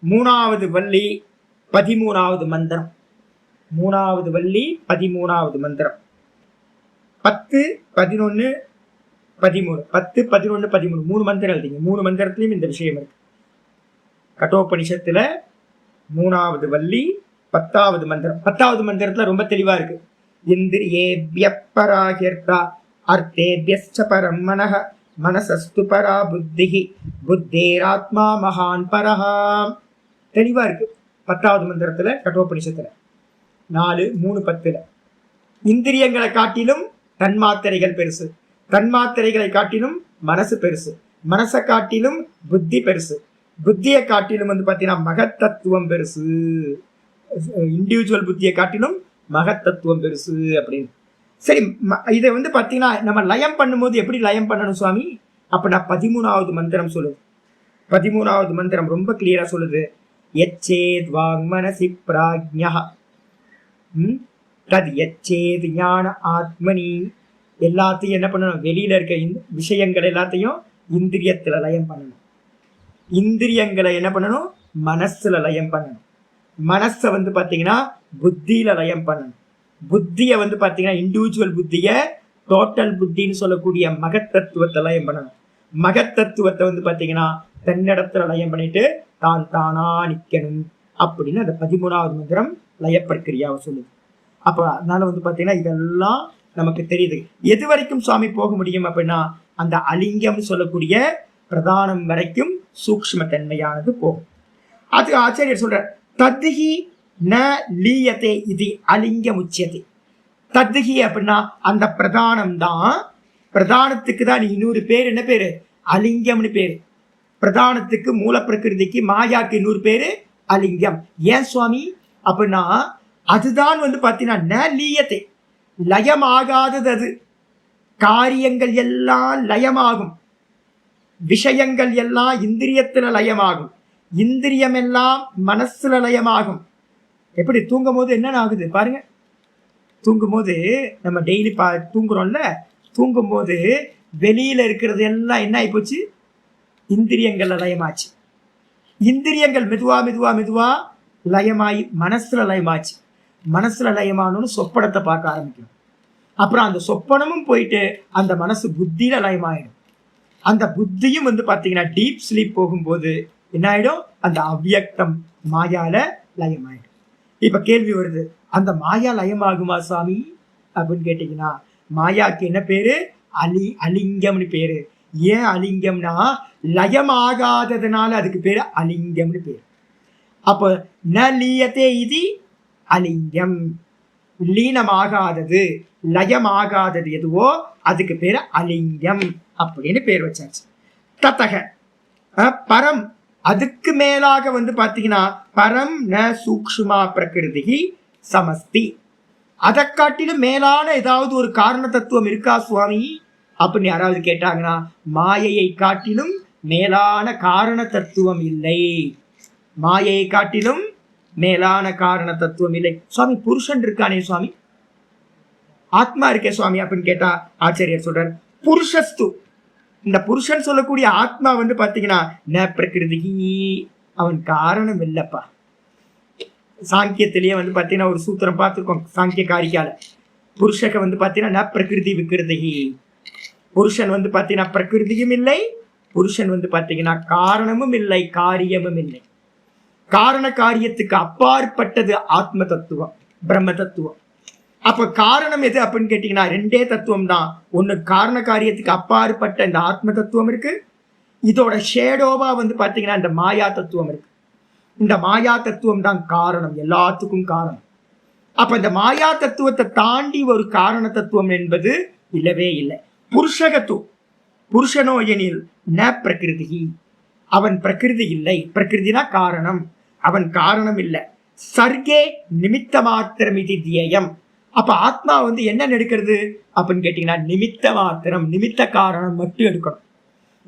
3வது வள்ளி 13வது மந்திரம். 3வது வள்ளி 13வது மந்திரம். 10, 11, 13. 10, 11, 13 3 மந்திரம் எழுதிங்க. 3 மந்திரத்திலையும் இந்த விஷயம் இருக்கு. கட்டோபனிஷத்துல 3வது வள்ளி 10வது மந்திரம். 10வது மந்திரத்துல ரொம்ப தெளிவா இருக்கு. இந்திரியேபிய பராகிர்தா அர்த்தேபியஸ்ச பரம் மனஹ மனசஸ்து பரா புத்திஹி புத்தேராத்மா மகான் பரஹா. தெளிவா இருக்கு 10வது மந்திரத்துல கட்டோபனிஷத்துல 4, 3, 10. இந்திரியங்களை காட்டிலும் தன்மாத்திரைகள் பெருசு. தன்மாத்திரைகளை காட்டிலும் மனசு பெருசு. மனசை காட்டிலும் புத்தி பெருசு. புத்தியை காட்டிலும் வந்து பார்த்தீங்கன்னா மகத்தத்துவம் பெருசு. இண்டிவிஜுவல் புத்தியை காட்டிலும் மகத்தத்துவம் பெருசு அப்படின்னு. சரி, இதை வந்து பார்த்தீங்கன்னா நம்ம லயம் பண்ணும்போது எப்படி லயம் பண்ணணும் சுவாமி? அப்போ நான் 13வது மந்திரம் சொல்லுது. 13வது மந்திரம் ரொம்ப கிளியரா சொல்லுது. எச்சேத் வாங் மனசி பிராக்ஞா தத் எச்சேத் ஞான ஆத்மனி. எல்லாத்தையும் என்ன பண்ணணும்? வெளியில இருக்க விஷயங்கள் எல்லாத்தையும் இந்திரியத்துல லயம் பண்ணணும். இந்திரியங்களை என்ன பண்ணணும்? மனசுல லயம் பண்ணணும். மனசை வந்து பார்த்தீங்கன்னா புத்தியில லயம் பண்ணணும். புத்தியை வந்து பார்த்தீங்கன்னா இண்டிவிஜுவல் புத்தியை டோட்டல் புத்தின்னு சொல்லக்கூடிய மகத்தத்துவத்தை லயம் பண்ணணும். மகத்தத்துவத்தை வந்து பார்த்தீங்கன்னா தன்னிடத்துல லயம் பண்ணிட்டு தான் தானா நிற்கணும் அப்படின்னு அந்த 13வது மந்திரம் லய பிரக்கிரியாவை சொல்லுது. அப்போ அதனால வந்து பார்த்தீங்கன்னா இதெல்லாம் நமக்கு தெரியுது. எது வரைக்கும் சுவாமி போக முடியும் அப்படின்னா அந்த அலிங்கம்னு சொல்லக்கூடிய பிரதானம் வரைக்கும் சூக்ஷ்ம தன்மையானது போகும். அது ஆச்சாரியர் சொல்ற தத்ஹி ந லீயதே இது அலிங்கம் உச்சியதே. தத்ஹி அப்படின்னா அந்த பிரதானம் தான். பிரதானத்துக்கு தான் இன்னொரு பேர் என்ன பேரு? அலிங்கம்னு பேரு. பிரதானத்துக்கு மூல பிரகிருதிக்கு மாயாக்கு இன்னொரு பேரு அலிங்கம். ஏன் சுவாமி அப்படின்னா அதுதான் வந்து பார்த்தீங்கன்னா ந லீயத்தை லயமாகாதது. அது காரியங்கள் எல்லாம் லயமாகும். விஷயங்கள் எல்லாம் இந்திரியத்துல லயமாகும். இந்திரியம் எல்லாம் மனசுல லயமாகும். எப்படி தூங்கும் போது என்ன ஆகுது பாருங்க. தூங்கும் போது நம்ம டெய்லி தூங்குறோம்ல. தூங்கும் போது வெளியில இருக்கிறது எல்லாம் என்ன ஆகி போச்சு? இந்திரியங்கள்ல லயமாச்சு. இந்திரியங்கள் மெதுவா மெதுவா மெதுவா லயமாயி மனசுல லயமாச்சு. மனசுல லயமானு சொப்பனத்தை பார்க்க ஆரம்பிக்கும். அப்புறம் அந்த சொப்பனமும் போயிட்டு அந்த மனசு புத்தியில லயமாயிடும். அந்த புத்தியும் வந்து பார்த்தீங்கன்னா டீப் ஸ்லீப் போகும்போது என்ன ஆயிடும்? அந்த அவ்வியக்தம் மாயால லயமாயிடும். இப்ப கேள்வி வருது, அந்த மாயா லயமாகுமா சுவாமி அப்படின்னு கேட்டீங்கன்னா மாயாக்கு என்ன பேரு? அலிங்கம்னு பேரு. ஏன் அலிங்கம்னா லயமாகாததுனால அதுக்கு பேரு அலிங்கம்னு பேரு. அப்போ ந லீயத்தே இது அலிங்கம். லீனமாகாதது லயமாகாதது எதுவோ அதுக்கு பேரு அலிங்கம் அப்படின்னு பேர் வச்சாச்சு. தத்தக பரம், அதுக்கு மேலாக வந்து பார்த்தீங்கன்னா பரம் ந சூக்ஷ்மா பிரகிருதி சமஸ்தி. அதை காட்டிலும் மேலான ஏதாவது ஒரு காரண தத்துவம் இருக்கா சுவாமி அப்படின்னு யாராவது கேட்டாங்கன்னா மாயையை காட்டிலும் மேலான காரண தத்துவம் இல்லை. மாயையை காட்டிலும் மேலான காரண தத்துவம் இல்லை. சுவாமி புருஷன் இருக்கானே சுவாமி, ஆத்மா இருக்கே சுவாமி அப்படின்னு கேட்டா ஆச்சாரியர் சொல்றார் புருஷஸ்து. இந்த புருஷன் சொல்லக்கூடிய ஆத்மா வந்து பாத்தீங்கன்னா ந பிரகிருதி, அவன் காரணம் இல்லப்பா. சாங்கியத்திலேயே வந்து பாத்தீங்கன்னா ஒரு சூத்திரம் பார்த்துருக்கோம் சாங்கிய காரிக்கால. புருஷக வந்து பாத்தீங்கன்னா ந பிரகிருதி விக்கிருதி. புருஷன் வந்து பாத்தீங்கன்னா பிரகிருதியும் இல்லை, புருஷன் வந்து பாத்தீங்கன்னா காரணமும் இல்லை, காரியமும் இல்லை. காரண காரியத்துக்கு அப்பாற்பட்டது ஆத்ம தத்துவம், பிரம்ம தத்துவம். அப்ப காரணம் எது அப்படின்னு கேட்டீங்கன்னா ரெண்டே தத்துவம் தான். ஒண்ணு காரண காரியத்துக்கு அப்பாற்பட்ட இந்த ஆத்ம தத்துவம் இருக்கு, இதோட ஷேடோவா வந்து பாத்தீங்கன்னா இந்த மாயா தத்துவம் இருக்கு. இந்த மாயா தத்துவம் தான் காரணம், எல்லாத்துக்கும் காரணம். அப்ப இந்த மாயா தத்துவத்தை தாண்டி ஒரு காரண தத்துவம் என்பது இல்லவே இல்லை. புருஷகத்துவம், புருஷனோ எனில் ந பிரகிருதி, அவன் பிரகிருதி இல்லை. பிரகிருதினா காரணம், அவன் காரணம் இல்லை. சர்க்கே நிமித்த மாத்திரம் இது தியேயம். அப்ப ஆத்மா வந்து என்ன எடுக்கிறது அப்படின்னு கேட்டீங்கன்னா நிமித்த மாத்திரம், நிமித்த காரணம் மட்டும் எடுக்கணும்.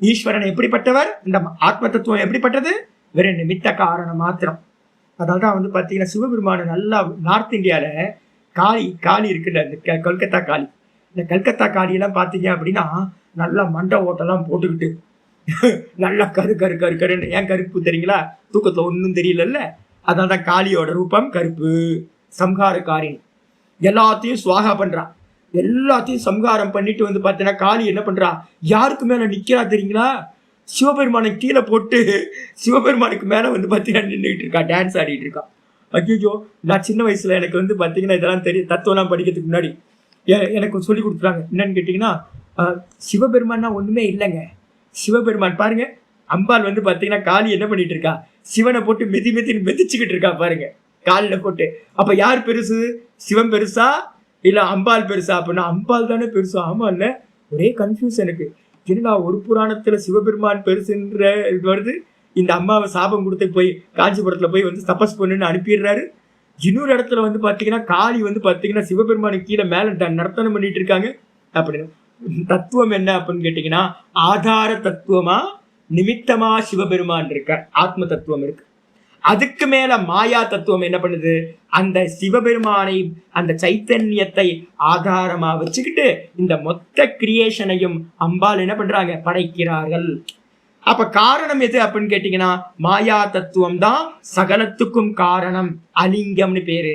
ஈஸ்வரன் எப்படிப்பட்டவர், இந்த ஆத்ம தத்துவம் எப்படிப்பட்டது, வெறும் நிமித்த காரணம் மாத்திரம். அதனால்தான் வந்து பாத்தீங்கன்னா சிவபெருமான நல்லா நார்த் இந்தியால காளி இருக்குல்ல, இந்த கொல்கத்தா காளி, இந்த கல்கத்தா காளியெல்லாம் பார்த்தீங்க அப்படின்னா நல்லா மண்டை ஓட்டெல்லாம் போட்டுக்கிட்டு நல்லா கருன்னு. ஏன் கருப்பு தெரியுங்களா, தூக்கத்துல ஒன்றும் தெரியலல்ல, அதனால தான் காளியோட ரூபம் கருப்பு, சம்ஹாரக்காரின். எல்லாத்தையும் சுவாகா பண்றான், எல்லாத்தையும் சம்ஹாரம் பண்ணிட்டு வந்து பார்த்தீங்கன்னா காளி என்ன பண்றா, யாருக்கு மேல நிக்கிறா தெரியுங்களா, சிவபெருமானை கீழே போட்டு சிவபெருமானுக்கு மேல வந்து பார்த்தீங்கன்னா நின்றுட்டு இருக்கா, டான்ஸ் ஆடிட்டு இருக்கா. ஐயோ, நான் சின்ன வயசுல எனக்கு வந்து பார்த்தீங்கன்னா இதெல்லாம் தெரியும், தத்துவம்லாம் படிக்கிறதுக்கு முன்னாடி எனக்கு சொல்லி கொடுத்துறாங்க. என்னன்னு கேட்டீங்கன்னா சிவபெருமான்னா ஒண்ணுமே இல்லைங்க. சிவபெருமான் பாருங்க, அம்பாள் வந்து பாத்தீங்கன்னா காளி என்ன பண்ணிட்டு இருக்கா, சிவனை போட்டு மெதிச்சுக்கிட்டு இருக்கா பாருங்க, காலில் போட்டு. அப்ப யார் பெருசு, சிவன் பெருசா இல்ல அம்பாள் பெருசா அப்படின்னா அம்பாள் தானே பெருசா. ஆமா இல்ல, ஒரே கன்ஃபியூஸ் எனக்கு. என்னடா ஒரு புராணத்துல சிவபெருமான் பெருசுன்ற இது வருது, இந்த அம்மாவை சாபம் கொடுத்து போய் காஞ்சிபுரத்துல போய் வந்து தபஸ் பண்ணுன்னு அனுப்பிடுறாரு. இன்னொரு இடத்துல வந்து பாத்தீங்கன்னா காளி வந்து பாத்தீங்கன்னா சிவபெருமானுக்கு கீழே மேல நர்த்தனம் பண்ணிட்டு இருக்காங்க அப்படின்னு. தத்துவம் என்ன அப்படின்னு கேட்டீங்கன்னா ஆதார தத்துவமா நிமித்தமா சிவபெருமான் இருக்க ஆத்ம தத்துவம் இருக்கு. அதுக்கு மேல மாயா தத்துவம் என்ன பண்ணுது, அந்த சிவபெருமானை அந்த சைத்தன்யத்தை ஆதாரமா வச்சுக்கிட்டு இந்த மொத்த கிரியேஷனையும் அம்பாள் என்ன பண்றாங்க, படைக்கிறார்கள். அப்ப காரணம் எது அப்படின்னு கேட்டீங்கன்னா மாயா தத்துவம் தான் சகலத்துக்கும் காரணம், அலிங்கம்னு பேரு.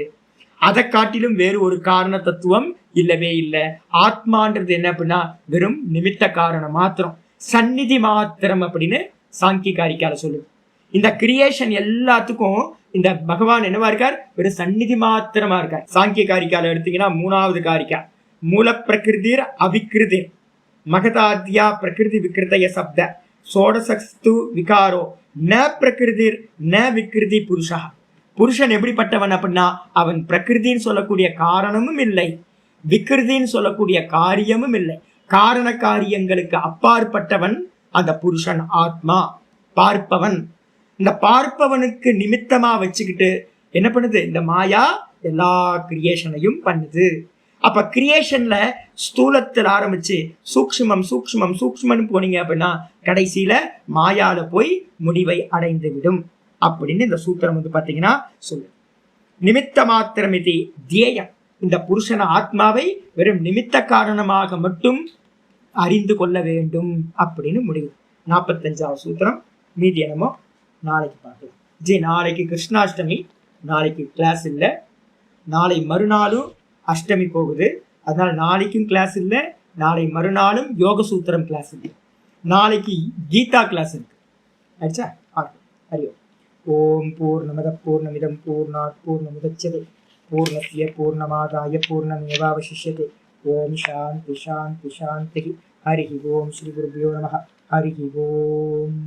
அதை காட்டிலும் வேறு ஒரு காரண தத்துவம் இல்லவே இல்லை. ஆத்மான்றது என்ன அப்படின்னா வெறும் நிமித்த காரணம் மாத்திரம், சந்நிதி மாத்திரம் அப்படின்னு சாங்கிகாரிக்கால சொல்லுது. இந்த கிரியேஷன் எல்லாத்துக்கும் இந்த பகவான் என்னவா இருக்கார், வெறும் சந்நிதி மாத்திரமா இருக்கார். சாங்கிகாரிக்கால எடுத்தீங்கன்னா 3வது காரிக்கா, மூல பிரகிருதிர் அவிக்கிருதிர் மகதாத்யா பிரகிருதி விக்கிருதய சப்த சோடசஸ்து விகாரோ ந பிரகிருதிர் ந விக்கிருதி புருஷா. புருஷன் எப்படிப்பட்டவன் அப்படின்னா அவன் பிரகிருதின்னு சொல்லக்கூடிய காரணமும் இல்லை, விக்கிருதின்னு சொல்லக்கூடிய காரியமும் இல்லை. காரண காரியங்களுக்கு அப்பாற்பட்டவன் அந்த புருஷன், ஆத்மா, பார்ப்பவன். இந்த பார்ப்பவனுக்கு நிமித்தமா வச்சுக்கிட்டு என்ன பண்ணுது, இந்த மாயா எல்லா கிரியேஷனையும் பண்ணுது. அப்ப கிரியேஷன்ல ஸ்தூலத்தில் ஆரம்பிச்சு சூக்ஷ்மம் சூக்ஷ்மம் சூக்ஷ்மம் போனீங்க அப்படின்னா கடைசியில மாயால போய் முடிவை அடைந்து விடும் அப்படின்னு இந்த சூத்திரம் வந்து பாத்தீங்கன்னா சொல்லு. நிமித்த மாத்திரம் இது தியேயம். இந்த புருஷன ஆத்மாவை வெறும் நிமித்த காரணமாக மட்டும் அறிந்து கொள்ள வேண்டும் அப்படின்னு முடிவு. 45வது சூத்திரம். மீதி என்னமோ நாளைக்கு பார்க்கலாம். நாளைக்கு கிருஷ்ணாஷ்டமி, நாளைக்கு கிளாஸ் இல்லை. நாளை மறுநாளும் அஷ்டமி போகுது, அதனால நாளைக்கும் கிளாஸ் இல்லை. நாளை மறுநாளும் யோக சூத்திரம் கிளாஸ் இல்லை. நாளைக்கு கீதா கிளாஸ் இருக்கு. ஆச்சா, ஹரி ஓம். பூர்ணமத பூர்ணமிதம் பூர்ணாத் பூர்ணமுதச்யதே பூர்ணஸ்ய பூர்ணமாதாய பூர்ணமேவாவசிஷ்யதே. ஓம் சாந்தி சாந்தி சாந்தி. ஹரி ஓம். ஸ்ரீ குருभ्यो நமः. ஹரி ஓம்.